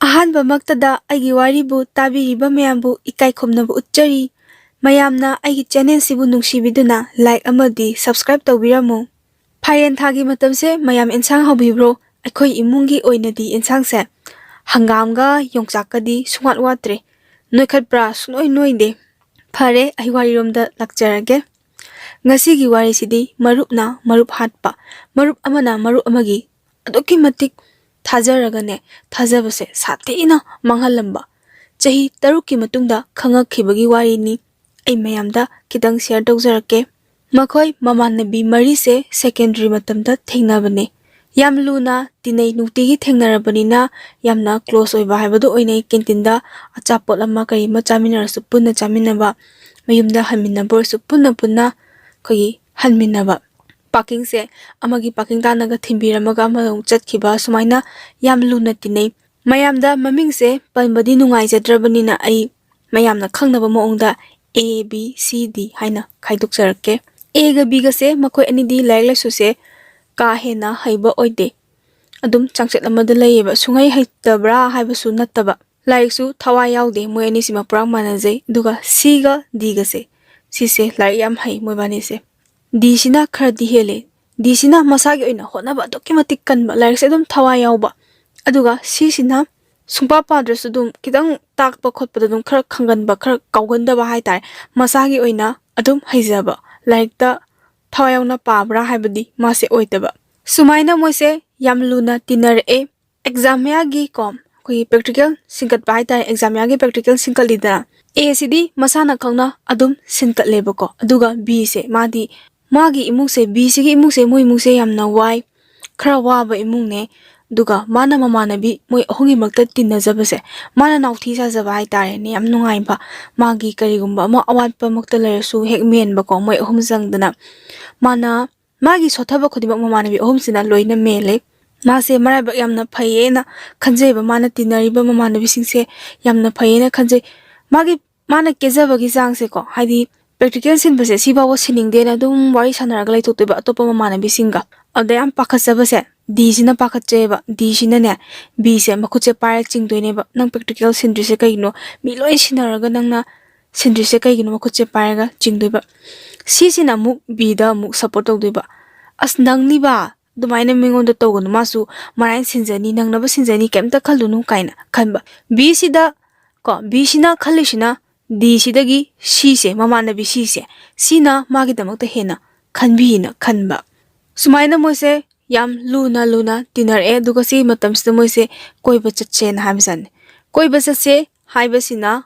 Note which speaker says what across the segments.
Speaker 1: ꯑꯍꯥꯟꯕꯃꯛꯇꯗ ꯑꯩꯒꯤ ꯋꯥꯔꯤꯕꯨ ꯇꯥꯕꯤꯔꯤꯕ ꯃꯌꯥꯝꯕꯨ ꯏꯀꯥꯏ ꯈꯨꯝꯅꯕ ꯎꯠꯆꯔꯤ꯫ ꯃꯌꯥꯝꯅ ꯑꯩꯒꯤ ꯆꯦꯅꯦꯜꯁꯤꯕꯨ ꯅꯨꯡꯁꯤꯕꯤꯗꯨꯅ ꯂꯥꯏꯛ ꯑꯃꯗꯤ ꯁꯕꯁꯀ꯭ꯔꯥꯏꯕ ꯇꯧꯕꯤꯔꯝꯃꯨ꯫ ꯐꯥꯏꯔꯦꯟ ꯊꯥꯒꯤ ꯃꯇꯝꯁꯦ ꯃꯌꯥꯝ ꯏꯟꯁꯥꯡ ꯍꯥꯎꯕꯤꯕ꯭ꯔꯣ? ꯑꯩꯈꯣꯏ ꯏꯃꯨꯡꯒꯤ ꯑꯣꯏꯅꯗꯤ ꯏꯟꯁꯥꯡꯁꯦ ꯍꯪꯒꯥꯝꯒ ꯌꯣꯡꯆꯥꯛꯀꯗꯤ ꯁꯨꯡꯋꯥꯠ ꯋꯥꯠꯇ꯭ꯔꯦ꯫ ꯅꯣꯏꯈꯠꯄ꯭ꯔꯥ? ꯁꯨꯡꯅꯣꯏ ꯅꯣꯏꯗꯦ꯫ ꯐꯔꯦ, ꯑꯩ ꯋꯥꯔꯤꯔꯣꯝꯗ ꯂꯥꯛꯆꯔꯒꯦ꯫ ꯉꯁꯤꯒꯤ ꯋꯥꯔꯤꯁꯤꯗꯤ ꯃꯔꯨꯞꯅ ꯃꯔꯨꯞ ꯍꯥꯠꯄ, ꯃꯔꯨꯞ ꯑꯃꯅ ꯃꯔꯨꯞ ꯑꯃꯒꯤ ꯑꯗꯨꯛꯀꯤ ꯃꯇꯤꯛ ꯊꯥꯖꯔꯒꯅꯦ, ꯊꯥꯖꯕꯁꯦ ꯁꯥꯊꯤꯅ ꯃꯥꯡꯍꯜꯂꯝꯕ, ꯆꯍꯤ 6ꯀꯤ ꯃꯇꯨꯡꯗ ꯈꯪꯉꯛꯈꯤꯕꯒꯤ ꯋꯥꯔꯤꯅꯤ꯫ ꯑꯩ ꯃꯌꯥꯝꯗ ꯈꯤꯇꯪ ꯁꯦꯌꯔ ꯇꯧꯖꯔꯛꯀꯦ꯫ ꯃꯈꯣꯏ ꯃꯃꯥꯟꯅꯕꯤ ꯃꯔꯤꯁꯦ ꯁꯦꯀꯦꯟꯗꯔꯤ ꯃꯇꯝꯗ ꯊꯦꯡꯅꯕꯅꯦ꯫ ꯌꯥꯝ ꯂꯨꯅ ꯇꯤꯟꯅꯩ, ꯅꯨꯡꯇꯤꯒꯤ ꯊꯦꯡꯅꯔꯕꯅꯤꯅ ꯌꯥꯝꯅ ꯀ꯭ꯂꯣꯁ ꯑꯣꯏꯕ ꯍꯥꯏꯕꯗꯨ ꯑꯣꯏꯅꯩ꯫ ꯀꯦꯟꯇꯤꯟꯗ ꯑꯆꯥꯄꯣꯠ ꯑꯃ ꯀꯔꯤ ꯑꯃ ꯆꯥꯃꯤꯟꯅꯔꯁꯨ ꯄꯨꯟꯅ ꯆꯥꯃꯤꯟꯅꯕ, ꯃꯌꯨꯝꯗ ꯍꯟꯃꯤꯟꯅꯕ ꯑꯣꯏꯔꯁꯨ ꯄꯨꯟꯅ ꯑꯩꯈꯣꯏꯒꯤ ꯍꯟꯃꯤꯟꯅꯕ, ꯄꯥꯔꯀꯤꯡꯁꯦ ꯑꯃꯒꯤ ꯄꯥꯔꯀꯤꯡ ꯇꯥꯟꯅꯒ ꯊꯤꯟꯕꯤꯔꯝꯃꯒ ꯑꯃꯗ ꯑꯃꯨꯛ ꯆꯠꯈꯤꯕ, ꯁꯨꯃꯥꯏꯅ ꯌꯥꯝ ꯂꯨꯅ ꯇꯤꯟꯅꯩ꯫ ꯃꯌꯥꯝꯗ ꯃꯃꯤꯡꯁꯦ ꯄꯟꯕꯗꯤ ꯅꯨꯡꯉꯥꯏꯖꯗ꯭ꯔꯕꯅꯤꯅ ꯑꯩ ꯃꯌꯥꯝꯅ ꯈꯪꯅꯕ ꯃꯑꯣꯡꯗ A, B, C, D ꯍꯥꯏꯅ ꯈꯥꯏꯗꯣꯛꯆꯔꯛꯀꯦ꯫ Aꯒ Bꯒꯁꯦ ꯃꯈꯣꯏ ꯑꯅꯤꯗꯤ ꯂꯥꯏꯔꯤꯛ ꯂꯥꯏꯁꯨꯁꯦ ꯀꯥ ꯍꯦꯟꯅ ꯍꯩꯕ ꯑꯣꯏꯗꯦ꯫ ꯑꯗꯨꯝ ꯆꯥꯡꯆꯠ ꯑꯃꯗ ꯂꯩꯌꯦꯕ, ꯁꯨꯡꯍꯩ ꯍꯩꯇꯕ꯭ꯔꯥ ꯍꯥꯏꯕꯁꯨ ꯅꯠꯇꯕ, ꯂꯥꯏꯔꯤꯛꯁꯨ ꯊꯋꯥꯏ ꯌꯥꯎꯗꯦ꯫ ꯃꯣꯏ ꯑꯅꯤꯁꯤꯃ ꯄꯨꯔꯥ ꯃꯥꯟꯅꯖꯩ꯫ ꯑꯗꯨꯒ Cꯒ Dꯒꯁꯦ, ꯁꯤꯁꯦ ꯂꯥꯏꯔꯤꯛ ꯌꯥꯝ ꯍꯩ ꯃꯣꯏꯕꯥꯅꯤꯁꯦ꯫ Dꯁꯤꯅ ꯈꯔꯗꯤ ꯍꯦꯜꯂꯦ꯫ Dꯁꯤꯅ ꯃꯁꯥꯒꯤ ꯑꯣꯏꯅ ꯍꯣꯠꯅꯕ ꯑꯗꯨꯛꯀꯤ ꯃꯇꯤꯛ ꯀꯟꯕ, ꯂꯥꯏꯔꯤꯛꯁꯦ ꯑꯗꯨꯝ ꯊꯋꯥꯏ ꯌꯥꯎꯕ꯫ ꯑꯗꯨꯒ Cꯁꯤꯅ ꯁꯨꯡꯄꯥ ꯄꯥꯗ꯭ꯔꯁꯨ ꯑꯗꯨꯝ ꯈꯤꯇꯪ ꯇꯥꯛꯄ ꯈꯣꯠꯄꯗ ꯑꯗꯨꯝ ꯈꯔ ꯈꯪꯒꯟꯕ, ꯈꯔ ꯀꯥꯎꯒꯟꯗꯕ ꯍꯥꯏꯇꯥꯔꯦ꯫ ꯃꯁꯥꯒꯤ ꯑꯣꯏꯅ ꯑꯗꯨꯝ ꯍꯩꯖꯕ, ꯂꯥꯏꯔꯤꯛꯇ ꯊꯋꯥꯏ ꯌꯥꯎꯅ ꯄꯥꯕ꯭ꯔꯥ ꯍꯥꯏꯕꯗꯤ ꯃꯥꯁꯦ ꯑꯣꯏꯗꯕ꯫ ꯁꯨꯃꯥꯏꯅ ꯃꯣꯏꯁꯦ ꯌꯥꯝ ꯂꯨꯅ ꯇꯤꯟꯅꯔꯛꯑꯦ꯫ ꯑꯦꯛꯖꯥꯝ ꯃꯌꯥꯒꯤ ꯑꯩꯈꯣꯏꯒꯤ ꯄ꯭ꯔꯦꯛꯇꯤꯀꯦꯜ ꯁꯤꯟꯀꯠꯄ ꯍꯥꯏꯇꯥꯔꯦ, ꯑꯦꯛꯖꯥꯝ ꯃꯌꯥꯒꯤ ꯄ꯭ꯔꯦꯛꯇꯤꯀꯦꯜ ꯁꯤꯟꯀꯠꯂꯤꯗꯅ, Aꯁꯤꯗꯤ ꯃꯁꯥꯅ ꯈꯪꯅ ꯑꯗꯨꯝ ꯁꯤꯟꯀꯠꯂꯦꯕꯀꯣ꯫ ꯑꯗꯨꯒ Bꯁꯦ, ꯃꯥꯒꯤ ꯏꯃꯨꯡꯁꯦ, Bꯁꯤꯒꯤ ꯏꯃꯨꯡꯁꯦ, ꯃꯣꯏ ꯏꯃꯨꯡꯁꯦ ꯌꯥꯝꯅ ꯋꯥꯏ, ꯈꯔ ꯋꯥꯕ ꯏꯃꯨꯡꯅꯦ꯫ ꯑꯗꯨꯒ ꯃꯥꯅ ꯃꯃꯥꯟꯅꯕꯤ ꯃꯣꯏ ꯑꯍꯨꯝꯒꯤ ꯃꯔꯛꯇ ꯇꯤꯟꯅꯖꯕꯁꯦ, ꯃꯥꯅ ꯅꯥꯎꯊꯤ ꯁꯥꯖꯕ ꯍꯥꯏꯇꯥꯔꯦꯅꯦ, ꯌꯥꯝ ꯅꯨꯡꯉꯥꯏꯕ꯫ ꯃꯥꯒꯤ ꯀꯔꯤꯒꯨꯝꯕ ꯑꯃ ꯑꯋꯥꯠꯄ ꯃꯛꯇ ꯂꯩꯔꯁꯨ ꯍꯦꯛ ꯃꯦꯟꯕꯀꯣ, ꯃꯣꯏ ꯑꯍꯨꯝ ꯆꯪꯗꯅ ꯃꯥꯒꯤ ꯁꯣꯠꯊꯕ ꯈꯨꯗꯤꯡꯃꯛ ꯃꯃꯥꯟꯅꯕꯤ ꯑꯍꯨꯝꯁꯤꯅ ꯂꯣꯏꯅ ꯃꯦꯜꯂꯦ꯫ ꯃꯥꯁꯦ ꯃꯔꯥꯏꯕꯛ ꯌꯥꯝꯅ ꯐꯩꯌꯦꯅ ꯈꯟꯖꯩꯕ, ꯃꯥꯅ ꯇꯤꯟꯅꯔꯤꯕ ꯃꯃꯥꯟꯅꯕꯤꯁꯤꯡꯁꯦ ꯌꯥꯝꯅ ꯐꯩꯌꯦꯅ ꯈꯟꯖꯩ꯫ ꯃꯥꯅ ꯀꯦꯖꯕꯒꯤ ꯆꯥꯡꯁꯦꯀꯣ, ꯍꯥꯏꯗꯤ ꯄ꯭ꯔꯦꯛꯇꯤꯀꯦꯜ ꯁꯤꯟꯕꯁꯦ ꯁꯤꯐꯥꯎꯕ ꯁꯤꯟꯅꯤꯡꯗꯦꯅ ꯑꯗꯨꯝ ꯋꯥꯔꯤ ꯁꯥꯟꯅꯔꯒ ꯂꯩꯊꯣꯛꯇꯣꯏꯕ ꯑꯇꯣꯞꯄ ꯃꯃꯥꯟꯅꯕꯤꯁꯤꯡꯒ꯫ ꯑꯗꯨꯗ ꯌꯥꯝ ꯄꯥꯈꯠꯆꯕꯁꯦ Dꯁꯤꯅ ꯄꯥꯈꯠꯆꯩꯌꯦꯕ꯫ Dꯁꯤꯅꯅꯦ Bꯁꯦ ꯃꯈꯨꯠꯁꯦ ꯄꯥꯏꯔ ꯆꯤꯡꯗꯣꯏꯅꯦꯕ, ꯅꯪ ꯄ꯭ꯔꯦꯛꯇꯤꯀꯦꯜ ꯁꯤꯟꯗ꯭ꯔꯤꯁꯦ ꯀꯩꯒꯤꯅꯣ? ꯃꯤ ꯂꯣꯏ ꯁꯤꯟꯅꯔꯒ ꯅꯪꯅ ꯁꯤꯟꯗ꯭ꯔꯤꯁꯦ ꯀꯩꯒꯤꯅꯣ? ꯃꯈꯨꯠꯁꯦ ꯄꯥꯏꯔꯒ ꯆꯤꯡꯗꯣꯏꯕ꯫ Cꯁꯤꯅ ꯑꯃꯨꯛ Bꯗ ꯑꯃꯨꯛ ꯁꯞꯄꯣꯔꯠ ꯇꯧꯗꯣꯏꯕ, ꯑꯁ ꯅꯪꯅꯤꯕ, ꯑꯗꯨꯃꯥꯏꯅ ꯃꯤꯉꯣꯟꯗ ꯇꯧꯒꯅꯨ, ꯃꯥꯁꯨ ꯃꯔꯥꯏꯅ ꯁꯤꯟꯖꯅꯤ, ꯅꯪꯅꯕ ꯁꯤꯟꯖꯅꯤ, ꯀꯩꯝꯇ ꯈꯜꯂꯨꯅꯨ ꯀꯥꯏꯅ ꯈꯟꯕ꯫ Bꯁꯤꯅ ꯈꯜꯂꯤꯁꯤꯅ Dꯁꯤꯗꯒꯤ Cꯁꯦ, ꯃꯃꯥꯟꯅꯕꯤ Cꯅ ꯃꯥꯒꯤꯗꯃꯛꯇ ꯍꯦꯟꯅ ꯈꯟꯕꯤꯅ ꯈꯟꯕ꯫ ꯁꯨꯃꯥꯏꯅ ꯃꯣꯏꯁꯦ ꯌꯥꯝ ꯂꯨꯅ ꯇꯤꯟꯅꯔꯛꯑꯦ꯫ ꯑꯗꯨꯒ ꯁꯤ ꯃꯇꯝꯁꯤꯗ ꯃꯣꯏꯁꯦ ꯀꯣꯏꯕ ꯆꯠꯁꯦꯅ ꯍꯥꯏꯕꯖꯥꯠꯅꯤ꯫ ꯀꯣꯏꯕ ꯆꯠꯁꯦ ꯍꯥꯏꯕꯁꯤꯅ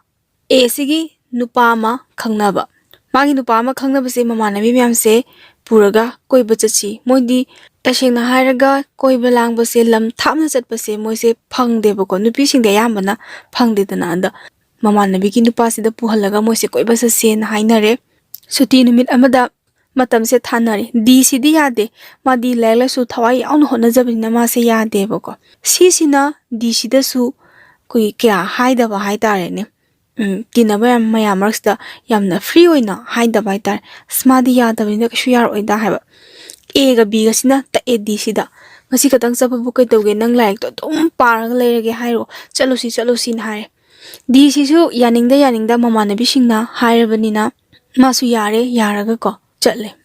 Speaker 1: Aꯁꯤꯒꯤ ꯅꯨꯄꯥ ꯑꯃ ꯈꯪꯅꯕ, ꯃꯥꯒꯤ ꯅꯨꯄꯥ ꯑꯃ ꯈꯪꯅꯕꯁꯦ ꯃꯃꯥꯟꯅꯕꯤ ꯃꯌꯥꯝꯁꯦ ꯄꯨꯔꯒ ꯀꯣꯏꯕ ꯆꯠꯁꯤ꯫ ꯃꯣꯏꯗꯤ ꯇꯁꯦꯡꯅ ꯍꯥꯏꯔꯒ ꯀꯣꯏꯕ ꯂꯥꯡꯕꯁꯦ, ꯂꯝ ꯊꯥꯞꯅ ꯆꯠꯄꯁꯦ ꯃꯣꯏꯁꯦ ꯐꯪꯗꯦꯕꯀꯣ, ꯅꯨꯄꯤꯁꯤꯡꯗꯤ ꯑꯌꯥꯝꯕꯅ ꯐꯪꯗꯦꯗꯅ꯫ ꯑꯗ ꯃꯃꯥꯟꯅꯕꯤꯒꯤ ꯅꯨꯄꯥꯁꯤꯗ ꯄꯨꯍꯜꯂꯒ ꯃꯣꯏꯁꯦ ꯀꯣꯏꯕ ꯆꯠꯁꯦꯅ ꯍꯥꯏꯅꯔꯦ꯫ ꯁꯨꯇꯤ ꯅꯨꯃꯤꯠ ꯑꯃꯗ ꯃꯇꯝꯁꯦ ꯊꯥꯅꯔꯦ꯫ Dꯁꯤꯗꯤ ꯌꯥꯗꯦ, ꯃꯥꯗꯤ ꯂꯥꯏꯔꯤꯛ ꯂꯥꯏꯁꯨ ꯊꯋꯥꯏ ꯌꯥꯎꯅ ꯍꯣꯠꯅꯖꯕꯅꯤꯅ ꯃꯥꯁꯦ ꯌꯥꯗꯦꯕꯀꯣ꯫ Cꯁꯤꯅ Dꯁꯤꯗꯁꯨ ꯑꯩꯈꯣꯏꯒꯤ ꯀꯌꯥ ꯍꯥꯏꯗꯕ ꯍꯥꯏꯇꯥꯔꯦꯅꯦ꯫ ꯇꯤꯟꯅꯕ ꯃꯌꯥꯝ ꯃꯔꯛꯁꯤꯗ ꯌꯥꯝꯅ ꯐ꯭ꯔꯤ ꯑꯣꯏꯅ ꯍꯥꯏꯗꯕ ꯍꯥꯏꯇꯥꯔꯦ꯫ ꯑꯁ ꯃꯥꯗꯤ ꯌꯥꯗꯕꯅꯤꯅ ꯀꯩꯁꯨ ꯌꯥꯔꯛꯑꯣꯏꯗ ꯍꯥꯏꯕ꯫ Aꯒ Bꯒꯁꯤꯅ ꯇꯛꯑꯦ Dꯁꯤꯗ, ꯉꯁꯤ ꯈꯛꯇꯪ ꯆꯠꯄꯕꯨ ꯀꯩꯗꯧꯒꯦ, ꯅꯪ ꯂꯥꯏꯔꯤꯛꯇꯣ ꯑꯗꯨꯝ ꯄꯥꯔꯒ ꯂꯩꯔꯒꯦ ꯍꯥꯏꯔꯣ, ꯆꯠꯂꯨꯁꯤꯅ ꯍꯥꯏꯔꯦ꯫ Dꯁꯤꯁꯨ ꯌꯥꯅꯤꯡꯗ ꯃꯃꯥꯟꯅꯕꯤꯁꯤꯡꯅ ꯍꯥꯏꯔꯕꯅꯤꯅ ꯃꯥꯁꯨ ꯌꯥꯔꯒꯀꯣ ꯆꯠꯂꯦ꯫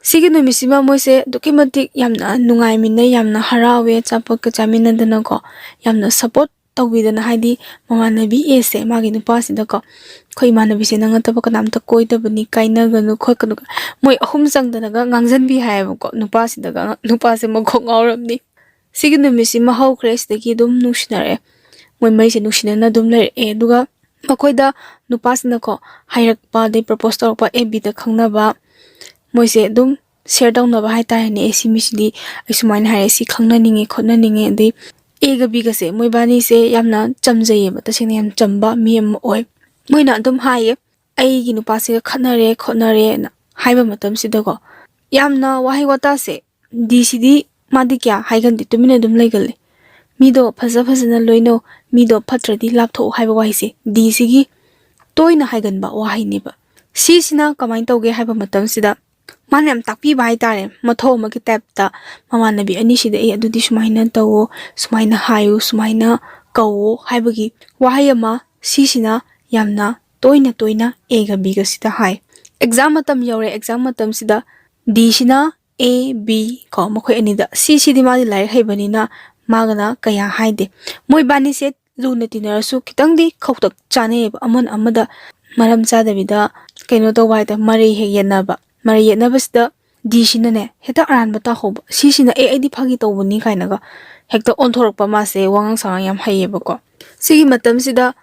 Speaker 1: ꯁꯤꯒꯤ ꯅꯨꯃꯤꯠꯁꯤꯃ ꯃꯣꯏꯁꯦ ꯑꯗꯨꯛꯀꯤ ꯃꯇꯤꯛ ꯌꯥꯝꯅ ꯅꯨꯡꯉꯥꯏꯃꯤꯟꯅꯩ, ꯌꯥꯝꯅ ꯍꯔꯥꯎꯋꯦ, ꯑꯆꯥꯄꯣꯠꯀ ꯆꯥꯃꯤꯟꯅꯗꯅꯀꯣ, ꯌꯥꯝꯅ ꯁꯞꯄꯣꯔꯠ ꯇꯧꯕꯤꯗꯅ, ꯍꯥꯏꯗꯤ ꯃꯃꯥꯟꯅꯕꯤ Aꯁꯦ ꯃꯥꯒꯤ ꯅꯨꯄꯥꯁꯤꯗꯀꯣ, ꯑꯩꯈꯣꯏ ꯏꯃꯥꯟꯅꯕꯤꯁꯦ ꯅꯪ ꯅꯠꯇꯕ ꯀꯅꯥꯝꯇ ꯀꯣꯏꯗꯕꯅꯤ, ꯀꯥꯏꯅꯒꯅꯨ ꯈꯣꯠꯀꯅꯨ, ꯃꯣꯏ ꯑꯍꯨꯝ ꯆꯪꯗꯅꯒ ꯉꯥꯡꯖꯟꯕꯤ ꯍꯥꯏꯌꯦꯕꯀꯣ ꯅꯨꯄꯥꯁꯤꯗꯒ꯫ ꯅꯨꯄꯥꯁꯦ ꯃꯀꯣꯛ ꯉꯥꯎꯔꯝꯅꯤ꯫ ꯁꯤꯒꯤ ꯅꯨꯃꯤꯠꯁꯤꯃ ꯍꯧꯈ꯭ꯔꯦ, ꯁꯤꯗꯒꯤ ꯑꯗꯨꯝ ꯅꯨꯡꯁꯤꯅꯔꯛꯑꯦ, ꯃꯣꯏ ꯃꯩꯁꯦ ꯅꯨꯡꯁꯤꯅꯅ ꯑꯗꯨꯝ ꯂꯩꯔꯛꯑꯦ꯫ ꯑꯗꯨꯒ ꯃꯈꯣꯏꯗ ꯅꯨꯄꯥꯁꯤꯅꯀꯣ ꯍꯥꯏꯔꯛꯄ, ꯑꯗꯩ ꯄ꯭ꯔꯄꯣꯁ ꯇꯧꯔꯛꯄ, FBꯗ ꯈꯪꯅꯕ, ꯃꯣꯏꯁꯦ ꯑꯗꯨꯝ ꯁꯦꯌꯔ ꯇꯧꯅꯕ ꯍꯥꯏꯇꯥꯔꯦꯅꯦ꯫ ꯁꯤ ꯃꯤꯁꯤꯗꯤ ꯑꯩ ꯁꯨꯃꯥꯏꯅ ꯍꯥꯏꯔꯦ, ꯁꯤ ꯈꯪꯅꯅꯤꯡꯉꯦ ꯈꯣꯠꯅꯅꯤꯡꯉꯦ꯫ ꯑꯗꯩ Aꯒ Bꯒꯁꯦ ꯃꯣꯏꯕꯥꯅꯤꯁꯦ ꯌꯥꯝꯅ ꯆꯝꯖꯩꯌꯦꯕ, ꯇꯁꯦꯡꯅ ꯌꯥꯝ ꯆꯝꯕ ꯃꯤ ꯑꯃ ꯑꯣꯏ꯫ ꯃꯣꯏꯅ ꯑꯗꯨꯝ ꯍꯥꯏꯌꯦ, ꯑꯩꯒꯤ ꯅꯨꯄꯥꯁꯤꯒ ꯈꯠꯅꯔꯦ ꯈꯣꯠꯅꯔꯦꯅ ꯍꯥꯏꯕ ꯃꯇꯝꯁꯤꯗꯀꯣ, ꯌꯥꯝꯅ ꯋꯥꯍꯩ ꯋꯥꯇꯥꯁꯦ Dꯁꯤꯗꯤ ꯃꯥꯗꯤ ꯀꯌꯥ ꯍꯥꯏꯒꯟꯗꯦ, ꯇꯨꯃꯤꯟꯅ ꯑꯗꯨم ꯂꯩꯒꯜꯂꯦ꯫ ꯃꯤꯗꯣ ꯐꯖꯅ ꯂꯣꯏꯅꯧ, ꯃꯤꯗꯣ ꯐꯠꯇ꯭ꯔꯗꯤ ꯂꯥꯞꯊꯣꯛꯎ ꯍꯥꯏꯕ ꯋꯥꯍꯩꯁꯦ Dꯁꯤꯒꯤ ꯇꯣꯏꯅ ꯍꯥꯏꯒꯟꯕ ꯋꯥꯍꯩꯅꯦꯕ꯫ Cꯁꯤꯅ ꯀꯃꯥꯏꯅ ꯇꯧꯒꯦ ꯍꯥꯏꯕ ꯃꯇꯝꯁꯤꯗ ꯃꯥꯅ ꯌꯥꯝ ꯇꯥꯛꯄꯤꯕ ꯍꯥꯏꯇꯥꯔꯦ, ꯃꯊꯧ ꯑꯃꯒꯤ ꯇꯥꯏꯞꯇ ꯃꯃꯥꯟꯅꯕꯤ ꯑꯅꯤꯁꯤꯗ, ꯑꯗꯨꯗꯤ ꯁꯨꯃꯥꯏꯅ ꯇꯧꯋꯣ, ꯁꯨꯃꯥꯏꯅ ꯍꯥꯏꯌꯨ, ꯁꯨꯃꯥꯏꯅ ꯀꯧꯋꯣ ꯍꯥꯏꯕꯒꯤ ꯋꯥꯍꯩ ꯑꯃ ꯁꯤꯁꯤꯅ ꯌꯥꯝꯅ ꯇꯣꯏꯅ Aꯒ Bꯒ ꯁꯤꯗ ꯍꯥꯏ ꯑꯦꯛꯖꯥꯝ ꯃꯇꯝ ꯌꯧꯔꯦ ꯑꯦꯛꯖꯥꯝ ꯃꯇꯝꯁꯤꯗ Dꯁꯤꯅ A B ꯀꯣ ꯃꯈꯣꯏ ꯑꯅꯤꯗ Cꯁꯤꯗꯤ ꯃꯥꯗꯤ ꯂꯥꯏꯔꯤꯛ ꯍꯩꯕꯅꯤꯅ ꯃꯥꯒꯅ ꯀꯌꯥ ꯍꯥꯏꯗꯦ ꯃꯣꯏ ꯕꯥꯅꯤꯁꯦ ꯂꯨꯅ ꯇꯤꯟꯅꯔꯁꯨ ꯈꯤꯇꯪꯗꯤ ꯈꯧꯇꯛ ꯆꯥꯅꯩꯌꯦꯕ ꯑꯃꯅ ꯑꯃꯗ ꯃꯔꯝ ꯆꯥꯗꯕꯤꯗ ꯀꯩꯅꯣ ꯇꯧꯕ ꯍꯥꯏꯇꯥꯔꯦ ꯃꯔꯩ ꯍꯦꯛ ꯌꯦꯠꯅꯕ ꯃꯔꯩ ꯌꯦꯠꯅꯕꯁꯤꯗ Dꯁꯤꯅꯅꯦ ꯍꯦꯛꯇ ꯑꯔꯥꯟꯕ ꯇꯥꯍꯧꯕ Cꯁꯤꯅ ꯑꯩꯗꯤ ꯐꯥꯒꯤ ꯇꯧꯕꯅꯤ ꯀꯥꯏꯅꯒ ꯍꯦꯛꯇ ꯑꯣꯟꯊꯣꯔꯛꯄ ꯃꯥꯁꯦ ꯋꯥꯉꯥꯡ ꯁꯉꯥꯡ ꯌꯥꯝ ꯍꯩꯌꯦꯕꯀꯣ ꯁꯤꯒꯤ ꯃꯇꯝꯁꯤꯗ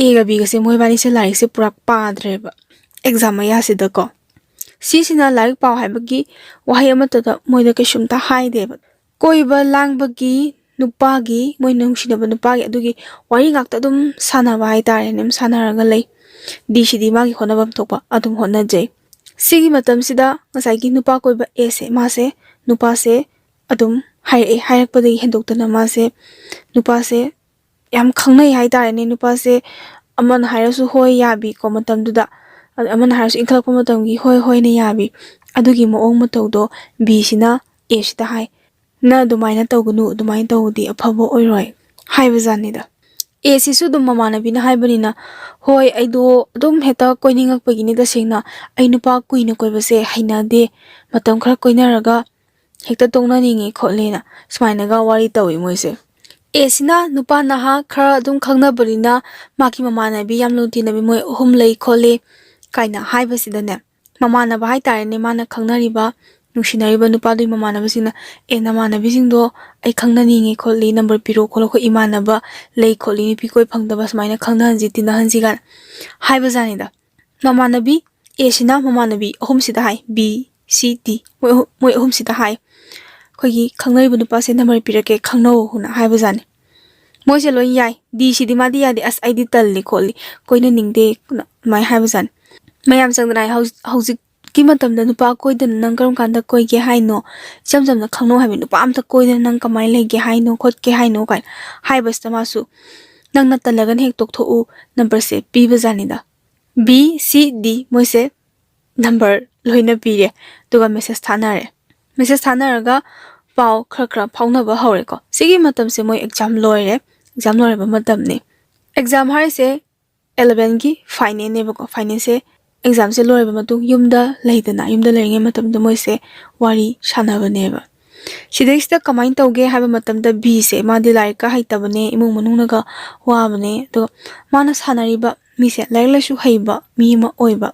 Speaker 1: Aꯒ Bꯒꯁꯦ ꯃꯣꯏꯕꯥꯅꯤꯁꯦ ꯂꯥꯏꯔꯤꯛꯁꯦ ꯄꯨꯔꯥ ꯄꯥꯗ꯭ꯔꯦꯕ ꯑꯦꯛꯖꯥꯝ ꯃꯌꯥꯁꯤꯗꯀꯣ Cꯁꯤꯅ ꯂꯥꯏꯔꯤꯛ ꯄꯥꯎ ꯍꯥꯏꯕꯒꯤ ꯋꯥꯍꯩ ꯑꯃꯠꯇꯗ ꯃꯣꯏꯗ ꯀꯩꯁꯨꯝꯇ ꯍꯥꯏꯗꯦꯕ ꯀꯣꯏꯕ ꯂꯥꯡꯕꯒꯤ ꯅꯨꯄꯥꯒꯤ ꯃꯣꯏꯅ ꯅꯨꯡꯁꯤꯅꯕ ꯅꯨꯄꯥꯒꯤ ꯑꯗꯨꯒꯤ ꯋꯥꯔꯤ ꯉꯥꯛꯇ ꯑꯗꯨꯝ ꯁꯥꯟꯅꯕ ꯍꯥꯏꯇꯥꯔꯦꯅꯦ ꯑꯗꯨꯝ ꯁꯥꯟꯅꯔꯒ ꯂꯩ Dꯁꯤꯗꯤ ꯃꯥꯒꯤ ꯍꯣꯠꯅꯐꯝ ꯊꯣꯛꯄ ꯑꯗꯨꯝ ꯍꯣꯠꯅꯖꯩ ꯁꯤꯒꯤ ꯃꯇꯝꯁꯤꯗ ꯉꯁꯥꯏꯒꯤ ꯅꯨꯄꯥ ꯀꯣꯏꯕ Aꯁꯦ ꯃꯥꯁꯦ ꯅꯨꯄꯥꯁꯦ ꯑꯗꯨꯝ ꯍꯥꯏꯔꯛꯄꯗꯒꯤ ꯍꯦꯟꯗꯣꯛꯇꯅ ꯃꯥꯁꯦ ꯅꯨꯄꯥꯁꯦ ꯌꯥꯝ ꯈꯪꯅꯩ ꯍꯥꯏꯇꯥꯔꯦꯅꯦ ꯅꯨꯄꯥꯁꯦ ꯑꯃꯅ ꯍꯥꯏꯔꯁꯨ ꯍꯣꯏ ꯌꯥꯕꯤꯀꯣ ꯃꯇꯝꯗꯨꯗ ꯑꯃꯅ ꯍꯥꯏꯔꯁꯨ ꯏꯟꯈꯠꯂꯛꯄ ꯃꯇꯝꯒꯤ ꯍꯣꯏ ꯍꯣꯏꯅ ꯌꯥꯕꯤ ꯑꯗꯨꯒꯤ ꯃꯑꯣꯡ ꯃꯇꯧꯗꯣ Bꯁꯤꯅ Aꯁꯤꯗ ꯍꯥꯏ ꯅ ꯑꯗꯨꯃꯥꯏꯅ ꯇꯧꯒꯅꯨ ꯑꯗꯨꯃꯥꯏꯅ ꯇꯧꯕꯗꯤ ꯑꯐꯕ ꯑꯣꯏꯔꯣꯏ ꯍꯥꯏꯕꯖꯥꯠꯅꯤꯗ Aꯁꯤꯁꯨ ꯑꯗꯨꯝ ꯃꯃꯥꯟꯅꯕꯤꯅ ꯍꯥꯏꯕꯅꯤꯅ ꯍꯣꯏ ꯑꯩꯗꯣ ꯑꯗꯨꯝ ꯍꯦꯛꯇ ꯀꯣꯏꯅꯤꯡꯉꯛꯄꯒꯤꯅꯤ ꯇꯁꯦꯡꯅ ꯑꯩ ꯅꯨꯄꯥ ꯀꯨꯏꯅ ꯀꯣꯏꯕꯁꯦ ꯍꯩꯅꯗꯦ ꯃꯇꯝ ꯈꯔ ꯀꯣꯏꯅꯔꯒ ꯍꯦꯛꯇ ꯇꯣꯛꯅꯅꯤꯡꯉꯦ ꯈꯣꯠꯂꯦꯅ ꯁꯨꯃꯥꯏꯅꯒ ꯋꯥꯔꯤ ꯇꯧꯋꯤ ꯃꯣꯏꯁꯦ Aꯁꯤꯅ ꯅꯨꯄꯥ ꯅꯍꯥ ꯈꯔ ꯑꯗꯨꯝ ꯈꯪꯅꯕꯅꯤꯅ ꯃꯥꯒꯤ ꯃꯃꯥꯟꯅꯕꯤ ꯌꯥꯝ ꯂꯨꯅ ꯇꯤꯟꯅꯕꯤ ꯃꯣꯏ ꯑꯍꯨꯝ ꯂꯩ ꯈꯣꯠꯂꯦ ꯀꯥꯏꯅ ꯍꯥꯏꯕꯁꯤꯗꯅꯦ ꯃꯃꯥꯟꯅꯕ ꯍꯥꯏꯇꯥꯔꯦꯅꯦ ꯃꯥꯅ ꯈꯪꯅꯔꯤꯕ ꯅꯨꯡꯁꯤꯅꯔꯤꯕ ꯅꯨꯄꯥꯗꯨꯒꯤ ꯃꯃꯥꯟꯅꯕꯁꯤꯡꯅ ꯅꯃꯥꯟꯅꯕꯤꯁꯤꯡꯗꯣ ꯑꯩ ꯈꯪꯅꯅꯤꯡꯉꯤ ꯈꯣꯠꯂꯤ ꯅꯝꯕꯔ ꯄꯤꯔꯣ ꯈꯣꯠꯂꯣ ꯑꯩꯈꯣꯏ ꯏꯃꯥꯟꯅꯕ ꯂꯩ ꯈꯣꯠꯂꯤ ꯅꯨꯄꯤ ꯀꯣꯏ ꯐꯪꯗꯕ ꯁꯨꯃꯥꯏꯅ ꯈꯪꯅꯍꯟꯁꯤ ꯇꯤꯟꯅꯍꯟꯁꯤ ꯀꯥꯏꯅ ꯍꯥꯏꯕꯖꯥꯠꯅꯤꯗ ꯃꯃꯥꯟꯅꯕꯤ Aꯁꯤꯅ ꯃꯃꯥꯟꯅꯕꯤ ꯑꯍꯨꯝꯁꯤꯗ ꯍꯥꯏ B C D ꯃꯣꯏ ꯑꯍꯨꯝꯁꯤꯗ ꯍꯥꯏ ꯑꯩꯈꯣꯏꯒꯤ ꯈꯪꯅꯔꯤꯕ ꯅꯨꯄꯥꯁꯦ ꯅꯝꯕꯔ ꯄꯤꯔꯛꯀꯦ ꯈꯪꯅꯧꯅ ꯍꯥꯏꯕꯖꯥꯠꯅꯤ ꯃꯣꯏꯁꯦ ꯂꯣꯏ ꯌꯥꯏ Dꯁꯤꯗꯤ ꯃꯥꯗꯤ ꯌꯥꯗꯦ ꯑꯁ ꯑꯩꯗꯤ ꯇꯜꯂꯤ ꯈꯣꯠꯂꯤ ꯀꯣꯏꯅꯅꯤꯡꯗꯦ ꯑꯗꯨꯃꯥꯏꯅ ꯍꯥꯏꯕꯖꯥꯠꯅꯤ ꯃꯌꯥꯝ ꯆꯪꯗꯅ ꯍꯧꯖꯤꯛꯀꯤ ꯃꯇꯝꯗ ꯅꯨꯄꯥ ꯀꯣꯏꯗꯅ ꯅꯪ ꯀꯔꯝ ꯀꯥꯟꯗ ꯀꯣꯏꯒꯦ ꯍꯥꯏꯅꯣ ꯏꯆꯝ ꯆꯝꯅ ꯈꯪꯅꯧ ꯍꯥꯏꯕ ꯅꯨꯄꯥ ꯑꯝꯇ ꯀꯣꯏꯗꯅ ꯅꯪ ꯀꯃꯥꯏꯅ ꯂꯩꯒꯦ ꯍꯥꯏꯅꯣ ꯈꯣꯠꯀꯦ ꯍꯥꯏꯅꯣ ꯀꯥꯏꯅ ꯍꯥꯏꯕꯁꯤꯗ ꯃꯥꯁꯨ ꯅꯪꯅ ꯇꯜꯂꯒꯅ ꯍꯦꯛ ꯇꯣꯛꯊꯣꯛꯎ ꯅꯝꯕꯔꯁꯦ ꯄꯤꯕꯖꯥꯠꯅꯤꯗ B C D ꯃꯣꯏꯁꯦ ꯅꯝꯕꯔ ꯂꯣꯏꯅ ꯄꯤꯔꯦ ꯑꯗꯨꯒ ꯃꯦꯁꯦꯁ ꯊꯥꯅꯔꯦ ꯃꯦꯁꯦꯁ ꯊꯥꯅꯔꯒ ꯄꯥꯎ ꯈꯔ ꯐꯥꯎꯅꯕ ꯍꯧꯔꯦꯀꯣ ꯁꯤꯒꯤ ꯃꯇꯝꯁꯦ ꯃꯣꯏ ꯑꯦꯛꯖꯥꯝ ꯂꯣꯏꯔꯦ ꯑꯦꯛꯖꯥꯝ ꯂꯣꯏꯔꯕ ꯃꯇꯝꯅꯤ ꯑꯦꯛꯖꯥꯝ ꯍꯥꯏꯔꯤꯁꯦ 11ꯒꯤ ꯐꯥꯏꯅꯦꯜꯅꯦꯕꯀꯣ ꯐꯥꯏꯅꯦꯜꯁꯦ ꯑꯦꯛꯖꯥꯝꯁꯦ ꯂꯣꯏꯔꯕ ꯃꯇꯨꯡ ꯌꯨꯝꯗ ꯂꯩꯔꯤꯉꯩ ꯃꯇꯝꯗ ꯃꯣꯏꯁꯦ ꯋꯥꯔꯤ ꯁꯥꯟꯅꯕꯅꯦꯕ ꯁꯤꯗꯩꯁꯤꯗ ꯀꯃꯥꯏꯅ ꯇꯧꯒꯦ ꯍꯥꯏꯕ ꯃꯇꯝꯗ Bꯁꯦ ꯃꯥꯗꯤ ꯂꯥꯏꯔꯤꯛꯀ ꯍꯩꯇꯕꯅꯦ ꯏꯃꯨꯡ ꯃꯅꯨꯡꯅꯒ ꯋꯥꯕꯅꯦ ꯑꯗꯨꯒ ꯃꯥꯅ ꯁꯥꯟꯅꯔꯤꯕ ꯃꯤꯁꯦ ꯂꯥꯏꯔꯤꯛ ꯂꯥꯏꯁꯨ ꯍꯩꯕ ꯃꯤ ꯑꯃ ꯑꯣꯏꯕ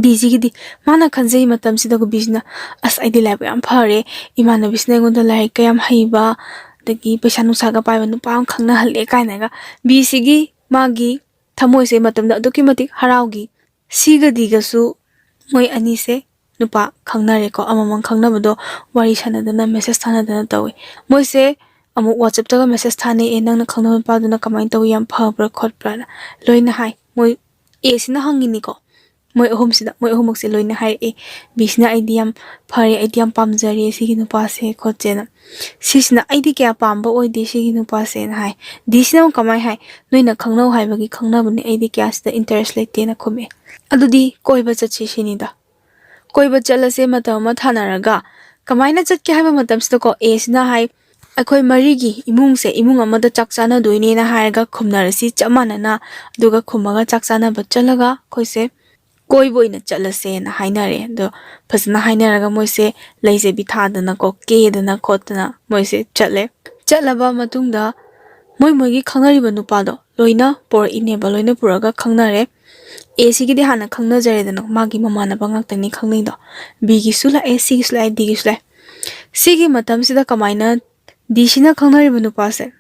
Speaker 1: Bꯁꯤꯒꯤꯗꯤ ꯃꯥꯅ ꯈꯟꯖꯩ ꯃꯇꯝꯁꯤꯗ Bꯁꯤꯅ ꯑꯁ ꯑꯩꯗꯤ ꯂꯥꯏꯔꯤꯛ ꯌꯥꯝ ꯐꯔꯦ ꯏꯃꯥꯟꯅꯕꯤꯁꯤꯅ ꯑꯩꯉꯣꯟꯗ ꯂꯥꯏꯔꯤꯛꯀ ꯌꯥꯝ ꯍꯩꯕ ꯑꯗꯒꯤ ꯄꯩꯁꯥ ꯅꯨꯡꯁꯥꯒ ꯄꯥꯏꯕ ꯅꯨꯄꯥ ꯑꯃ ꯈꯪꯅꯍꯜꯂꯦ ꯀꯥꯏꯅꯒ Bꯁꯤꯒꯤ ꯃꯥꯒꯤ ꯊꯃꯣꯏꯁꯦ ꯃꯇꯝꯗ ꯑꯗꯨꯛꯀꯤ ꯃꯇꯤꯛ ꯍꯔꯥꯎꯈꯤ Cꯒ Dꯒꯁꯨ ꯃꯣꯏ ꯑꯅꯤꯁꯦ ꯅꯨꯄꯥ ꯈꯪꯅꯔꯦꯀꯣ ꯑꯃꯃꯝ ꯈꯪꯅꯕꯗꯣ ꯋꯥꯔꯤ ꯁꯥꯟꯅꯗꯅ ꯃꯦꯁꯦꯁ ꯊꯥꯅꯗꯅ ꯇꯧꯋꯤ ꯃꯣꯏꯁꯦ ꯑꯃꯨꯛ ꯋꯥꯆꯞꯇꯒ ꯃꯦꯁꯦꯁ ꯊꯥꯅꯩ ꯅꯪꯅ ꯈꯪꯅꯕ ꯅꯨꯄꯥꯗꯨꯅ ꯀꯃꯥꯏꯅ ꯇꯧꯋꯤ ꯌꯥꯝ ꯐꯕ꯭ꯔꯥ ꯈꯣꯠꯄ꯭ꯔꯥꯅ ꯂꯣꯏꯅ ꯍꯥꯏ ꯃꯣꯏ Aꯁꯤꯅ ꯍꯪꯉꯤꯅꯤꯀꯣ ꯃꯣꯏ ꯑꯍꯨꯝꯃꯛꯁꯦ ꯂꯣꯏꯅ ꯍꯥꯏꯔꯛꯑꯦ Bꯁꯤꯅ ꯑꯩꯗꯤ ꯌꯥꯝ ꯐꯔꯦ ꯑꯩꯗꯤ ꯌꯥꯝ ꯄꯥꯝꯖꯔꯦ ꯁꯤꯒꯤ ꯅꯨꯄꯥꯁꯦ ꯈꯣꯠꯆꯦꯅ Cꯁꯤꯅ ꯑꯩꯗꯤ ꯀꯌꯥ ꯄꯥꯝꯕ ꯑꯣꯏꯗꯦ ꯁꯤꯒꯤ ꯅꯨꯄꯥꯁꯦꯅ ꯍꯥꯏ Dꯁꯤꯅ ꯑꯃꯨꯛ ꯀꯃꯥꯏꯅ ꯍꯥꯏ ꯅꯣꯏꯅ ꯈꯪꯅꯧ ꯍꯥꯏꯕꯒꯤ ꯈꯪꯅꯕꯅꯦ ꯑꯩꯗꯤ ꯀꯌꯥꯁꯤꯗ ꯏꯟꯇꯔꯦꯁ ꯂꯩꯇꯦꯅ ꯈꯨꯝꯃꯦ ꯑꯗꯨꯗꯤ ꯀꯣꯏꯕ ꯆꯠꯁꯤ ꯁꯤꯅꯤꯗ ꯀꯣꯏꯕ ꯆꯠꯂꯁꯦ ꯃꯇꯝ ꯑꯃ ꯊꯥꯅꯔꯒ ꯀꯃꯥꯏꯅ ꯆꯠꯀꯦ ꯍꯥꯏꯕ ꯃꯇꯝꯁꯤꯗꯀꯣ Aꯁꯤꯅ ꯍꯥꯏ ꯑꯩꯈꯣꯏ ꯃꯔꯤꯒꯤ ꯏꯃꯨꯡꯁꯦ ꯏꯃꯨꯡ ꯑꯃꯗ ꯆꯥꯛ ꯆꯥꯅꯗꯣꯏꯅꯦꯅ ꯍꯥꯏꯔꯒ ꯈꯨꯝꯅꯔꯁꯤ ꯆꯞ ꯃꯥꯟꯅꯅ ꯑꯗꯨꯒ ꯈꯨꯝꯃꯒ ꯆꯥꯛ ꯆꯥꯅꯕ ꯆꯠꯂꯒ ꯑꯩꯈꯣꯏꯁꯦ ꯀꯣꯏꯕ ꯑꯣꯏꯅ ꯆꯠꯂꯁꯦꯅ ꯍꯥꯏꯅꯔꯦ ꯑꯗꯣ ꯐꯖꯅ ꯍꯥꯏꯅꯔꯒ ꯃꯣꯏꯁꯦ ꯂꯩꯖꯕꯤ ꯊꯥꯗꯅꯀꯣ ꯀꯦꯗꯅ ꯈꯣꯠꯇꯅ ꯃꯣꯏꯁꯦ ꯆꯠꯂꯕ ꯃꯇꯨꯡꯗ ꯃꯣꯏꯒꯤ ꯈꯪꯅꯔꯤꯕ ꯅꯨꯄꯥꯗꯣ ꯂꯣꯏꯅ ꯄꯣꯔꯛꯏꯅꯦꯕ ꯂꯣꯏꯅ ꯄꯨꯔꯛꯑꯒ ꯈꯪꯅꯔꯦ Aꯁꯤꯒꯤꯗꯤ ꯍꯥꯟꯅ ꯈꯪꯅꯖꯔꯦꯗꯅ ꯃꯥꯒꯤ ꯃꯃꯥꯟꯅꯕ ꯉꯥꯛꯇꯅꯤ ꯈꯪꯅꯩꯗꯣ Bꯒꯤꯁꯨ ꯂꯥꯛꯑꯦ Cꯒꯤꯁꯨ ꯂꯥꯛꯑꯦ Dꯒꯤꯁꯨ ꯂꯥꯛꯑꯦ ꯁꯤꯒꯤ ꯃꯇꯝꯁꯤꯗ ꯀꯃꯥꯏꯅ Dꯁꯤꯅ ꯈꯪꯅꯔꯤꯕ ꯅꯨꯄꯥꯁꯦ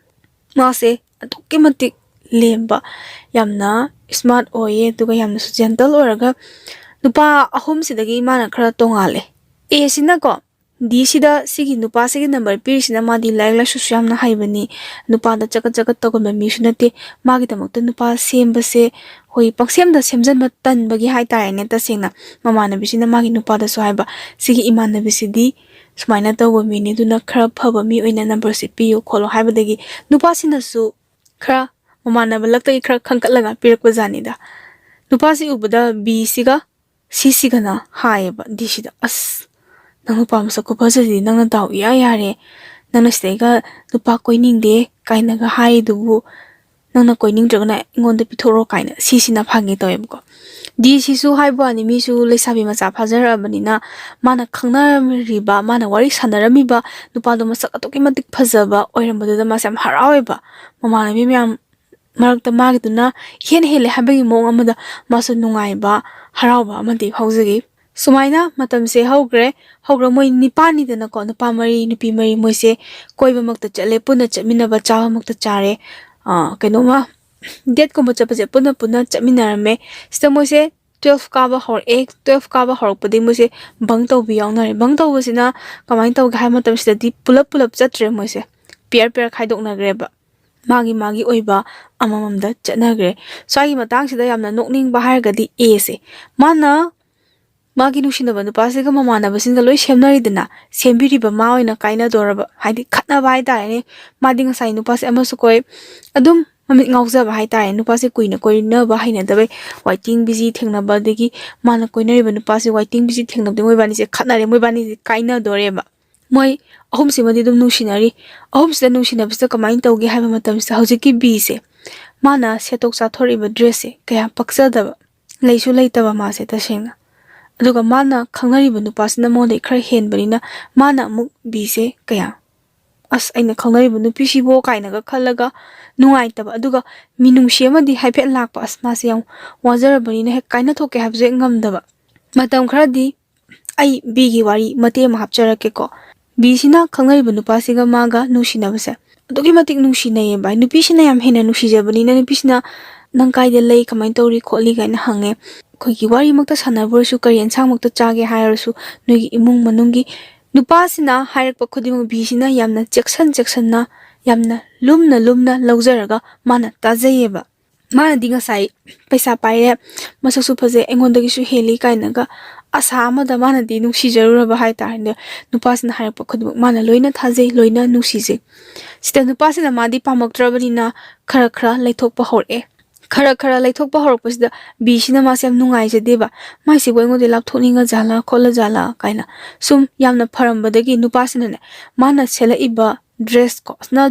Speaker 1: ꯃꯥꯁꯦ ꯑꯗꯨꯛꯀꯤ ꯃꯇꯤꯛ ꯂꯦꯝꯕ ꯌꯥꯝꯅ ꯁ꯭ꯃꯥꯔꯠ ꯑꯣꯏꯌꯦ ꯑꯗꯨꯒ ꯌꯥꯝꯅꯁꯨ ꯖꯦꯟꯇꯜ ꯑꯣꯏꯔꯒ ꯅꯨꯄꯥ ꯑꯍꯨꯝꯁꯤꯗꯒꯤ ꯃꯥꯅ ꯈꯔ ꯇꯣꯡꯉꯥꯜꯂꯦ Aꯁꯤꯅꯀꯣ Dꯁꯤꯗ ꯁꯤꯒꯤ ꯅꯨꯄꯥꯁꯤꯒꯤ ꯅꯝꯕꯔ ꯄꯤꯔꯤꯁꯤꯅ ꯃꯥꯗꯤ ꯂꯥꯏꯔꯤꯛ ꯂꯥꯏꯁꯨꯁꯨ ꯌꯥꯝꯅ ꯍꯩꯕꯅꯤ ꯅꯨꯄꯥꯗ ꯆꯒꯠ ꯇꯧꯒꯟꯕ ꯃꯤꯁꯨ ꯅꯠꯇꯦ ꯃꯥꯒꯤꯗꯃꯛꯇ ꯅꯨꯄꯥ ꯁꯦꯝꯕꯁꯦ ꯍꯣꯏ ꯄꯪꯁꯦꯝꯗ ꯁꯦꯝꯖꯟꯕ ꯇꯟꯕꯒꯤ ꯍꯥꯏꯇꯥꯔꯦꯅꯦ ꯇꯁꯦꯡꯅ ꯃꯃꯥꯟꯅꯕꯤꯁꯤꯅ ꯃꯥꯒꯤ ꯅꯨꯄꯥꯗꯁꯨ ꯍꯥꯏꯕ ꯁꯤꯒꯤ ꯏꯃꯥꯟꯅꯕꯤꯁꯤꯗꯤ ꯁꯨꯃꯥꯏꯅ ꯇꯧꯕ ꯃꯤꯅꯤ ꯑꯗꯨꯅ ꯈꯔ ꯐꯕ ꯃꯤ ꯑꯣꯏꯅ ꯅꯝꯕꯔꯁꯦ ꯄꯤꯌꯨ ꯈꯣꯠꯂꯣ ꯍꯥꯏꯕꯗꯒꯤ ꯅꯨꯄꯥꯁꯤꯅꯁꯨ ꯈꯔ ꯃꯃꯥꯟꯅꯕ ꯂꯛꯇꯒꯤ ꯈꯔ ꯈꯟꯀꯠꯂꯒ ꯄꯤꯔꯛꯄ ꯖꯥꯠꯅꯤꯗ ꯅꯨꯄꯥꯁꯤ ꯎꯕꯗ Bꯁꯤꯒ Cꯁꯤꯒꯅ ꯍꯥꯏꯌꯦꯕ Dꯁꯤꯗ ꯑꯁ ꯅꯪ ꯅꯨꯄꯥ ꯃꯁꯛ ꯈꯨꯐꯖꯁꯤꯗꯤ ꯅꯪꯅ ꯗꯥꯎ ꯏꯌꯥ ꯌꯥꯔꯦ ꯅꯪꯅ ꯁꯤꯗꯩꯒ ꯅꯨꯄꯥ ꯀꯣꯏꯅꯤꯡꯗꯦ ꯀꯥꯏꯅꯒ ꯍꯥꯏꯔꯤꯗꯨꯕꯨ ꯅꯪꯅ ꯀꯣꯏꯅꯤꯡꯗ꯭ꯔꯒꯅ ꯑꯩꯉꯣꯟꯗ ꯄꯤꯊꯣꯛꯔꯣ ꯀꯥꯏꯅ ꯁꯤꯁꯤꯅ ꯐꯪꯒꯦ ꯇꯧꯋꯦꯕꯀꯣ ꯗꯤꯁꯤꯁꯨ ꯍꯥꯏꯕ ꯋꯥꯅꯤ ꯃꯤꯁꯨ ꯂꯩꯁꯥꯕꯤ ꯃꯆꯥ ꯐꯥꯖꯔꯛꯑꯕꯅꯤꯅ ꯃꯥꯅ ꯈꯪꯅꯔꯝꯃꯤꯕ ꯃꯥꯅ ꯋꯥꯔꯤ ꯁꯥꯟꯅꯔꯝꯃꯤꯕ ꯅꯨꯄꯥꯗꯣ ꯃꯁꯛ ꯑꯗꯨꯛꯀꯤ ꯃꯇꯤꯛ ꯐꯖꯕ ꯑꯣꯏꯔꯝꯕꯗꯨꯗ ꯃꯥꯁꯦ ꯌꯥꯝ ꯍꯔꯥꯎꯋꯦꯕ ꯃꯃꯥꯟꯅꯕꯤ ꯃꯌꯥꯝ ꯃꯔꯛꯇ ꯃꯥꯒꯤꯗꯨꯅ ꯍꯦꯜꯂꯦ ꯍꯥꯏꯕꯒꯤ ꯃꯑꯣꯡ ꯑꯃꯗ ꯃꯥꯁꯨ ꯅꯨꯡꯉꯥꯏꯕ ꯍꯔꯥꯎꯕ ꯑꯃꯗꯤ ꯐꯥꯎꯖꯈꯤ ꯁꯨꯃꯥꯏꯅ ꯃꯇꯝꯁꯦ ꯍꯧꯈ꯭ꯔꯦ ꯃꯣꯏ ꯅꯤꯄꯥꯟꯅꯤꯗꯅꯀꯣ ꯅꯨꯄꯥ 4 ꯅꯨꯄꯤ 4 ꯃꯣꯏꯁꯦ ꯀꯣꯏꯕꯃꯛꯇ ꯆꯠꯂꯦ ꯄꯨꯟꯅ ꯆꯠꯃꯤꯟꯅꯕ ꯆꯥꯕꯃꯛꯇ ꯆꯥꯔꯦ ꯀꯩꯅꯣꯃ ꯗꯦꯠꯀꯨꯝꯕ ꯆꯠꯄꯁꯦ ꯄꯨꯟꯅ ꯆꯠꯃꯤꯟꯅꯔꯝꯃꯦ ꯁꯤꯗ ꯃꯣꯏꯁꯦ 12 ꯀꯥꯕ ꯍꯧꯔꯛꯑꯦ 12 ꯀꯥꯕ ꯍꯧꯔꯛꯄꯗꯒꯤ ꯃꯣꯏꯁꯦ ꯕꯪ ꯇꯧꯕꯤ ꯌꯥꯎꯅꯔꯦ ꯕꯪ ꯇꯧꯕꯁꯤꯅ ꯀꯃꯥꯏꯅ ꯇꯧꯒꯦ ꯍꯥꯏꯕ ꯃꯇꯝꯁꯤꯗꯗꯤ ꯄꯨꯂꯞ ꯆꯠꯇ꯭ꯔꯦ ꯃꯣꯏꯁꯦ ꯄꯤꯌꯔ ꯈꯥꯏꯗꯣꯛꯅꯈ꯭ꯔꯦꯕ ꯃꯥꯒꯤ ꯑꯣꯏꯕ ꯑꯃꯃꯝꯗ ꯆꯠꯅꯈ꯭ꯔꯦ ꯁ꯭ꯋꯥꯏꯒꯤ ꯃꯇꯥꯡꯁꯤꯗ ꯌꯥꯝꯅ ꯅꯣꯛꯅꯤꯡꯕ ꯍꯥꯏꯔꯒꯗꯤ ꯑꯦꯁꯦ ꯃꯥꯅ ꯃꯥꯒꯤ ꯅꯨꯡꯁꯤꯅꯕ ꯅꯨꯄꯥꯁꯤꯒ ꯃꯃꯥꯟꯅꯕꯁꯤꯡꯒ ꯂꯣꯏ ꯁꯦꯝꯅꯔꯤꯗꯅ ꯁꯦꯝꯕꯤꯔꯤꯕ ꯃꯥ ꯑꯣꯏꯅ ꯀꯥꯏꯅꯗꯣꯔꯕ ꯍꯥꯏꯗꯤ ꯈꯠꯅꯕ ꯍꯥꯏꯇꯥꯔꯦꯅꯦ ꯃꯥꯗꯤ ꯉꯁꯥꯏ ꯅꯨꯄꯥꯁꯦ ꯑꯃꯁꯨ ꯀꯣꯏ ꯑꯗꯨꯝ ꯃꯃꯤꯠ ꯉꯥꯎꯖꯕ ꯍꯥꯏꯇꯥꯔꯦ ꯅꯨꯄꯥꯁꯦ ꯀꯨꯏꯅ ꯀꯣꯏꯅꯕ ꯍꯩꯅꯗꯕꯩ ꯋꯥꯏꯇꯤꯡ ꯕꯤꯖꯤ ꯊꯦꯡꯅꯕ ꯑꯗꯒꯤ ꯃꯥꯅ ꯀꯣꯏꯅꯔꯤꯕ ꯅꯨꯄꯥꯁꯦ ꯋꯥꯏꯇꯤꯡ ꯕꯤꯖꯤ ꯊꯦꯡꯅꯕꯗꯒꯤ ꯃꯣꯏꯕꯥꯅꯤꯁꯦ ꯈꯠꯅꯔꯦ ꯃꯣꯏꯕꯥꯅꯤꯁꯦ ꯀꯥꯏꯅꯗꯣꯔꯦꯕ ꯃꯣꯏ ꯑꯍꯨꯝꯁꯤꯃꯗꯤ ꯑꯗꯨꯝ ꯅꯨꯡꯁꯤꯅꯔꯤ ꯑꯍꯨꯝꯁꯤꯗ ꯅꯨꯡꯁꯤꯅꯕꯁꯤꯗ ꯀꯃꯥꯏꯅ ꯇꯧꯒꯦ ꯍꯥꯏꯕ ꯃꯇꯝꯁꯤꯗ ꯍꯧꯖꯤꯛꯀꯤ ꯕꯤꯁꯦ ꯃꯥꯅ ꯁꯦꯠꯇꯣꯛ ꯆꯥꯊꯣꯔꯛꯏꯕ ꯗ꯭ꯔꯦꯁꯁꯦ ꯀꯌꯥ ꯄꯛꯆꯗꯕ ꯂꯩꯁꯨ ꯂꯩꯇꯕ ꯃꯥꯁꯦ ꯇꯁꯦꯡꯅ ꯑꯗꯨꯒ ꯃꯥꯅ ꯈꯪꯅꯔꯤꯕ ꯅꯨꯄꯥꯁꯤꯅ ꯃꯉꯣꯟꯗꯩ ꯈꯔ ꯍꯦꯟꯕꯅꯤꯅ ꯃꯥꯅ ꯑꯃꯨꯛ ꯕꯤꯁꯦ ꯀꯌꯥ ꯑꯩꯅ ꯈꯪꯅꯔꯤꯕ ꯅꯨꯄꯤꯁꯤꯕꯣ ꯀꯥꯏꯅꯒ ꯈꯜꯂꯒ ꯅꯨꯡꯉꯥꯏꯇꯕ ꯑꯗꯨꯒ ꯃꯤꯅꯨꯡꯁꯤ ꯑꯃꯗꯤ ꯍꯥꯏꯐꯦꯠ ꯂꯥꯛꯄ ꯃꯥꯁꯦ ꯌꯥꯝ ꯋꯥꯖꯔꯕꯅꯤꯅ ꯍꯦꯛ ꯀꯥꯏꯅꯊꯣꯛꯀꯦ ꯍꯥꯏꯕꯁꯨ ꯍꯦꯛ ꯉꯝꯗꯕ ꯃꯇꯝ ꯈꯔꯗꯤ ꯑꯩ ꯕꯤꯒꯤ ꯋꯥꯔꯤ ꯃꯇꯦꯛ ꯑꯃ ꯍꯥꯞꯆꯔꯛꯀꯦꯀꯣ ꯕꯤꯁꯤꯅ ꯈꯪꯅꯔꯤꯕ ꯅꯨꯄꯥꯁꯤꯒ ꯃꯥꯒ ꯅꯨꯡꯁꯤꯅꯕꯁꯦ ꯑꯗꯨꯛꯀꯤ ꯃꯇꯤꯛ ꯅꯨꯡꯁꯤꯅꯩꯌꯦꯕ ꯅꯨꯄꯤꯁꯤꯅ ꯌꯥꯝ ꯍꯦꯟꯅ ꯅꯨꯡꯁꯤꯖꯕꯅꯤꯅ ꯅꯨꯄꯤꯁꯤꯅ ꯅꯪ ꯀꯥꯏꯗ ꯂꯩ ꯀꯃꯥꯏꯅ ꯇꯧꯔꯤ ꯈꯣꯠꯂꯤ ꯀꯥꯏꯅ ꯍꯪꯉꯦ ꯑꯩꯈꯣꯏꯒꯤ ꯋꯥꯔꯤꯃꯛꯇ ꯁꯥꯟꯅꯕꯔꯁꯨ ꯀꯔꯤ ꯑꯦꯟꯁꯥꯡꯃꯛꯇ ꯆꯥꯒꯦ ꯍꯥꯏꯔꯁꯨ ꯅꯣꯏꯒꯤ ꯏꯃꯨꯡ ꯃꯅꯨꯡꯒꯤ ꯅꯨꯄꯥꯁꯤꯅ ꯍꯥꯏꯔꯛꯄ ꯈꯨꯗꯤꯡꯃꯛ ꯕꯤꯁꯤꯅ ꯌꯥꯝꯅ ꯆꯦꯛꯁꯟꯅ ꯌꯥꯝꯅ ꯂꯨꯝꯅ ꯂꯧꯖꯔꯒ ꯃꯥꯅ ꯇꯥꯖꯩꯌꯦꯕ ꯃꯥꯅꯗꯤ ꯉꯁꯥꯏ ꯄꯩꯁꯥ ꯄꯥꯏꯔꯦ ꯃꯁꯛꯁꯨ ꯐꯖꯩ ꯑꯩꯉꯣꯟꯗꯒꯤꯁꯨ ꯍꯦꯜꯂꯤ ꯀꯥꯏꯅꯒ ꯑꯁꯥ ꯑꯃꯗ ꯃꯥꯅꯗꯤ ꯅꯨꯡꯁꯤꯖꯔꯨꯔꯕ ꯍꯥꯏꯇꯥꯔꯦ ꯅꯨꯄꯥꯁꯤꯅ ꯍꯥꯏꯔꯛꯄ ꯈꯨꯗꯤꯡꯃꯛ ꯃꯥꯅ ꯂꯣꯏꯅ ꯊꯥꯖꯩ ꯂꯣꯏꯅ ꯅꯨꯡꯁꯤꯖꯩ ꯁꯤꯗ ꯅꯨꯄꯥꯁꯤꯅ ꯃꯥꯗꯤ ꯄꯥꯝꯃꯛꯇ꯭ꯔꯕꯅꯤꯅ ꯈꯔ ꯂꯩꯊꯣꯛꯄ ꯍꯧꯔꯛꯑꯦ ꯈꯔ ꯂꯩꯊꯣꯛꯄ ꯍꯧꯔꯛꯄꯁꯤꯗ ꯕꯤꯁꯤꯅ ꯃꯥꯁꯦ ꯌꯥꯝ ꯅꯨꯡꯉꯥꯏꯖꯗꯦꯕ ꯃꯥꯏꯁꯤꯕꯨ ꯑꯩꯉꯣꯟꯗ ꯂꯥꯞꯊꯣꯛꯅꯤꯡꯉ ꯖꯥꯠꯂꯥ ꯈꯣꯠꯂ ꯖꯥꯠꯂꯥ ꯀꯥꯏꯅ ꯁꯨꯝ ꯌꯥꯝꯅ ꯐꯔꯝꯕꯗꯒꯤ ꯅꯨꯄꯥꯁꯤꯅꯅꯦ ꯃꯥꯅ ꯁꯦꯠꯂꯛꯏꯕ ꯗ꯭ꯔꯦꯁ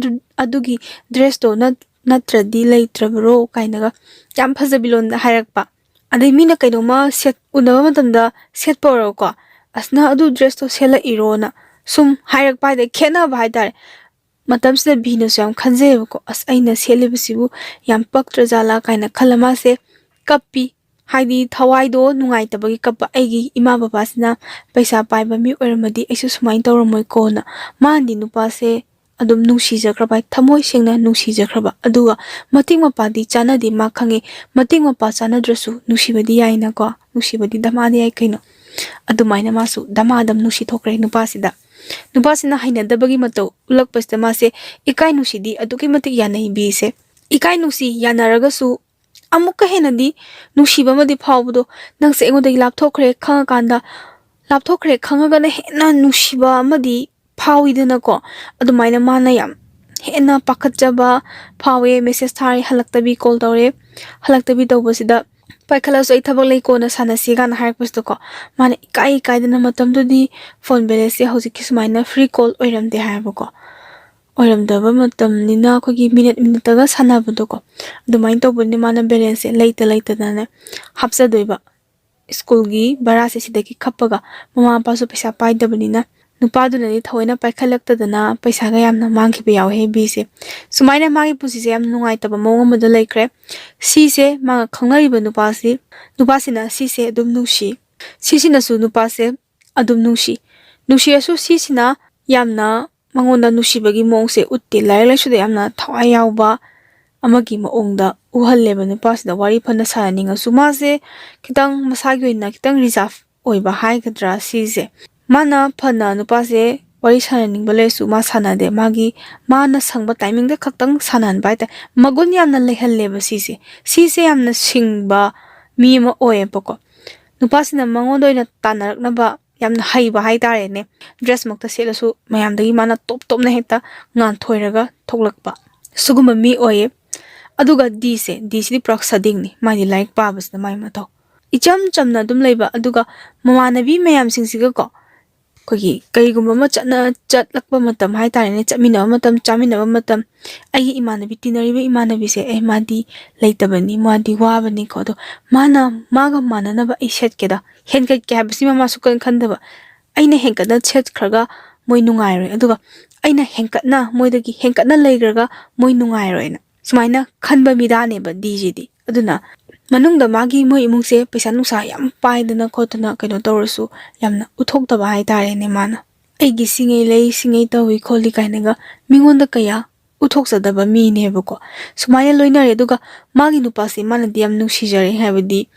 Speaker 1: ꯑꯗꯨꯒꯤ ꯗ꯭ꯔꯦꯁꯇꯣ ꯅꯠꯇ꯭ꯔꯗꯤ ꯂꯩꯇ꯭ꯔꯕꯔꯣ ꯀꯥꯏꯅꯒ ꯌꯥꯝ ꯐꯖꯕꯤ ꯂꯣꯟꯗ ꯍꯥꯏꯔꯛꯄ ꯑꯗꯩ ꯃꯤꯅ ꯀꯩꯅꯣꯝꯃ ꯎꯅꯕ ꯃꯇꯝꯗ ꯁꯦꯠꯄ ꯑꯣꯏꯔꯣꯀꯣ ꯅꯪ ꯑꯗꯨ ꯗ꯭ꯔꯦꯁꯇꯣ ꯁꯦꯠꯂꯛꯏꯔꯣꯅ ꯁꯨꯝ ꯍꯥꯏꯔꯛꯄ ꯍꯥꯏꯇꯥꯔꯦ ꯈꯦꯠꯅꯕ ꯍꯥꯏꯇꯥꯔꯦ ꯃꯇꯝꯁꯤꯗ ꯕꯤꯅꯁꯨ ꯌꯥꯝ ꯈꯟꯖꯩꯌꯦꯕꯀꯣ ꯑꯩꯅ ꯁꯦꯠꯂꯤꯕꯁꯤꯕꯨ ꯌꯥꯝ ꯄꯛꯇ꯭ꯔꯖꯥꯠꯂꯥ ꯀꯥꯏꯅ ꯈꯜꯂ ꯃꯥꯁꯦ ꯀꯞꯄꯤ ꯍꯥꯏꯗꯤ ꯊꯋꯥꯏꯗꯣ ꯅꯨꯡꯉꯥꯏꯇꯕꯒꯤ ꯀꯞꯄ ꯑꯩꯒꯤ ꯏꯃꯥ ꯕꯕꯥꯁꯤꯅ ꯄꯩꯁꯥ ꯄꯥꯏꯕ ꯃꯤ ꯑꯣꯏꯔꯝꯃꯗꯤ ꯑꯩꯁꯨ ꯁꯨꯃꯥꯏꯅ ꯇꯧꯔꯝꯃꯣꯏꯀꯣꯅ ꯃꯥꯅꯗꯤ ꯅꯨꯄꯥꯁꯦ ꯑꯗꯨꯝ ꯅꯨꯡꯁꯤꯖꯈ꯭ꯔꯕ ꯊꯃꯣꯏ ꯁꯦꯡꯅ ꯅꯨꯡꯁꯤꯖꯈ꯭ꯔꯕ ꯑꯗꯨꯒ ꯃꯇꯤꯛ ꯃꯄꯥꯗꯤ ꯆꯥꯟꯅꯗꯦ ꯃꯥ ꯈꯪꯉꯦ ꯃꯇꯤꯛ ꯃꯄꯥ ꯆꯥꯟꯅꯗ꯭ꯔꯁꯨ ꯅꯨꯡꯁꯤꯕꯗꯤ ꯌꯥꯏꯅꯀꯣ ꯅꯨꯡꯁꯤꯕꯗꯤ ꯗꯃꯥꯗ ꯌꯥꯏ ꯀꯩꯅꯣ ꯑꯗꯨꯃꯥꯏꯅ ꯃꯥꯁꯨ ꯗꯃꯥꯗꯝ ꯅꯨꯡꯁꯤꯊꯣꯛꯈ꯭ꯔꯦ ꯅꯨꯄꯥꯁꯤꯅ ꯍꯩꯅꯗꯕꯒꯤ ꯃꯇꯧ ꯎꯠꯂꯛꯄꯁꯤꯗ ꯃꯥꯁꯦ ꯏꯀꯥꯏ ꯅꯨꯡꯁꯤꯗꯤ ꯑꯗꯨꯛꯀꯤ ꯃꯇꯤꯛ ꯌꯥꯅꯩ ꯕꯤꯁꯦ ꯏꯀꯥꯏ ꯅꯨꯡꯁꯤ ꯌꯥꯅꯔꯒꯁꯨ ꯑꯃꯨꯛꯀ ꯍꯦꯟꯅꯗꯤ ꯅꯨꯡꯁꯤꯕ ꯑꯃꯗꯤ ꯐꯥꯎꯕꯗꯣ ꯅꯪꯁꯦ ꯑꯩꯉꯣꯟꯗꯒꯤ ꯂꯥꯞꯊꯣꯛꯈ꯭ꯔꯦ ꯈꯪꯉꯒꯅ ꯍꯦꯟꯅ ꯅꯨꯡꯁꯤꯕ ꯑꯃꯗꯤ ꯐꯥꯎꯏꯗꯅꯀꯣ ꯑꯗꯨꯃꯥꯏꯅ ꯃꯥꯅ ꯌꯥꯝ ꯍꯦꯟꯅ ꯄꯥꯈꯠꯆꯕ ꯐꯥꯎꯋꯦ ꯃꯦꯁꯦꯁ ꯊꯥꯔꯦ ꯍꯜꯂꯛꯇꯕꯤ ꯀꯣꯜ ꯇꯧꯔꯦ ꯍꯜꯂꯛꯇꯕꯤ ꯇꯧꯕꯁꯤꯗ ꯄꯥꯏꯈꯠꯂꯁꯨ ꯑꯩ ꯊꯕꯛ ꯂꯩ ꯀꯣꯟꯅ ꯁꯥꯟꯅꯁꯤ ꯀꯥꯟꯅ ꯍꯥꯏꯔꯛꯄꯁꯤꯗꯀꯣ ꯃꯥꯅ ꯏꯀꯥꯏꯗꯅ ꯃꯇꯝꯗꯨꯗꯤ ꯐꯣꯟ ꯕꯦꯂꯦꯟꯁꯁꯦ ꯍꯧꯖꯤꯛꯀꯤ ꯁꯨꯃꯥꯏꯅ ꯐ꯭ꯔꯤ ꯀꯣꯜ ꯑꯣꯏꯔꯝꯗꯦ ꯍꯥꯏꯕꯀꯣ ꯑꯣꯏꯔꯝꯗꯕ ꯃꯇꯝꯅꯤꯅ ꯑꯩꯈꯣꯏꯒꯤ ꯃꯤꯅꯤꯠꯇꯒ ꯁꯥꯟꯅꯕꯗꯣꯀꯣ ꯑꯗꯨꯃꯥꯏꯅ ꯇꯧꯕꯅꯤ ꯃꯥꯅ ꯕꯦꯂꯦꯟꯁꯁꯦ ꯂꯩꯇꯗꯅꯅꯦ ꯍꯥꯞꯆꯗꯣꯏꯕ ꯁ꯭ꯀꯨꯜꯒꯤ ꯕꯔꯥꯁꯦ ꯁꯤꯗꯒꯤ ꯈꯞꯄꯒ ꯃꯃꯥ ꯃꯄꯥꯁꯨ ꯄꯩꯁꯥ パイꯗꯕꯅꯤꯅ ꯅꯨꯄꯥꯗꯨꯅꯗꯤ ꯊꯑꯣꯏꯅ ꯄꯥꯏꯈꯠꯂꯛꯇꯗꯅ ꯄꯩꯁꯥꯒ ꯌꯥꯝꯅ ꯃꯥꯡꯈꯤꯕ ꯌꯥꯎꯋꯦ ꯕꯤꯁꯦ ꯁꯨꯃꯥꯏꯅ ꯃꯥꯒꯤ ꯄꯨꯟꯁꯤꯁꯦ ꯌꯥꯝ ꯅꯨꯡꯉꯥꯏꯇꯕ ꯃꯑꯣꯡ ꯑꯃꯗ ꯂꯩꯈ꯭ꯔꯦ ꯁꯤꯁꯦ ꯃꯥꯒ ꯈꯪꯅꯔꯤꯕ ꯅꯨꯄꯥꯁꯤꯅ ꯁꯤꯁꯦ ꯑꯗꯨꯝ ꯅꯨꯡꯁꯤ ꯁꯤꯁꯤꯅꯁꯨ ꯅꯨꯄꯥꯁꯦ ꯑꯗꯨꯝ ꯅꯨꯡꯁꯤꯔꯁꯨ ꯁꯤꯁꯤꯅ ꯌꯥꯝꯅ ꯃꯉꯣꯟꯗ ꯅꯨꯡꯁꯤꯕꯒꯤ ꯃꯑꯣꯡꯁꯦ ꯎꯠꯇꯦ ꯂꯥꯏꯔꯤꯛ ꯂꯥꯏꯁꯨꯗ ꯌꯥꯝꯅ ꯊꯋꯥꯏ ꯌꯥꯎꯕ ꯑꯃꯒꯤ ꯃꯑꯣꯡꯗ ꯎꯍꯜꯂꯦꯕ ꯅꯨꯄꯥꯁꯤꯗ ꯋꯥꯔꯤ ꯐꯅ ꯁꯥꯟꯅꯅꯤꯡꯉꯁꯨ ꯃꯥꯁꯦ ꯈꯤꯇꯪ ꯃꯁꯥꯒꯤ ꯑꯣꯏꯅ ꯈꯤꯇꯪ ꯔꯤꯖꯥꯔቭ ꯑꯣꯏꯕ ꯍꯥꯏꯒꯗ꯭ꯔꯥ ꯁꯤꯁꯦ ꯃꯥꯅ ꯐꯅ ꯅꯨꯄꯥꯁꯦ ꯋꯥꯔꯤ ꯁꯥꯟꯅꯅꯤꯡꯕ ꯂꯩꯔꯁꯨ ꯃꯥ ꯁꯥꯟꯅꯗꯦ ꯃꯥꯅ ꯁꯪꯕ ꯇꯥꯏꯃꯤꯡꯗ ꯈꯛꯇꯪ ꯁꯥꯟꯅꯍꯟꯕ ꯍꯥꯏꯇꯥꯔꯦ ꯃꯒꯨꯟ ꯌꯥꯝꯅ ꯂꯩꯍꯜꯂꯦꯕ ꯁꯤꯁꯦ ꯌꯥꯝꯅ ꯁꯤꯡꯕ ꯃꯤ ꯑꯃ ꯑꯣꯏꯌꯦꯕꯀꯣ ꯅꯨꯄꯥꯁꯤꯅ ꯃꯉꯣꯟꯗ ꯑꯣꯏꯅ ꯇꯥꯟꯅꯔꯛꯅꯕ ꯌꯥꯝꯅ ꯍꯩꯕ ꯍꯥꯏꯇꯥꯔꯦꯅꯦ ꯗ꯭ꯔꯦꯁꯃꯛꯇ ꯁꯦꯠꯂꯁꯨ ꯃꯌꯥꯝꯗꯒꯤ ꯃꯥꯅ ꯇꯣꯞꯅ ꯍꯦꯛꯇ ꯉꯥꯟꯊꯣꯏꯔꯒ ꯊꯣꯛꯂꯛꯄ ꯁꯤꯒꯨꯝꯕ ꯃꯤ ꯑꯣꯏꯌꯦ ꯑꯗꯨꯒ ꯗꯤꯁꯤꯗꯤ ꯄꯨꯔꯥ ꯁꯗꯤꯡꯅꯤ ꯃꯥꯗꯤ ꯂꯥꯏꯔꯤꯛ ꯄꯥꯕꯁꯤꯗ ꯃꯥꯒꯤ ꯃꯇꯧ ꯏꯆꯝ ꯆꯝꯅ ꯑꯗꯨꯝ ꯂꯩꯕ ꯑꯗꯨꯒ ꯃꯃꯥꯟꯅꯕꯤ ꯃꯌꯥꯝꯁꯤꯡꯁꯤꯒꯀꯣ ꯀꯔꯤꯒꯨꯝꯕ ꯑꯃ ꯆꯠꯂꯛꯄ ꯃꯇꯝ ꯍꯥꯏꯇꯥꯔꯦꯅꯦ, ꯆꯠꯃꯤꯟꯅꯕ ꯃꯇꯝ, ꯆꯥꯃꯤꯟꯅꯕ ꯃꯇꯝ, ꯑꯩꯒꯤ ꯏꯃꯥꯟꯅꯕꯤ ꯇꯤꯟꯅꯔꯤꯕ ꯏꯃꯥꯟꯅꯕꯤꯁꯦ ꯃꯥꯗꯤ ꯂꯩꯇꯕꯅꯤ, ꯃꯥꯗꯤ ꯋꯥꯕꯅꯤꯀꯣ, ꯑꯗꯣ ꯃꯥꯒ ꯃꯥꯟꯅꯅꯕ ꯑꯩ ꯁꯦꯠꯀꯦꯗ, ꯍꯦꯟꯒꯠꯀꯦ ꯍꯥꯏꯕꯁꯤꯃ ꯃꯥ ꯁꯨꯛꯈꯟ ꯈꯟꯗꯕ. ꯑꯩꯅ ꯍꯦꯟꯀꯠꯅ ꯁꯦꯠꯈ꯭ꯔꯒ ꯃꯣꯏ ꯅꯨꯡꯉꯥꯏꯔꯣꯏ, ꯑꯗꯨꯒ ꯑꯩꯅ ꯍꯦꯟꯀꯠꯅ ꯃꯣꯏꯗꯒꯤ ꯍꯦꯟꯀꯠꯅ ꯂꯩꯈ꯭ꯔꯒ ꯃꯣꯏ ꯅꯨꯡꯉꯥꯏꯔꯣꯏꯅ ꯁꯨꯃꯥꯏꯅ ꯈꯟꯕ ꯃꯤꯗꯥꯅꯦꯕ ꯗꯤꯁꯤꯗꯤ. ꯑꯗꯨꯅ ꯃꯅꯨꯡꯗ ꯃꯥꯒꯤ ꯃꯣꯏ ꯏꯃꯨꯡꯁꯦ ꯄꯩꯁꯥ ꯅꯨꯡꯁꯥ ꯌꯥꯝ ꯄꯥꯏꯗꯅ ꯈꯣꯠꯇꯅ ꯀꯩꯅꯣ ꯇꯧꯔꯁꯨ ꯌꯥꯝꯅ ꯎꯠꯊꯣꯛꯇꯕ ꯍꯥꯏꯇꯥꯔꯦꯅꯦ. ꯃꯥꯅ ꯑꯩꯒꯤ ꯁꯤꯉꯩ ꯂꯩ, ꯁꯤꯉꯩ ꯇꯧꯏ ꯈꯣꯠꯂꯤ ꯀꯥꯏꯅꯒ ꯃꯤꯉꯣꯟꯗ ꯀꯌꯥ ꯎꯠꯊꯣꯛꯆꯗꯕ ꯃꯤꯅꯦꯕꯀꯣ. ꯁꯨꯃꯥꯏꯅ ꯂꯣꯏꯅꯔꯦ. ꯑꯗꯨꯒ ꯃꯥꯒꯤ ꯅꯨꯄꯥꯁꯦ ꯃꯥꯅꯗꯤ ꯌꯥꯝ ꯅꯨꯡꯁꯤꯖꯔꯦ, ꯍꯥꯏꯕꯗꯤ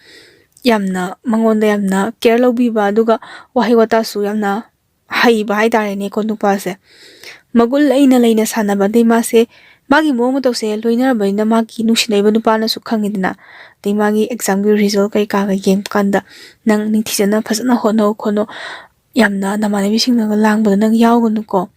Speaker 1: ꯌꯥꯝꯅ ꯃꯉꯣꯟꯗ ꯌꯥꯝꯅ ꯀꯦꯌꯔ ꯂꯧꯕꯤꯕ, ꯑꯗꯨꯒ ꯋꯥꯍꯩ ꯋꯥꯇꯥꯁꯨ ꯌꯥꯝꯅ ꯍꯩꯕ ꯍꯥꯏꯇꯥꯔꯦꯅꯦꯀꯣ ꯅꯨꯄꯥꯁꯦ. ꯃꯒꯨꯟ ꯂꯩꯅ ꯁꯥꯟꯅꯕ. ꯑꯗꯩ ꯃꯥꯁꯦ ꯃꯥꯒꯤ ꯃꯑꯣꯡ ꯃꯇꯧꯁꯦ ꯂꯣꯏꯅꯔꯕꯅꯤꯅ ꯃꯥꯒꯤ ꯅꯨꯡꯁꯤꯅꯔꯤꯕ ꯅꯨꯄꯥꯅꯁꯨ ꯈꯪꯉꯤꯗꯅ. ꯑꯗꯩ ꯃꯥꯒꯤ ꯑꯦꯛꯖꯥꯝꯒꯤ ꯔꯤꯖꯜ ꯀꯩꯀꯥꯒ ꯌꯦꯡꯕ ꯀꯥꯟꯗ ꯅꯪ ꯅꯤꯡꯊꯤꯖꯅ ꯐꯖꯅ ꯍꯣꯠꯅꯧ ꯈꯣꯠꯅꯧ, ꯌꯥꯝꯅ ꯅꯃꯥꯟꯅꯕꯤꯁꯤꯡꯅꯒ ꯂꯥꯡꯕꯗ ꯅꯪ ꯌꯥꯎꯒꯅꯨꯀꯣ.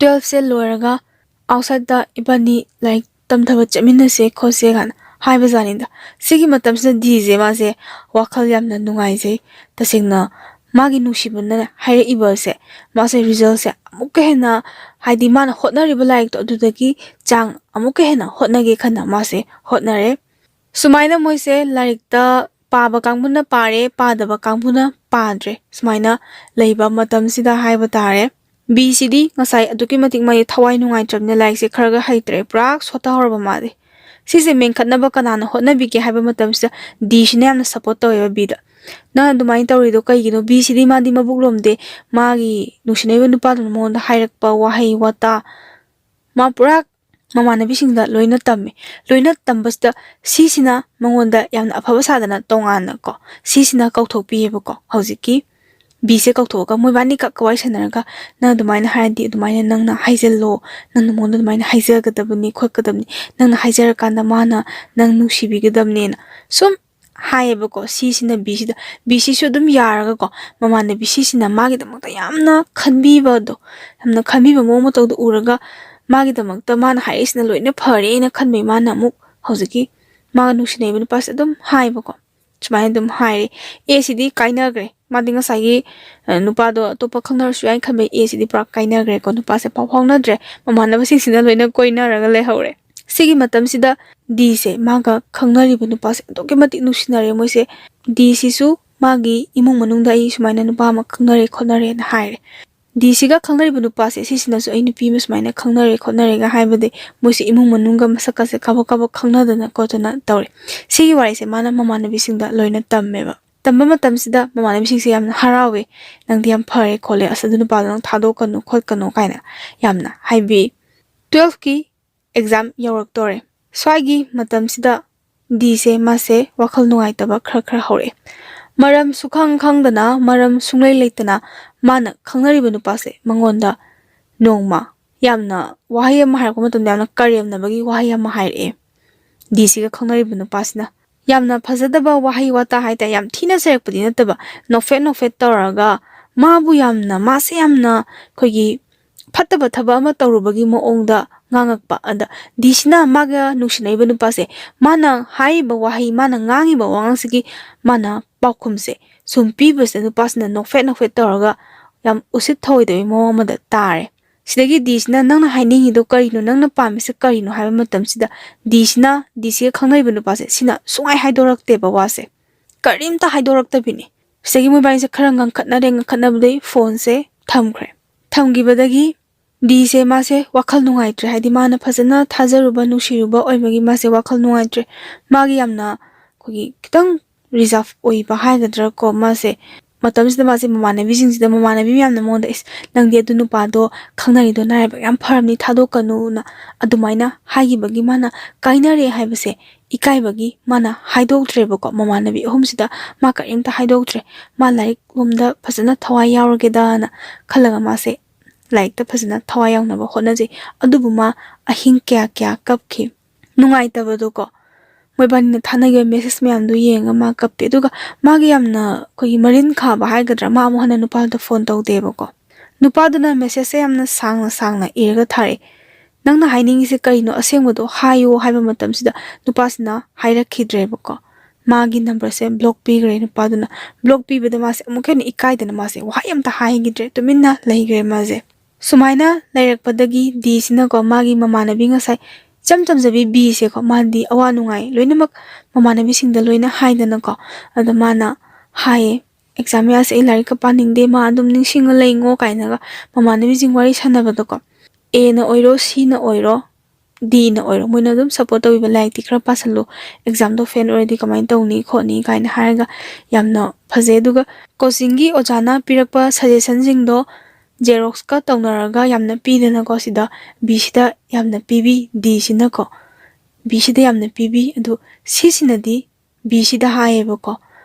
Speaker 1: 12ꯁꯦ ꯂꯣꯏꯔꯒ ꯑꯥꯎꯠꯁꯥꯏꯗꯇ ꯏꯕꯥꯅꯤ ꯂꯥꯏꯔꯤꯛ ꯇꯝꯊꯕ ꯆꯠꯃꯤꯟꯅꯁꯦ ꯈꯣꯠꯁꯦ ꯀꯥꯏꯅ ꯍꯥꯏꯕꯖꯥꯠꯅꯤꯗ. ꯁꯤꯒꯤ ꯃꯇꯝꯁꯤꯗ ꯗꯤꯁꯦ ꯃꯥꯁꯦ ꯋꯥꯈꯜ ꯌꯥꯝꯅ ꯅꯨꯡꯉꯥꯏꯖꯩ. ꯇꯁꯦꯡꯅ ꯃꯥꯒꯤ ꯅꯨꯡꯁꯤꯕꯅ ꯍꯥꯏꯔꯛꯏꯕꯁꯦ, ꯃꯥꯁꯦ ꯔꯤꯖꯜꯁꯦ ꯑꯃꯨꯛꯀ ꯍꯦꯟꯅ, ꯍꯥꯏꯗꯤ ꯃꯥꯅ ꯍꯣꯠꯅꯔꯤꯕ ꯂꯥꯏꯔꯤꯛꯇꯣ ꯑꯗꯨꯗꯒꯤ ꯆꯥꯡ ꯑꯃꯨꯛꯀ ꯍꯦꯟꯅ ꯍꯣꯠꯅꯒꯦ ꯈꯟꯅ ꯃꯥꯁꯦ ꯍꯣꯠꯅꯔꯦ. ꯁꯨꯃꯥꯏꯅ ꯃꯣꯏꯁꯦ ꯂꯥꯏꯔꯤꯛꯇ ꯄꯥꯕ ꯀꯥꯡꯕꯨꯅ ꯄꯥꯔꯦ, ꯄꯥꯗꯕ ꯀꯥꯡꯕꯨꯅ ꯄꯥꯗ꯭ꯔꯦ. ꯁꯨꯃꯥꯏꯅ ꯂꯩꯕ ꯃꯇꯝꯁꯤꯗ ꯍꯥꯏꯕ ꯇꯥꯔꯦ, ꯕꯤꯁꯤꯗꯤ ꯉꯁꯥꯏ ꯑꯗꯨꯛꯀꯤ ꯃꯇꯤꯛ ꯃꯥꯒꯤ ꯊꯋꯥꯏ ꯅꯨꯡꯉꯥꯏꯇ꯭ꯔꯕꯅꯤꯅ ꯂꯥꯏꯔꯤꯛꯁꯦ ꯈꯔ ꯍꯩꯇ꯭ꯔꯦ, ꯄꯨꯔꯥ ꯁꯣꯠꯊꯍꯧꯔꯕ ꯃꯥꯗꯤ. ꯁꯤꯁꯦ ꯃꯦꯟꯈꯠꯅꯕ ꯀꯅꯥꯅ ꯍꯣꯠꯅꯕꯤꯒꯦ ꯍꯥꯏꯕ ꯃꯇꯝꯁꯤꯗ ꯗꯤꯁꯤꯅ ꯌꯥꯝꯅ ꯁꯞꯄꯣꯔꯠ ꯇꯧꯋꯦꯕ ꯕꯤꯗ. ꯅꯪ ꯑꯗꯨꯃꯥꯏꯅ ꯇꯧꯔꯤꯗꯣ ꯀꯩꯒꯤꯅꯣ? ꯕꯤꯁꯤꯗꯤ ꯃꯥꯗꯤ ꯃꯕꯨꯛ ꯂꯣꯝꯗꯦ. ꯃꯥꯒꯤ ꯅꯨꯡꯁꯤꯅꯔꯤꯕ ꯅꯨꯄꯥꯗꯨꯅ ꯃꯉꯣꯟꯗ ꯍꯥꯏꯔꯛꯄ ꯋꯥꯍꯩ ꯋꯥꯇꯥ ꯃꯥ ꯄꯨꯔꯥ ꯃꯃꯥꯟꯅꯕꯤꯁꯤꯡꯗ ꯂꯣꯏꯅ ꯇꯝꯃꯦ. ꯂꯣꯏꯅ ꯇꯝꯕꯁꯤꯗ ꯁꯤꯁꯤꯅ ꯃꯉꯣꯟꯗ ꯌꯥꯝꯅ ꯑꯐꯕ ꯁꯥꯗꯅ ꯇꯣꯉꯥꯟꯅꯀꯣ ꯁꯤꯁꯤꯅ ꯀꯧꯊꯣꯛꯄꯤꯌꯦꯕꯀꯣ. ꯍꯧꯖꯤꯛꯀꯤ ꯕꯤꯁꯦ ꯀꯧꯊꯣꯛꯑꯒ ꯃꯣꯏꯕꯥꯅꯤ ꯀꯛ ꯋꯥꯔꯤ ꯁꯥꯟꯅꯔꯒ ꯅꯪ ꯑꯗꯨꯃꯥꯏꯅ ꯍꯥꯏꯔꯗꯤ ꯑꯗꯨꯃꯥꯏꯅ ꯅꯪꯅ ꯍꯥꯏꯖꯜꯂꯣ, ꯅꯪꯅ ꯃꯉꯣꯟꯗ ꯑꯗꯨꯃꯥꯏꯅ ꯍꯥꯏꯖꯒꯗꯕꯅꯤ ꯈꯣꯠꯀꯗꯕꯅꯤ, ꯅꯪꯅ ꯍꯥꯏꯖꯔꯀꯥꯟꯗ ꯃꯥꯅ ꯅꯪ ꯅꯨꯡꯁꯤꯕꯤꯒꯗꯕꯅꯦꯅ ꯁꯨꯝ ꯍꯥꯏꯌꯦꯕꯀꯣ. ꯁꯤꯁꯤꯅ ꯕꯤꯁꯤꯗ, ꯕꯤꯁꯤꯁꯨ ꯑꯗꯨꯝ ꯌꯥꯔꯒꯀꯣ ꯃꯃꯥꯟꯅꯕꯤ ꯁꯤꯁꯤꯅ ꯃꯥꯒꯤꯗꯃꯛꯇ ꯌꯥꯝꯅ ꯈꯟꯕꯤꯕꯗꯣ, ꯌꯥꯝꯅ ꯈꯟꯕꯤꯕ ꯃꯑꯣꯡ ꯃꯇꯧꯗꯣ ꯎꯔꯒ ꯃꯥꯒꯤꯗꯃꯛꯇ ꯃꯥꯅ ꯍꯥꯏꯔꯛꯏꯁꯤꯅ ꯂꯣꯏꯅ ꯐꯔꯦꯅ ꯈꯟꯕꯩ ꯃꯥꯅ ꯑꯃꯨꯛ ꯍꯧꯖꯤꯛꯀꯤ ꯃꯥꯒ ꯅꯨꯡꯁꯤꯅꯩꯕ ꯅꯨꯄꯥꯁꯦ ꯑꯗꯨꯝ ꯍꯥꯏꯕꯀꯣ. ꯁꯨꯃꯥꯏꯅ ꯑꯗꯨꯝ ꯍꯥꯏꯔꯦ. ꯑꯦꯁꯤꯗꯤ ꯀꯥꯏꯅꯈ꯭ꯔꯦ. ꯃꯥꯗꯤ ꯉꯁꯥꯏꯒꯤ ꯅꯨꯄꯥꯗꯣ ꯑꯇꯣꯞꯄ ꯈꯪꯅꯔꯁꯨ ꯌꯥꯏꯅ ꯈꯟꯕꯩ ꯑꯦꯁꯤꯗꯤ ꯄꯨꯔꯥ ꯀꯥꯏꯅꯈ꯭ꯔꯦꯀꯣ. ꯅꯨꯄꯥꯁꯦ ꯄꯥꯎ ꯐꯥꯎꯅꯗ꯭ꯔꯦ, ꯃꯃꯥꯟꯅꯕꯁꯤꯡꯁꯤꯅ ꯂꯣꯏꯅ ꯀꯣꯏꯅꯔꯒ ꯂꯩꯍꯧꯔꯦ. ꯁꯤꯒꯤ ꯃꯇꯝꯁꯤꯗ ꯗꯤꯁꯦ ꯃꯥꯒ ꯈꯪꯅꯔꯤꯕ ꯅꯨꯄꯥꯁꯦ ꯑꯗꯨꯛꯀꯤ ꯃꯇꯤꯛ ꯅꯨꯡꯁꯤꯅꯔꯦ ꯃꯣꯏꯁꯦ. ꯗꯤꯁꯤꯁꯨ ꯃꯥꯒꯤ ꯏꯃꯨꯡ ꯃꯅꯨꯡꯗ ꯑꯩ ꯁꯨꯃꯥꯏꯅ ꯅꯨꯄꯥ ꯑꯃ ꯈꯪꯅꯔꯦ ꯈꯣꯠꯅꯔꯦꯅ ꯍꯥꯏꯔꯦ. ꯗꯤꯁꯤꯒ ꯈꯪꯅꯔꯤꯕ ꯅꯨꯄꯥꯁꯦ ꯁꯤꯁꯤꯅꯁꯨ ꯑꯩ ꯅꯨꯄꯤ ꯑꯃ ꯁꯨꯃꯥꯏꯅ ꯈꯪꯅꯔꯦ ꯈꯣꯠꯅꯔꯦꯒ ꯍꯥꯏꯕꯗꯤ ꯃꯣꯏꯁꯦ ꯏꯃꯨꯡ ꯃꯅꯨꯡꯒ ꯃꯁꯛꯀꯁꯦ ꯀꯕꯛ ꯈꯪꯅꯗꯅ ꯈꯣꯠꯇꯅ ꯇꯧꯔꯦ. ꯁꯤꯒꯤ ꯋꯥꯔꯤꯁꯦ ꯃꯥꯅ ꯃꯃꯥꯟꯅꯕꯤꯁꯤꯡꯗ ꯂꯣꯏꯅ ꯇꯝꯃꯦꯕ. ꯇꯝꯕ ꯃꯇꯝꯁꯤꯗ ꯃꯃꯥꯟꯅꯕꯤꯁꯤꯡꯁꯦ ꯌꯥꯝꯅ ꯍꯔꯥꯎꯋꯦ. ꯅꯪꯗꯤ ꯌꯥꯝ ꯐꯔꯦ ꯈꯣꯠꯂꯦ, ꯑꯁ ꯑꯗꯨ ꯅꯨꯄꯥꯗꯣ ꯅꯪ ꯊꯥꯗꯣꯛꯀꯅꯨ ꯈꯣꯠꯀꯅꯨ ꯀꯥꯏꯅ ꯌꯥꯝꯅ ꯍꯥꯏꯕꯤ. 12ꯀꯤ ꯑꯦꯛꯖꯥꯝ ꯌꯧꯔꯛꯇꯣꯔꯦ. ꯁ꯭ꯋꯥꯏꯒꯤ ꯃꯇꯝꯁꯤꯗ ꯗꯤꯁꯦ ꯃꯥꯁꯦ ꯋꯥꯈꯜ ꯅꯨꯡꯉꯥꯏꯇꯕ ꯈꯔ ꯍꯧꯔꯛꯑꯦ. ꯃꯔꯝ ꯁꯨꯈꯪ ꯈꯪꯗꯅ, ꯃꯔꯝ ꯁꯨꯡꯂꯩ ꯂꯩꯇꯅ ꯃꯥꯅ ꯈꯪꯅꯔꯤꯕ ꯅꯨꯄꯥꯁꯦ ꯃꯉꯣꯟꯗ ꯅꯣꯡꯃ ꯌꯥꯝꯅ ꯋꯥꯍꯩ ꯑꯃ ꯍꯥꯏꯔꯛꯄ ꯃꯇꯝꯗ ꯌꯥꯝꯅ ꯀꯔꯦꯝꯅꯕꯒꯤ ꯋꯥꯍꯩ ꯑꯃ ꯍꯥꯏꯔꯛꯑꯦ. ꯗꯤꯁꯤꯒ ꯈꯪꯅꯔꯤꯕ ꯅꯨꯄꯥꯁꯤꯅ ꯌꯥꯝꯅ ꯐꯖꯗꯕ ꯋꯥꯍꯩ ꯋꯥꯇꯥ ꯍꯥꯏꯇꯥꯔꯦ, ꯌꯥꯝ ꯊꯤꯅ ꯆꯩꯔꯛꯄꯗꯤ ꯅꯠꯇꯕ, ꯅꯣꯛꯐꯦꯠ ꯇꯧꯔꯒ ꯃꯥꯁꯦ ꯌꯥꯝꯅ ꯑꯩꯈꯣꯏꯒꯤ ꯐꯠꯇꯕ ꯊꯕꯛ ꯑꯃ ꯇꯧꯔꯨꯕꯒꯤ ꯃꯑꯣꯡꯗ ꯉꯥꯡꯉꯛꯄ. ꯑꯗ ꯗꯤꯁꯤꯅ ꯃꯥꯒ ꯅꯨꯡꯁꯤꯅꯔꯤꯕ ꯅꯨꯄꯥꯁꯦ ꯃꯥꯅ ꯍꯥꯏꯔꯤꯕ ꯋꯥꯍꯩ, ꯃꯥꯅ ꯉꯥꯡꯉꯤꯕ ꯋꯥꯉꯥꯡꯁꯤꯒꯤ ꯃꯥꯅ ꯄꯥꯎꯈꯨꯝꯁꯦ ꯁꯨꯝ ꯄꯤꯕꯁꯤꯗ ꯅꯨꯄꯥꯁꯤꯅ ꯅꯣꯛꯐꯦꯠ ꯇꯧꯔꯒ ꯌꯥꯝ ꯎꯁꯤꯠ ꯊꯑꯣꯏꯗꯕꯒꯤ ꯃꯑꯣꯡ ꯑꯃꯗ ꯇꯥꯔꯦ. ꯁꯤꯗꯒꯤ ꯗꯤꯁꯤꯅ ꯅꯪꯅ ꯍꯥꯏꯅꯤꯡꯉꯤꯗꯣ ꯀꯔꯤꯅꯣ, ꯅꯪꯅ ꯄꯥꯝꯃꯤꯁꯦ ꯀꯔꯤꯅꯣ ꯍꯥꯏꯕ ꯃꯇꯝꯁꯤꯗ ꯗꯤꯁꯤꯒ ꯈꯪꯅꯔꯤꯕ ꯅꯨꯄꯥꯁꯦ ꯁꯤꯅ ꯁꯨꯡꯍꯥꯏ ꯍꯥꯏꯗꯣꯔꯛꯇꯦꯕ ꯋꯥꯁꯦ. ꯀꯔꯤꯝꯇ ꯍꯥꯏꯗꯣꯔꯛꯇꯕꯤꯅꯤ. ꯁꯤꯗꯒꯤ ꯃꯣꯏꯕꯥꯅꯤꯁꯦ ꯈꯔ ꯉꯪꯈꯠꯅꯕꯗꯩ ꯐꯣꯟꯁꯦ ꯊꯝꯈ꯭ꯔꯦ. ꯊꯝꯈꯤꯕꯗꯒꯤ ꯗꯤꯁꯦ ꯃꯥꯁꯦ ꯋꯥꯈꯜ ꯅꯨꯡꯉꯥꯏꯇ꯭ꯔꯦ. ꯍꯥꯏꯗꯤ ꯃꯥꯅ ꯐꯖꯅ ꯊꯥꯖꯔꯨꯕ ꯅꯨꯡꯁꯤꯔꯨꯕ ꯑꯣꯏꯕꯒꯤ ꯃꯥꯁꯦ ꯋꯥꯈꯜ ꯅꯨꯡꯉꯥꯏꯇ꯭ꯔꯦ. ꯃꯥꯒꯤ ꯌꯥꯝꯅ ꯑꯩꯈꯣꯏꯒꯤ ꯈꯤꯇꯪ ꯔꯤꯖꯥꯔቭ ꯑꯣꯏꯕ ꯍꯥꯏꯒꯗ꯭ꯔꯥ ꯀꯣ. ꯃꯥꯁꯦ ꯃꯇꯝꯁꯤꯗ ꯃꯥꯁꯦ ꯃꯃꯥꯟꯅꯕꯤ ꯃꯌꯥꯝꯅ ꯃꯉꯣꯟꯗ ꯅꯪꯗꯤ ꯑꯗꯨ ꯅꯨꯄꯥꯗꯣ ꯈꯪꯅꯔꯤꯗꯣ ꯅꯥꯔꯥꯏꯕꯛ ꯌꯥꯝ ꯐꯔꯝꯅꯤ, ꯊꯥꯗꯣꯛꯀꯅꯨꯅ ꯑꯗꯨꯃꯥꯏꯅ ꯍꯥꯏꯈꯤꯕꯒꯤ ꯃꯥꯅ ꯀꯥꯏꯅꯔꯦ ꯍꯥꯏꯕꯁꯦ ꯏꯀꯥꯏꯕꯒꯤ ꯃꯥꯅ ꯍꯥꯏꯗꯣꯛꯇ꯭ꯔꯦꯕꯀோ. ꯃꯃꯥꯟꯅꯕꯤ ꯑꯍꯨꯝꯁꯤꯗ ꯃꯥ ꯀꯔꯤꯝꯇ ꯍꯥꯏꯗꯣꯛꯇ꯭ꯔꯦ. ꯃꯥ ꯂꯥꯏꯔꯤꯛ ꯂꯣꯝꯗ ꯐꯖꯅ ꯊꯋꯥꯏ ꯌꯥꯎꯔꯒꯦꯗꯅ ꯈꯜꯂꯒ ꯃꯥꯁꯦ ꯂꯥꯏꯔꯤꯛꯇ ꯐꯖꯅ ꯊꯋꯥꯏ ꯌꯥꯎꯅꯕ ꯍꯣꯠꯅꯖꯩ. ꯑꯗꯨꯕꯨ ꯃꯥ ꯑꯍꯤꯡ kaya ꯀꯞꯈꯤ. ꯅꯨꯡꯉꯥꯏꯇꯕꯗꯣꯀꯣ. ꯃꯣꯏꯕꯥꯅꯤꯅ ꯊꯥꯅꯈꯤꯕ ꯃꯦꯁꯦꯁ ꯃꯌꯥꯝꯗꯣ ꯌꯦꯡꯉꯒ ꯃꯥ ꯀꯞꯄꯦ. ꯑꯗꯨꯒ ꯃꯥꯒꯤ ꯌꯥꯝꯅ ꯑꯩꯈꯣꯏꯒꯤ ꯃꯔꯤꯟ ꯈꯥꯕ ꯍꯥꯏꯒꯗ꯭ꯔꯥ, ꯃꯥ ꯑꯃꯨꯛ ꯍꯟꯅ ꯅꯨꯄꯥꯗꯨꯗ ꯐꯣꯟ ꯇꯧꯗꯦꯕꯀꯣ. ꯅꯨꯄꯥꯗꯨꯅ ꯃꯦꯁꯦꯁꯁꯦ ꯌꯥꯝꯅ ꯁꯥꯡꯅ ꯏꯔꯒ ꯊꯥꯔꯛꯑꯦ. ꯅꯪꯅ ꯍꯥꯏꯅꯤꯡꯉꯤꯁꯦ ꯀꯔꯤꯅꯣ, ꯑꯁꯦꯡꯕꯗꯣ ꯍꯥꯏꯌꯣ ꯍꯥꯏꯕ ꯃꯇꯝꯁꯤꯗ ꯅꯨꯄꯥꯁꯤꯅ ꯍꯥꯏꯔꯛꯈꯤꯗ꯭ꯔꯦꯕꯀꯣ. Magi number se block pigre nupaduna block pibada mase amukhen ikaidana mase wahai amta haigidre tuminna leigre maze sumaina leirakpadagi D sina ko magi mamanabi ngasai chamjabi B se ko mandi awa nungai loinamak mamanabi singda loina haidana ko ada mana haye exam ya se lari ka paningde ma adum ningsinga leingo kainaga mamanabi jing wari sanabada ko A na oiro C na oiro D na oiro moina dum support tawi balai ti khra pasalu exam do fail already kamai tawni khoni kaina haraga yamna phaje duga coaching gi ojana pirakpa suggestion jing do Xerox ka tawnaraga yamna pidana ko sida B sida yamna PB D sina ko B sida yamna PB adu C sina di B sida haeba ko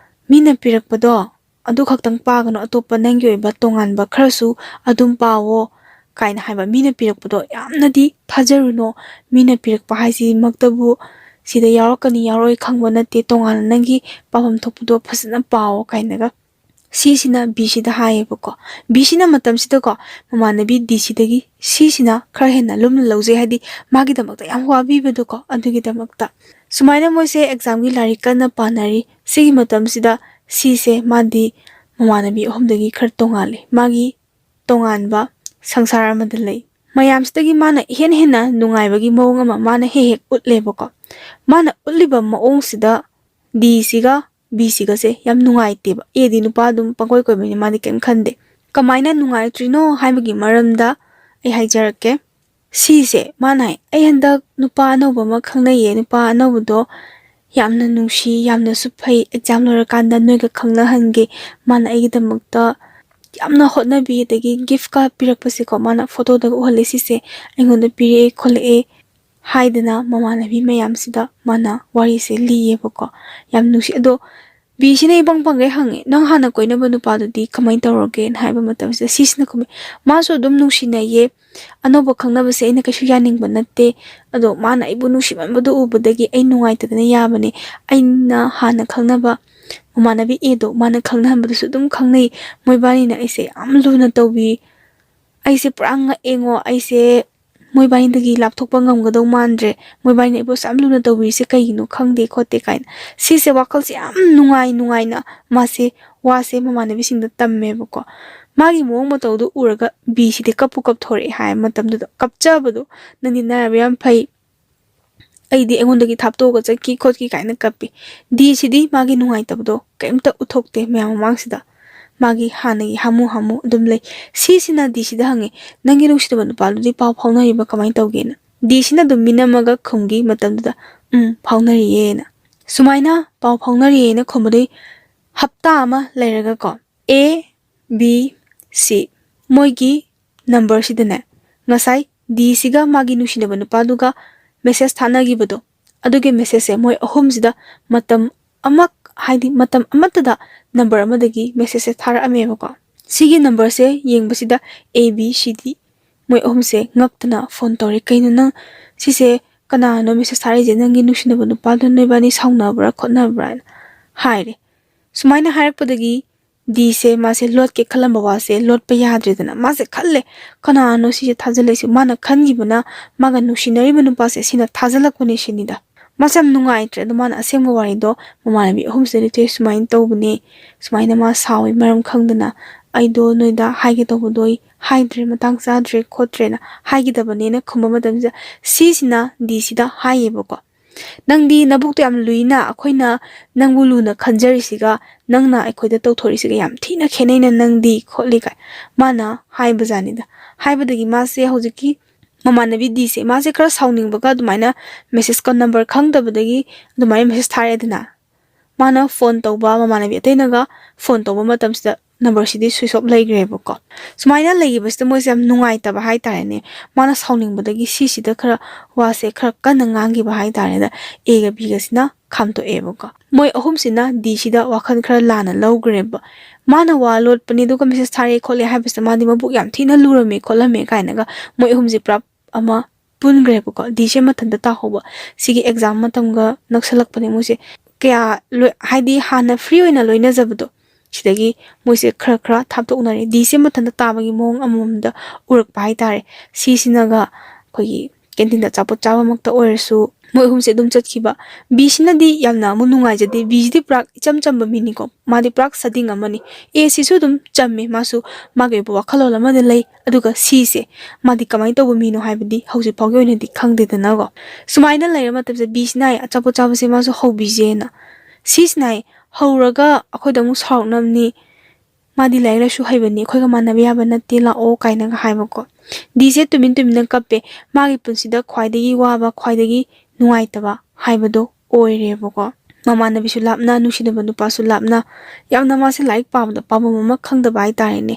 Speaker 1: mina pirakpado adu khaktang pagano atopa nanggi oiba tongan ba kharasu adum pawo kaina haiba mina pirakpado yamna di thajaruno mina pirakpa haisi maktabu sida yarakani yaroi khangba nate tongan nanggi pawam thokpudo phasana pawo kainaga C sina B sida haeba ko B sina matam sida ko mamanabi D sidagi C sina khara hena lumna lawje hadi magi damakta yam wabi bedo ko adugi damakta sumaina moise exam gi lari kana panari sigi matam sida C se madi mamanabi ohumdagi khar tongale magi tonganba sangsara madalai mayam sidagi mana hen hena nungaibagi mawng ama mana he utlebo ko mana utliba maong sida D siga B siga se yam nungai teba A di nupa dum pangkoi koi bani mani kem khande kamaina nungai trino haibagi maramda ai haijarake C se mana ai handak nupa anauba ma khangnaye nupa anaudo yamna nungshi yamna suphai exam lorakanda noiga khangna hange mana ai gidamakta yamna hotnabi dagi gift ka pirakpase ko mana photo da uhale sise aingonda pire khole haidana mamanabi mayam sida mana wari se liye bako yam nusi ado B sina ibang pangay hangi nang hana koy na banupado di kamay tawroge na haiba matam sida sis na kumi maso dum nusi na ye ano ba kang nabase ay nakasyaning ba nate ado mana ibu nusi man bado ubadagi ay nungay tadana yabane ay na hana kang naba mamanabi edo mana kang nahan bado so dum kang nay moy bani na ay se amlo na tawbi ay se prang nga engo ay se moy bani dagi laptop pa ngamgadaw mandre moy bani na ibo sa amlo na tawbi se kayino kang de kote kain si se wakal si am nungay na masi wase mamanabi singda tamme bako magi moong matawdo uraga B si de kapu kap thore hai matam do kapcha bado nani na yam phai ai di engondagi thapto ga chaki khotki kaina kapi D si di magi nungay tabdo kaimta uthokte myam mangsida magi hanagi hamu dum lei C sina D sida hangi nangi nungsidaba nupalu di paw phawnari ba kamai tawgena D sina dum minamaga khumgi matam da phawnari ye na sumaina paw phawnari ye na khumri hapta ama leiraga ko A B C moigi number sidane ngasai D siga magi nungsidaba nupaduga message thanagi bado aduge message e moy ahum sida matam amak haidi matam amatada number amadagi message thara ameba ko sigi number se yengbasida A B C D moy ahum se ngaptana phone tori kaino nang sise kana no message thari je nangi nungsidaba nupadon noibani sauna bra khotna bra haire sumaina harakpadagi D se mase lot ke khalamba wase lot pa yadredana mase khalle kana no si thajale si mana khangibana maga nushinari banu pase sina thajalakone shinida masam nungai tre mana asengwa wari do mamanabi ahum se rite sumain tawbune sumaina ma sawi maram khangdana aido noida haige tawbudoi haidre matang sadre khotre na haige dabane na khumba madamja si sina D sida haiyebako nangdi nabukto yam luina akoina nangbu luna khanjarisiga nangna akoida tawthorisiga yam thina khenaina nangdi kholiga mana haibajani da haibadagi mase hojiki mamanabi D se mase kra sauning baga dumaina message ka number khangdabadagi dumaina message thare dana mana phone tawba mamanabi atenaga phone tawba matam sida number sidi switch off laigrebo ko sumaina laigibasta moise am nungai taba hai tarene mana sauning badagi si sida khara wase khara kan ngangi ba hai tare da A ga B ga sina khamto ebo ko moi ahum sina D sida wakhan khara lana logreba mana wa lot pani du ka message thare khole habista madi mabuk yam thina lurame kholame kainaga moi ahum ji prap ama pun grebo ko D se mathanda ta hoba sigi exam matamga naksalak pani moise kya haidi hana free oina loina jabdo sidagi moise khra thapto unare D se mathanda tabagi mong amomda urak pai tare C sinaga khogi kentin da chapot chawa makta oirsu ꯃꯣꯏ ꯑꯍꯨꯝꯁꯦ ꯑꯗꯨꯝ ꯆꯠꯈꯤꯕ ꯕꯤꯁꯤꯅꯗꯤ ꯌꯥꯝꯅ ꯑꯃꯨꯛ ꯅꯨꯡꯉꯥꯏꯖꯗꯦ ꯕꯤꯁꯤꯗꯤ ꯄꯨꯔꯥ ꯏꯆꯝ ꯆꯝꯕ ꯃꯤꯅꯤꯀꯣ ꯃꯥꯗꯤ ꯄꯨꯔꯥ ꯁꯗꯤꯡ ꯑꯃꯅꯤ ꯑꯦꯁꯤꯁꯨ ꯑꯗꯨꯝ ꯆꯝꯃꯦ ꯃꯥꯁꯨ ꯃꯥꯒꯤ ꯑꯣꯏꯕ ꯋꯥꯈꯜꯂꯣꯟ ꯑꯃꯗ ꯂꯩ ꯑꯗꯨꯒ ꯁꯤꯁꯦ ꯃꯥꯗꯤ ꯀꯃꯥꯏꯅ ꯇꯧꯕ ꯃꯤꯅꯣ ꯍꯥꯏꯕꯗꯤ ꯍꯧꯖꯤꯛ ꯐꯥꯎꯒꯤ ꯑꯣꯏꯅꯗꯤ ꯈꯪꯗꯦꯗꯅꯀꯣ ꯁꯨꯃꯥꯏꯅ ꯂꯩꯔ ꯃꯇꯝꯁꯦ ꯕꯤꯁꯤꯅ ꯍꯥꯏ ꯑꯆꯥꯄꯣꯠ ꯆꯥꯕꯁꯦ ꯃꯥꯁꯨ ꯍꯧꯕꯤꯖꯦꯅ ꯁꯤꯁꯤꯅ ꯍꯥꯏ ꯍꯧꯔꯒ ꯑꯩꯈꯣꯏꯗ ꯑꯃꯨꯛ ꯁꯥꯎꯔꯛꯅꯕꯅꯤ ꯃꯥꯗꯤ ꯂꯥꯏꯔꯤꯛ ꯂꯥꯏꯁꯨ ꯍꯩꯕꯅꯤ ꯑꯩꯈꯣꯏꯒ ꯃꯥꯟꯅꯕ ꯌꯥꯕ ꯅꯠꯇꯦ ꯂꯥꯛꯑꯣ ꯀꯥꯏꯅꯒ ꯍꯥꯏꯕꯀꯣ ꯗꯤꯁꯦ ꯇꯨꯃꯤꯟꯅ ꯀꯞꯄꯦ ꯃꯥꯒꯤ ꯄꯨꯟꯁꯤꯗ ꯈ꯭ꯋꯥꯏꯗꯒꯤ ꯋꯥꯕ ꯈ꯭ꯋꯥꯏꯗꯒꯤ ꯅꯨꯡꯉꯥꯏꯇꯕ ꯍꯥꯏꯕꯗꯣ ꯑꯣꯏꯔꯦꯕꯀꯣ ꯃꯃꯥꯟꯅꯕꯤꯁꯨ ꯂꯥꯞꯅ ꯅꯨꯡꯁꯤꯅꯕ ꯅꯨꯄꯥꯁꯨ ꯂꯥꯞꯅ ꯌꯥꯝꯅ ꯃꯥꯁꯦ ꯂꯥꯏꯔꯤꯛ ꯄꯥꯕꯗ ꯄꯥꯕꯝ ꯑꯃ ꯈꯪꯗꯕ ꯍꯥꯏꯇꯥꯔꯦꯅꯦ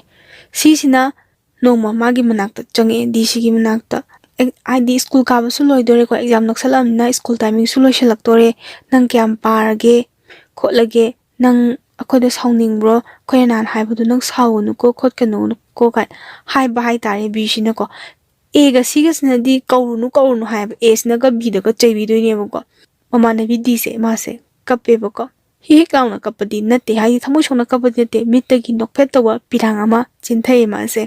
Speaker 1: ꯁꯤꯁꯤꯅ ꯅꯣꯡꯃ ꯃꯥꯒꯤ ꯃꯅꯥꯛꯇ ꯆꯪꯉꯛꯑꯦ ꯗꯤꯁꯤꯒꯤ ꯃꯅꯥꯛꯇ ꯍꯥꯏꯗꯤ ꯁ꯭ꯀꯨꯜ ꯀꯥꯕꯁꯨ ꯂꯣꯏꯗꯣꯔꯦꯀꯣ ꯑꯦꯛꯖꯥꯝ ꯅꯛꯁꯜꯂꯛꯑꯕꯅꯤꯅ ꯁ꯭ꯀꯨꯜ ꯇꯥꯏꯃꯤꯡꯁꯨ ꯂꯣꯏꯁꯤꯜꯂꯛꯇꯣꯔꯦ ꯅꯪ ꯀꯌꯥꯝ ꯄꯥꯔꯒꯦ ꯈꯣꯠꯂꯒꯦ ꯅꯪ ꯑꯩꯈꯣꯏꯗ ꯁꯥꯎꯅꯤꯡꯕ꯭ꯔꯣ ꯑꯩꯈꯣꯏꯅ ꯅꯍꯥꯟ ꯍꯥꯏꯕꯗꯣ ꯅꯪ ꯁꯥꯎꯒꯅꯨꯀꯣ ꯈꯣꯠꯀꯅꯨꯀꯣ ꯀꯥꯏꯅ ꯍꯥꯏꯕ ꯍꯥꯏꯇꯥꯔꯦ ꯕꯤꯁꯤꯅꯀꯣ ꯑꯦꯒ ꯁꯤꯒꯁꯤꯅꯗꯤ ꯀꯧꯔꯨꯅꯨ ꯍꯥꯏꯕ ꯑꯦꯁꯤꯅꯒ ꯕꯤꯗꯒ ꯆꯩꯕꯤꯗꯣꯏꯅꯦꯕꯀꯣ ꯃꯃꯥꯟꯅꯕꯤ ꯗꯤꯁꯦ ꯃꯥꯁꯦ ꯀꯞꯄꯦꯕꯀꯣ ꯍꯦꯛ ꯂꯥꯎꯅ ꯀꯞꯄꯗꯤ ꯅꯠꯇꯦ ꯍꯥꯏꯗꯤ ꯊꯃꯣꯏ ꯁꯣꯛꯅ ꯀꯞꯄꯗꯤ ꯅꯠꯇꯦ ꯃꯤꯠꯇꯒꯤ ꯅꯣꯛꯐꯦꯠ ꯇꯧꯕ ꯄꯤꯔꯥꯡ ꯑꯃ ꯆꯤꯟꯊꯩ ꯃꯥꯁꯦ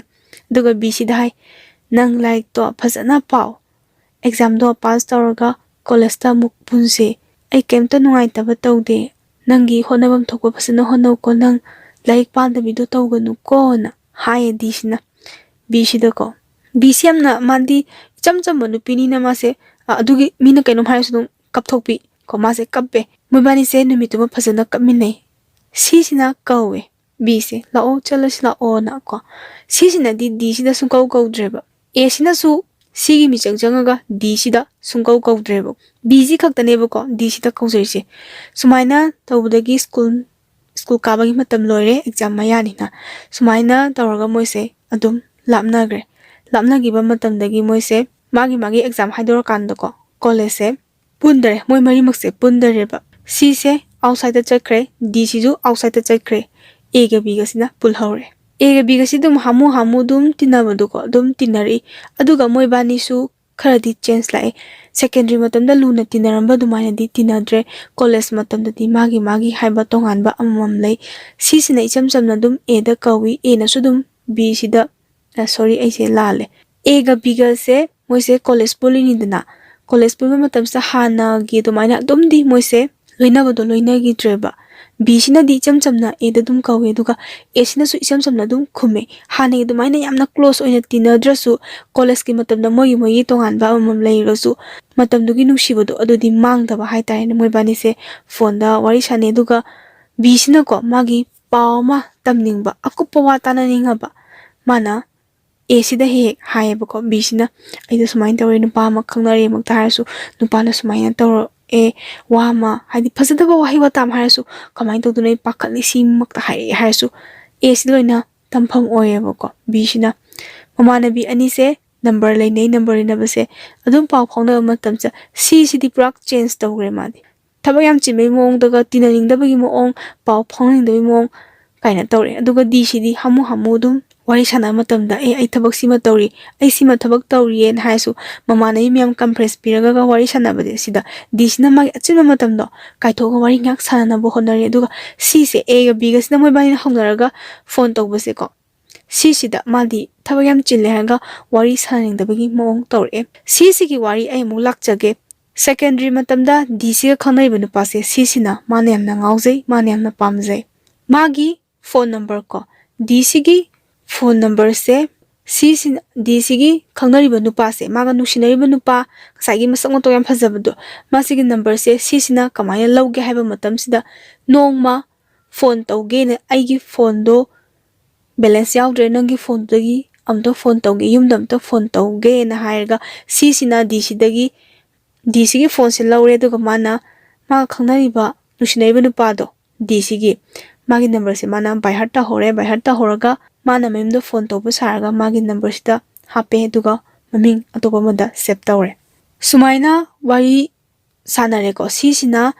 Speaker 1: ꯑꯗꯨꯒ ꯕꯤꯁꯤꯗ ꯍꯥꯏ ꯅꯪ ꯂꯥꯏꯔꯤꯛꯇꯣ ꯐꯖꯅ ꯄꯥꯎ ꯑꯦꯛꯖꯥꯝꯗꯣ ꯄꯥꯁ ꯇꯧꯔꯒ ꯀꯣꯂꯦꯖꯇ ꯑꯃꯨꯛ ꯄꯨꯟꯁꯦ ꯑꯩ ꯀꯩꯝꯇ ꯅꯨꯡꯉꯥꯏꯇꯕ ꯇꯧꯗꯦ ꯅꯪꯒꯤ ꯍꯣꯠꯅꯐꯝ ꯊꯣꯛꯄ ꯐꯖꯅ ꯍꯣꯠꯅꯧꯀꯣ ꯅꯪ ꯂꯥꯏꯔꯤꯛ ꯄꯥꯗꯕꯤꯗꯣ ꯇꯧꯒꯅꯨꯀꯣꯅ ꯍꯥꯏꯌꯦ ꯗꯤꯁꯤꯅ ꯕꯤꯁꯤꯗꯀꯣ ꯕꯤꯁꯤ ꯌꯥꯝꯅ ꯃꯥꯗꯤ ꯏꯆꯝ ꯆꯝꯕ ꯅꯨꯄꯤꯅꯤꯅ ꯃꯥꯁꯦ ꯑꯗꯨꯒꯤ ꯃꯤꯅ ꯀꯩꯅꯣꯝ ꯍꯥꯏꯔꯁꯨ ꯑꯗꯨꯝ ꯀꯞꯊꯣꯛꯄꯤ ꯀꯣ ꯃꯥꯁꯦ ꯀꯞꯄꯦ ꯃꯣꯏꯕꯥꯅꯤꯁꯦ ꯅꯨꯃꯤꯠꯇꯨꯃ ꯐꯖꯅ ꯀꯞꯃꯤꯟꯅꯩ ꯁꯤꯁꯤꯅ ꯀꯧꯋꯦ ꯕꯤꯁꯦ ꯂꯥꯛꯑꯣ ꯆꯠꯂꯁꯤ ꯂꯥꯛꯑꯣꯅ ꯀꯣ ꯁꯤꯁꯤꯅꯗꯤ ꯗꯤꯁꯤꯗ ꯁꯨꯡꯀꯧ ꯀꯧꯗ꯭ꯔꯦꯕ ꯑꯦꯁꯤꯅꯁꯨ ꯁꯤꯒꯤ ꯃꯤꯆꯪ ꯆꯪꯉꯒ ꯗꯤꯁꯤꯗ ꯁꯨꯡꯀꯧ ꯀꯧꯗ꯭ꯔꯦꯕ ꯕꯤꯁꯤ ꯈꯛꯇꯅꯦꯕꯀꯣ ꯗꯤꯁꯤꯗ ꯀꯧꯖꯔꯤꯁꯦ ꯁꯨꯃꯥꯏꯅ ꯇꯧꯕꯗꯒꯤ ꯁ꯭ꯀꯨꯜ ꯀꯥꯕꯒꯤ ꯃꯇꯝ ꯂꯣꯏꯔꯦ ꯑꯦꯛꯖꯥꯝ ꯃꯌꯥꯅꯤꯅ ꯁꯨꯃꯥꯏꯅ ꯇꯧꯔꯒ ꯃꯣꯏꯁꯦ ꯑꯗꯨꯝ ꯂꯥꯞꯅꯈ꯭ꯔꯦ ꯂꯥꯞꯅꯈꯤꯕ ꯃꯇꯝꯗꯒꯤ ꯃꯣꯏꯁꯦ ꯃꯥꯒꯤ ꯑꯦꯛꯖꯥꯝ ꯍꯥꯏꯗꯣꯔꯀꯥꯟꯗꯀꯣ ꯀꯣꯂꯦꯖꯁꯦ ꯄꯨꯟꯗꯔꯦ ꯃꯣꯏ ꯃꯔꯤꯃꯛꯁꯦ ꯄꯨꯟꯗꯔꯦꯕ ꯁꯤꯁꯦ ꯑꯥꯎꯠꯁꯥꯏꯗ ꯆꯠꯈ꯭ꯔꯦ ꯗꯤꯁꯤꯁꯨ ꯑꯥꯎꯠꯁꯥꯏꯗ ꯆꯠꯈ꯭ꯔꯦ ꯑꯦꯒ ꯕꯤꯒꯁꯤꯅ ꯄꯨꯜꯍꯧꯔꯦ ꯑꯦꯒ ꯕꯤꯒꯁꯤ ꯑꯗꯨꯝ ꯍꯥꯃꯨ ꯑꯗꯨꯝ ꯇꯤꯟꯅꯕꯗꯣꯀꯣ ꯑꯗꯨꯝ ꯇꯤꯟꯅꯔꯛꯏ ꯑꯗꯨꯒ ꯃꯣꯏꯕꯥꯅꯤꯁꯨ ꯈꯔꯗꯤ ꯆꯦꯟꯖ ꯂꯥꯛꯑꯦ ꯁꯦꯀꯦꯟꯗꯔꯤ ꯃꯇꯝꯗ ꯂꯨꯅ ꯇꯤꯟꯅꯔꯝꯕ ꯑꯗꯨꯃꯥꯏꯅꯗꯤ ꯇꯤꯟꯅꯗ꯭ꯔꯦ ꯀꯣꯂꯦꯖ ꯃꯇꯝꯗꯗꯤ ꯃꯥꯒꯤ ꯍꯥꯏꯕ ꯇꯣꯉꯥꯟꯕ ꯑꯃꯃꯝ ꯂꯩ ꯁꯤꯁꯤꯅ ꯏꯆꯝ ꯆꯝꯅ ꯑꯗꯨꯝ ꯑꯦꯗ ꯀꯧꯏ ꯑꯦꯅꯁꯨ ꯑꯗꯨꯝ ꯕꯤꯁꯤꯗ ꯁꯣꯔꯤ ꯑꯩꯁꯦ ꯂꯥꯜꯂꯦ ꯑꯦꯒ ꯕꯤꯒꯁꯦ ꯃꯣꯏꯁꯦ ꯀꯣꯂꯦꯖ ꯄꯨꯜꯂꯤꯅꯤꯗꯅ ꯀꯣꯂꯦꯖ ꯄꯨꯟꯕ ꯃꯇꯝꯁꯤꯗ ꯍꯥꯟꯅꯒꯤ ꯑꯗꯨꯃꯥꯏꯅ ꯑꯗꯨꯝꯗꯤ ꯃꯣꯏꯁꯦ ꯂꯣꯏꯅꯕꯗꯣ ꯂꯣꯏꯅꯈꯤꯗ꯭ꯔꯦꯕ ꯕꯤꯁꯤꯅꯗꯤ ꯏꯆꯝ ꯆꯝꯅ ꯑꯦꯗ ꯑꯗꯨꯝ ꯀꯧꯋꯦ ꯑꯗꯨꯒ ꯑꯦꯁꯤꯅꯁꯨ ꯏꯆꯝ ꯆꯝꯅ ꯑꯗꯨꯝ ꯈꯨꯝꯃꯦ ꯍꯥꯟꯅꯒꯤ ꯑꯗꯨꯃꯥꯏꯅ ꯌꯥꯝꯅ ꯀ꯭ꯂꯣꯁ ꯑꯣꯏꯅ ꯇꯤꯟꯅꯗ꯭ꯔꯁꯨ ꯀꯣꯂꯦꯖꯀꯤꯃꯇꯝꯗ ꯃꯣꯏꯒꯤ ꯇꯣꯉꯥꯟꯕ ꯑꯃꯃꯝ ꯂꯩꯔꯁꯨ ꯃꯇꯝꯗꯨꯒꯤ ꯅꯨꯡꯁꯤꯕꯗꯣ ꯑꯗꯨꯗꯤ ꯃꯥꯡꯗꯕ ꯍꯥꯏꯇꯥꯔꯦꯅꯦ ꯃꯣꯏꯕꯥꯅꯤꯁꯦ ꯐꯣꯟꯗ ꯋꯥꯔꯤ ꯁꯥꯟꯅꯩ ꯑꯗꯨꯒ ꯕꯤꯁꯤꯅꯀꯣ ꯃꯥꯒꯤ ꯄꯥꯎ ꯑꯃ ꯇꯝꯅꯤꯡꯕ ꯑꯀꯨꯞꯄ ꯋꯥ ꯇꯥꯟꯅꯅꯤꯡꯉꯕ ꯃꯥꯅ ꯑꯦꯁꯤꯗ ꯍꯦꯛ ꯍꯥꯏꯌꯦꯕꯀꯣ ꯕꯤꯁꯤꯅ ꯑꯩꯗꯣ ꯁꯨꯃꯥꯏꯅ ꯇꯧꯔꯦ ꯅꯨꯄꯥ ꯑꯃ ꯈꯪꯅꯔꯦꯃꯛꯇ ꯍꯥꯏꯔꯁꯨ ꯅꯨꯄꯥꯅ ꯁꯨꯃꯥꯏꯅ ꯇꯧꯔꯛꯑꯦ ꯋꯥ ꯑꯃ ꯍꯥꯏꯗꯤ ꯐꯖꯗꯕ ꯋꯥꯍꯩ ꯋꯥꯇꯥ ꯑꯃ ꯍꯥꯏꯔꯁꯨ ꯀꯃꯥꯏꯅ ꯇꯧꯗꯣꯏꯅꯣ ꯑꯩ ꯄꯥꯈꯠꯂꯤ ꯁꯤꯃꯛꯇ ꯍꯥꯏꯔꯛꯑꯦ ꯍꯥꯏꯔꯁꯨ ꯑꯦꯁꯤ ꯂꯣꯏꯅ ꯇꯝꯐꯝ ꯑꯣꯏꯌꯦꯕꯀꯣ ꯕꯤꯁꯤꯅ ꯃꯃꯥꯟꯅꯕꯤ ꯑꯅꯤꯁꯦ ꯅꯝꯕꯔ ꯂꯩꯅꯕꯁꯦ ꯑꯗꯨꯝ ꯄꯥꯎ ꯐꯥꯎꯅꯕ ꯃꯇꯝꯗ ꯁꯤꯁꯤꯗꯤ ꯄꯨꯔꯥ ꯆꯦꯟꯖ ꯇꯧꯈ꯭ꯔꯦ ꯃꯥꯗꯤ ꯊꯕꯛ ꯌꯥꯝ ꯆꯤꯟꯕꯒꯤ ꯃꯑꯣꯡꯗꯒ ꯇꯤꯟꯅꯅꯤꯡꯗꯕꯒꯤ ꯃꯑꯣꯡ ꯄꯥꯎ ꯐꯥꯎꯅꯅꯤꯡꯗꯕꯒꯤ ꯃꯑꯣꯡ ꯀꯥꯏꯅ ꯇꯧꯔꯦ ꯑꯗꯨꯒ ꯗꯤꯁꯤꯗꯤ ꯍꯥꯃꯨ ꯑꯗꯨꯝ ꯋꯥꯔꯤ ꯁꯥꯟꯅꯕ ꯃꯇꯝꯗ ꯑꯩ ꯊꯕꯛ ꯁꯤꯃ ꯇꯧꯔꯤ ꯑꯩ ꯁꯤꯃ ꯊꯕꯛ ꯇꯧꯔꯤꯌꯦꯅ ꯍꯥꯏꯔꯁꯨ ꯃꯃꯥꯟꯅꯕꯤ ꯃꯌꯥꯝ ꯀꯟꯐ꯭ꯔꯦꯟꯁ ꯄꯤꯔꯒ ꯋꯥꯔꯤ ꯁꯥꯟꯅꯕꯗꯤ ꯁꯤꯗ ꯗꯤꯁꯤꯅ ꯃꯥꯒꯤ ꯑꯆꯤꯟꯕ ꯃꯇꯝꯗꯣ ꯀꯥꯏꯊꯣꯛꯑꯒ ꯋꯥꯔꯤ ꯉꯥꯏꯍꯥꯛ ꯁꯥꯟꯅꯅꯕ ꯍꯣꯠꯅꯔꯤ ꯑꯗꯨꯒ ꯁꯤꯁꯦ ꯑꯦꯒ ꯕꯤꯒꯁꯤꯅ ꯃꯣꯏꯕꯥꯅꯤꯅ ꯍꯧꯅꯔꯒ ꯐꯣꯟ ꯇꯧꯕꯁꯦꯀꯣ ꯁꯤꯁꯤꯗ ꯃꯥꯗꯤ ꯊꯕꯛ ꯌꯥꯝ ꯆꯤꯜꯂꯦ ꯍꯥꯏꯔꯒ ꯋꯥꯔꯤ ꯁꯥꯟꯅꯅꯤꯡꯗꯕꯒꯤ ꯃꯑꯣꯡ ꯇꯧꯔꯛꯑꯦ ꯁꯤꯒꯤ ꯋꯥꯔꯤ ꯑꯩ ꯑꯃꯨꯛ ꯂꯥꯛꯆꯒꯦ ꯁꯦꯀꯦꯟꯗꯔꯤ ꯃꯇꯝꯗ ꯗꯤꯁꯤꯒ ꯈꯪꯅꯔꯤꯕ ꯅꯨꯄꯥꯁꯦ ꯁꯤꯁꯤꯅ ꯃꯥꯅ ꯌꯥꯝꯅ ꯉꯥꯎꯖꯩ ꯃꯥꯅ ꯌꯥꯝꯅ ꯄꯥꯝꯖꯩ ꯃꯥꯒꯤ ꯐꯣꯟ ꯅꯝꯕꯔ ꯀꯣ ꯗꯤꯁꯤꯒꯤ ꯐꯣꯟ ꯅꯝꯕꯔꯁꯦ ꯁꯤꯁꯤꯅ ꯗꯤꯁꯤꯒꯤ ꯈꯪꯅꯔꯤꯕ ꯅꯨꯄꯥꯁꯦ ꯃꯥꯒ ꯅꯨꯡꯁꯤꯅꯔꯤꯕ ꯅꯨꯄꯥ ꯉꯁꯥꯏꯒꯤ ꯃꯁꯛ ꯃꯇꯧ ꯌꯥꯝ ꯐꯖꯕꯗꯣ ꯃꯁꯤꯒꯤ ꯅꯝꯕꯔꯁꯦ ꯁꯤꯁꯤꯅ ꯀꯃꯥꯏꯅ ꯂꯧꯒꯦ ꯍꯥꯏꯕ ꯃꯇꯝꯁꯤꯗ ꯅꯣꯡꯃ ꯐꯣꯟ ꯇꯧꯒꯦꯅ ꯑꯩꯒꯤ ꯐꯣꯟꯗꯣ ꯕꯦꯂꯦꯟꯁ ꯌꯥꯎꯗ꯭ꯔꯦ ꯅꯪꯒꯤ ꯐꯣꯟꯗꯨꯗꯒꯤ ꯑꯝꯇ ꯐꯣꯟ ꯇꯧꯒꯦ ꯌꯨꯝꯗ ꯑꯝꯇ ꯐꯣꯟ ꯇꯧꯒꯦꯅ ꯍꯥꯏꯔꯒ ꯁꯤꯁꯤꯅ ꯗꯤꯁꯤꯒꯤ ꯐꯣꯟꯁꯦ ꯂꯧꯔꯦ ꯑꯗꯨꯒ ꯃꯥꯒ ꯈꯪꯅꯔꯤꯕ ꯅꯨꯡꯁꯤꯅꯔꯤꯕ ꯅꯨꯄꯥꯗꯣ ꯗꯤꯁꯤꯒꯤ ꯃꯥꯒꯤ ꯅꯝꯕꯔꯁꯦ ꯃꯥꯅ ꯕꯥꯏꯍꯥꯔꯠ ꯇꯧꯍꯧꯔꯒ ꯃꯥꯅ ꯃꯌꯨꯝꯗ ꯐꯣꯟ ꯇꯧꯕ ꯁꯥꯔꯒ ꯃꯥꯒꯤ ꯅꯝꯕꯔꯁꯤꯗ ꯍꯥꯞꯄꯦ ꯑꯗꯨꯒ ꯃꯃꯤꯡ ꯑꯇꯣꯞꯄ ꯑꯃꯗ ꯁꯦꯞ ꯇꯧꯔꯦ ꯁꯨꯃꯥꯏꯅ ꯋꯥꯔꯤ ꯁꯥꯟꯅꯔꯦꯀꯣ ꯁꯤꯁꯤꯅ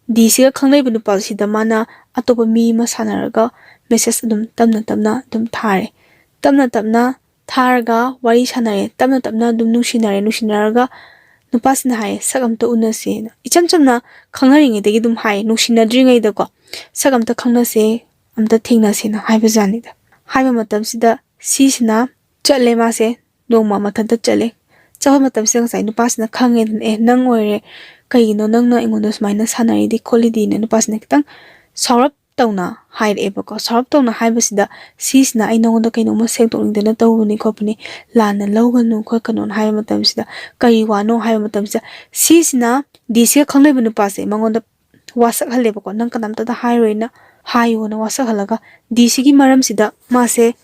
Speaker 1: ꯗꯤꯁꯤꯒ ꯈꯪꯅꯔꯤꯕ ꯅꯨꯄꯥꯁꯤꯗ ꯃꯥꯅ ꯑꯇꯣꯞꯄ ꯃꯤ ꯑꯃ ꯁꯥꯟꯅꯔꯒ ꯃꯦꯁꯦꯁ ꯑꯗꯨꯝ ꯇꯞꯅ ꯑꯗꯨꯝ ꯊꯥꯔꯦ ꯇꯞꯅ ꯊꯥꯔꯒ ꯋꯥꯔꯤ ꯁꯥꯟꯅꯔꯦ ꯇꯞꯅ ꯑꯗꯨꯝ ꯅꯨꯡꯁꯤꯅꯔꯒ ꯅꯨꯄꯥꯁꯤꯅ ꯍꯥꯏꯌꯦ ꯁꯛ ꯑꯝꯇ ꯎꯅꯁꯦꯅ ꯏꯆꯝ ꯆꯝꯅ ꯈꯪꯅꯔꯤꯉꯩꯗꯒꯤ ꯑꯗꯨꯝ ꯍꯥꯏꯌꯦ ꯅꯨꯡꯁꯤꯅꯗ꯭ꯔꯤꯉꯩꯗꯀꯣ ꯁꯛ ꯑꯝꯇ ꯈꯪꯅꯁꯦ ꯑꯝꯇ ꯊꯦꯡꯅꯁꯦꯅ ꯍꯥꯏꯕꯖꯥꯠꯅꯤꯗ ꯍꯥꯏꯕ ꯃꯇꯝꯁꯤꯗ ꯁꯤꯁꯤꯅ ꯆꯠꯂꯦ ꯃꯥꯁꯦ ꯅꯣꯡꯃ ꯃꯊꯟꯇ ꯆꯠꯄ ꯃꯇꯝꯁꯤꯗ ꯉꯁꯥꯏ ꯅꯨꯄꯥꯁꯤꯅ ꯈꯪꯉꯦꯗꯅ ꯅꯪ ꯑꯣꯏꯔꯦ ꯀꯩꯒꯤꯅꯣ ꯅꯪꯅ ꯑꯩꯉꯣꯟꯗ ꯁꯨꯃꯥꯏꯅ ꯁꯥꯟꯅꯔꯤꯗꯤ ꯈꯣꯠꯂꯤꯗꯤꯅ ꯅꯨꯄꯥꯁꯤꯅ ꯈꯤꯇꯪ ꯁꯥꯎꯔꯞ ꯇꯧꯅ ꯍꯥꯏꯔꯛꯑꯦꯕꯀꯣ ꯁꯥꯎꯔꯞ ꯇꯧꯅ ꯍꯥꯏꯕꯁꯤꯗ ꯁꯤꯁꯤꯅ ꯑꯩ ꯅꯉꯣꯟꯗ ꯀꯩꯅꯣꯝꯃ ꯁꯦꯡꯗꯣꯛꯅꯤꯡꯗꯅ ꯇꯧꯕꯅꯤ ꯈꯣꯠꯄꯅꯤ ꯂꯥꯟꯅ ꯂꯧꯒꯅꯨ ꯈꯣꯠꯀꯅꯣꯅ ꯍꯥꯏꯕ ꯃꯇꯝꯁꯤꯗ ꯀꯔꯤ ꯋꯥꯅꯣ ꯍꯥꯏꯕ ꯃꯇꯝꯁꯤꯗ ꯁꯤꯁꯤꯅ ꯗꯤꯁꯤꯒ ꯈꯪꯅꯕ ꯅꯨꯄꯥꯁꯦ ꯃꯉꯣꯟꯗ ꯋꯥꯁꯛꯍꯜꯂꯦꯕꯀꯣ ꯅꯪ ꯀꯅꯥꯝꯇꯗ ꯍꯥꯏꯔꯣꯏꯅ ꯍꯥꯏꯌꯣꯅ ꯋꯥꯁꯛꯍꯜꯂꯒ ꯗꯤꯁꯤꯒꯤ ꯃꯔꯝꯁꯤꯗ ꯃꯥꯁꯦ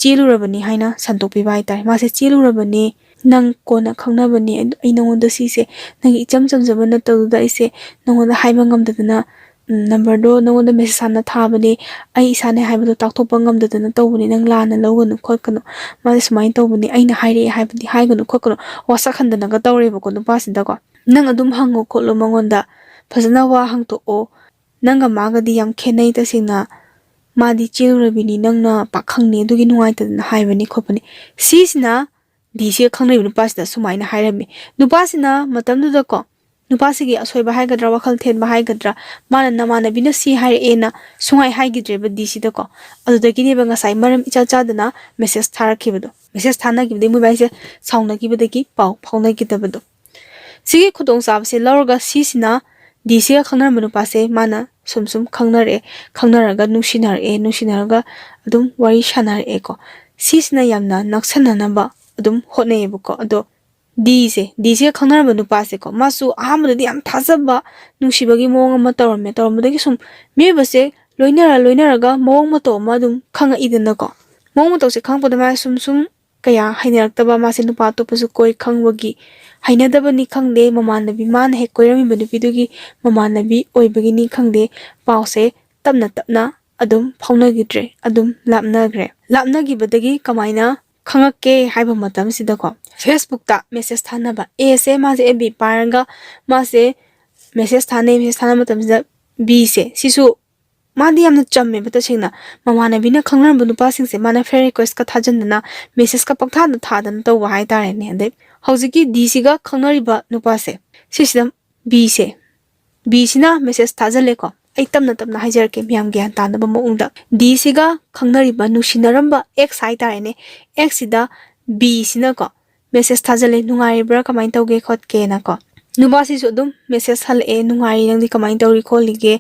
Speaker 1: ꯆꯦꯜꯂꯨꯔꯕꯅꯤ ꯍꯥꯏꯅ ꯁꯟꯗꯣꯛꯄꯤꯕ ꯍꯥꯏꯇꯥꯔꯦ ꯃꯥꯁꯦ ꯆꯦꯜꯂꯨꯔꯕꯅꯤ ꯅꯪ ꯀꯣꯟꯅ ꯈꯪꯅꯕꯅꯤ ꯑꯩ ꯅꯉꯣꯟꯗ ꯁꯤꯁꯦ ꯅꯪꯒꯤ ꯏꯆꯝ ꯆꯝꯖꯕ ꯅꯠꯇꯕꯗꯨꯗ ꯑꯩꯁꯦ ꯅꯉꯣꯟꯗ ꯍꯥꯏꯕ ꯉꯝꯗꯗꯅ ꯅꯝꯕꯔꯗꯣ ꯅꯉꯣꯟꯗ ꯃꯦꯁꯦꯖ ꯍꯥꯟꯅ ꯊꯥꯕꯅꯦ ꯑꯩ ꯏꯁꯥꯅ ꯍꯥꯏꯕꯗꯣ ꯇꯥꯛꯊꯣꯛꯄ ꯉꯝꯗꯗꯅ ꯇꯧꯕꯅꯦ ꯅꯪ ꯂꯥꯟꯅ ꯂꯧꯒꯅꯨ ꯈꯣꯠꯀꯅꯨ ꯃꯥꯁꯦ ꯁꯨꯃꯥꯏꯅ ꯇꯧꯕꯅꯦ ꯑꯩꯅ ꯍꯥꯏꯔꯛꯑꯦ ꯍꯥꯏꯕꯗꯤ ꯍꯥꯏꯒꯅꯨ ꯈꯣꯠꯀꯅꯨ ꯋꯥꯁꯛꯍꯟꯗꯅꯒ ꯇꯧꯔꯦꯕꯀꯣ ꯅꯨꯄꯥꯁꯤꯗꯀꯣ ꯅꯪ ꯑꯗꯨꯝ ꯍꯪꯉꯣ ꯈꯣꯠꯂꯣ ꯃꯉꯣꯟꯗ ꯐꯖꯅ ꯋꯥ ꯍꯪꯇꯣꯛꯑꯣ ꯅꯪꯒ ꯃꯥꯒꯗꯤ ꯌꯥꯝ ꯈꯦꯠꯅꯩ ꯇꯁꯦꯡꯅ ꯃꯥꯗꯤ ꯆꯦꯜꯂꯨꯔꯕꯤꯅꯤ ꯅꯪꯅ ꯄꯥꯈꯪꯅꯤ ꯑꯗꯨꯒꯤ ꯅꯨꯡꯉꯥꯏꯇꯗꯅ ꯍꯥꯏꯕꯅꯤ ꯈꯣꯠꯄꯅꯤ ꯁꯤꯁꯤꯅ ꯗꯤꯁꯤꯒ ꯈꯪꯅꯔꯤꯕ ꯅꯨꯄꯥꯁꯤꯗ ꯁꯨꯃꯥꯏꯅ ꯍꯥꯏꯔꯝꯃꯤ ꯅꯨꯄꯥꯁꯤꯅ ꯃꯇꯝꯗꯨꯗꯀꯣ ꯅꯨꯄꯥꯁꯤꯒꯤ ꯑꯁꯣꯏꯕ ꯍꯥꯏꯒꯗ꯭ꯔꯥ ꯋꯥꯈꯜ ꯊꯦꯟꯕ ꯍꯥꯏꯒꯗ꯭ꯔꯥ ꯃꯥꯅ ꯅꯃꯥꯟꯅꯕꯤꯅ ꯁꯤ ꯍꯥꯏꯔꯛꯑꯦꯅ ꯁꯨꯡꯍꯥꯏ ꯍꯥꯏꯈꯤꯗ꯭ꯔꯦꯕ ꯗꯤꯁꯤꯗꯀꯣ ꯑꯗꯨꯗꯒꯤꯅꯦꯕ ꯉꯁꯥꯏ ꯃꯔꯝ ꯏꯆꯥ ꯆꯥꯗꯅ ꯃꯦꯁꯦꯖ ꯊꯥꯔꯛꯈꯤꯕꯗꯣ ꯃꯦꯁꯦꯖ ꯊꯥꯅꯈꯤꯕꯗꯒꯤ ꯃꯣꯏꯕꯥꯏꯁꯦ ꯁꯥꯎꯅꯈꯤꯕꯗꯒꯤ ꯄꯥꯎ ꯐꯥꯎꯅꯈꯤꯗꯕꯗꯣ ꯁꯤꯒꯤ ꯈꯨꯗꯣꯡꯆꯥꯕꯁꯦ ꯂꯧꯔꯒ ꯁꯤꯁꯤꯅ ꯗꯤꯁꯤꯒ ꯈꯪꯅꯔꯝꯕ ꯅꯨꯄꯥꯁꯦ ꯃꯥꯅ ꯁꯨꯝ ꯈꯪꯅꯔꯒ ꯅꯨꯡꯁꯤꯅꯔꯒ ꯑꯗꯨꯝ ꯋꯥꯔꯤ ꯁꯥꯟꯅꯔꯛꯑꯦꯀꯣ ꯁꯤꯁꯤꯅ ꯌꯥꯝꯅ ꯅꯛꯁꯟꯅꯅꯕ ꯑꯗꯨꯝ ꯍꯣꯠꯅꯩꯌꯦꯕꯀꯣ ꯑꯗꯣ ꯗꯤꯁꯤꯒ ꯈꯪꯅꯔꯝꯕ ꯅꯨꯄꯥꯁꯦꯀꯣ ꯃꯥꯁꯨ ꯑꯍꯥꯟꯕꯗꯗꯤ ꯌꯥꯝ ꯊꯥꯖꯕ ꯅꯨꯡꯁꯤꯕꯒꯤ ꯃꯑꯣꯡ ꯑꯃ ꯇꯧꯔꯝꯕꯗꯒꯤ ꯁꯨꯝ ꯃꯤꯑꯣꯏꯕꯁꯦ ꯂꯣꯏꯅꯔꯒ ꯃꯑꯣꯡ ꯃꯇꯧ ꯑꯃ ꯑꯗꯨꯝ ꯈꯪꯉꯛꯏꯗꯅꯀꯣ ꯃꯑꯣꯡ ꯃꯇꯧꯁꯦ ꯈꯪꯉꯛꯄꯗ ꯃꯥꯁꯦ ꯁꯨꯝꯀꯌꯥ ꯍꯩꯅꯔꯛꯇꯕ ꯃꯥꯁꯦ ꯅꯨꯄꯥ ꯑꯇꯣꯞꯄꯁꯨ ꯈꯪꯕꯒꯤ ꯍꯩꯅꯗꯕꯅꯤ ꯈꯪꯗꯦ ꯃꯃꯥꯟꯅꯕꯤ ꯃꯥꯅ ꯍꯦꯛ ꯀꯣꯏꯔꯝꯃꯤꯕ ꯅꯨꯄꯤꯗꯨꯒꯤ ꯃꯃꯥꯟꯅꯕꯤ ꯑꯣꯏꯕꯒꯤꯅꯤ ꯈꯪꯗꯦ ꯄꯥꯎꯁꯦ ꯇꯞꯅ ꯑꯗꯨꯝ ꯐꯥꯎꯅꯈꯤꯗ꯭ꯔꯦ ꯑꯗꯨꯝ ꯂꯥꯞꯅꯈꯤꯕꯗꯒꯤ ꯀꯃꯥꯏꯅ ꯈꯪꯉꯛꯀꯦ ꯍꯥꯏꯕ ꯃꯇꯝꯁꯤꯗꯀꯣ ꯐꯦꯁꯕꯨꯛꯇ ꯃꯦꯁꯦꯖ ꯊꯥꯅꯕ ꯃꯥꯁꯦ FB ꯄꯥꯏꯔꯒ ꯃꯥꯁꯦ ꯃꯦꯁꯦꯖ ꯊꯥꯅꯕ ꯃꯇꯝꯁꯤꯗ ꯕꯤꯁꯦ ꯁꯤꯁꯨ ꯃꯥꯗꯤ ꯌꯥꯝꯅ ꯆꯝꯃꯦꯕ ꯇꯁꯦꯡꯅ ꯃꯃꯥꯟꯅꯕꯤꯅ ꯈꯪꯅꯔꯝꯕ ꯅꯨꯄꯥꯁꯤꯡꯁꯦ ꯃꯥꯅ ꯐ꯭ꯔꯦꯟ ꯔꯤꯀ꯭ꯋꯦꯁꯀ ꯊꯥꯖꯤꯟꯗꯅ ꯃꯦꯁꯦꯖꯀ ꯄꯪꯊꯥꯗ ꯊꯥꯗꯅ ꯇꯧꯕ ꯍꯥꯏꯇꯥꯔꯦꯅꯦ ꯑꯗꯩ ꯍꯧꯖꯤꯛꯀꯤ ꯗꯤꯁꯤꯒ ꯈꯪꯅꯔꯤꯕ ꯅꯨꯄꯥꯁꯦ ꯁꯤꯁꯤꯗ ꯕꯤꯁꯤꯅ ꯃꯦꯁꯦꯖ ꯊꯥꯖꯤꯜꯂꯦꯀꯣ ꯑꯩ ꯇꯞꯅ ꯍꯥꯏꯖꯔꯛꯀꯦ ꯃꯌꯥꯝ ꯒ꯭ꯌꯥꯟ ꯇꯥꯅꯕ ꯃꯑꯣꯡꯗ ꯗꯤꯁꯤꯒ ꯈꯪꯅꯔꯤꯕ ꯅꯨꯡꯁꯤꯅꯔꯝꯕ ꯑꯦꯛꯁ ꯍꯥꯏꯇꯥꯔꯦꯅꯦ ꯑꯦꯛꯁꯁꯤꯗ ꯕꯤꯁꯤꯅꯀꯣ ꯃꯦꯁꯦꯖ ꯊꯥꯖꯤꯜꯂꯦ ꯅꯨꯡꯉꯥꯏꯔꯤꯕ꯭ꯔꯥ ꯀꯃꯥꯏꯅ ꯇꯧꯒꯦ ꯈꯣꯠꯀꯦꯅꯀꯣ ꯅꯨꯄꯥꯁꯤꯁꯨ ꯑꯗꯨꯝ ꯃꯦꯁꯦꯖ ꯍꯜꯂꯛꯑꯦ ꯅꯨꯡꯉꯥꯏꯔꯤ ꯅꯪꯗꯤ ꯀꯃꯥꯏꯅ ꯇꯧꯔꯤ ꯈꯣꯠꯂꯤꯒꯦ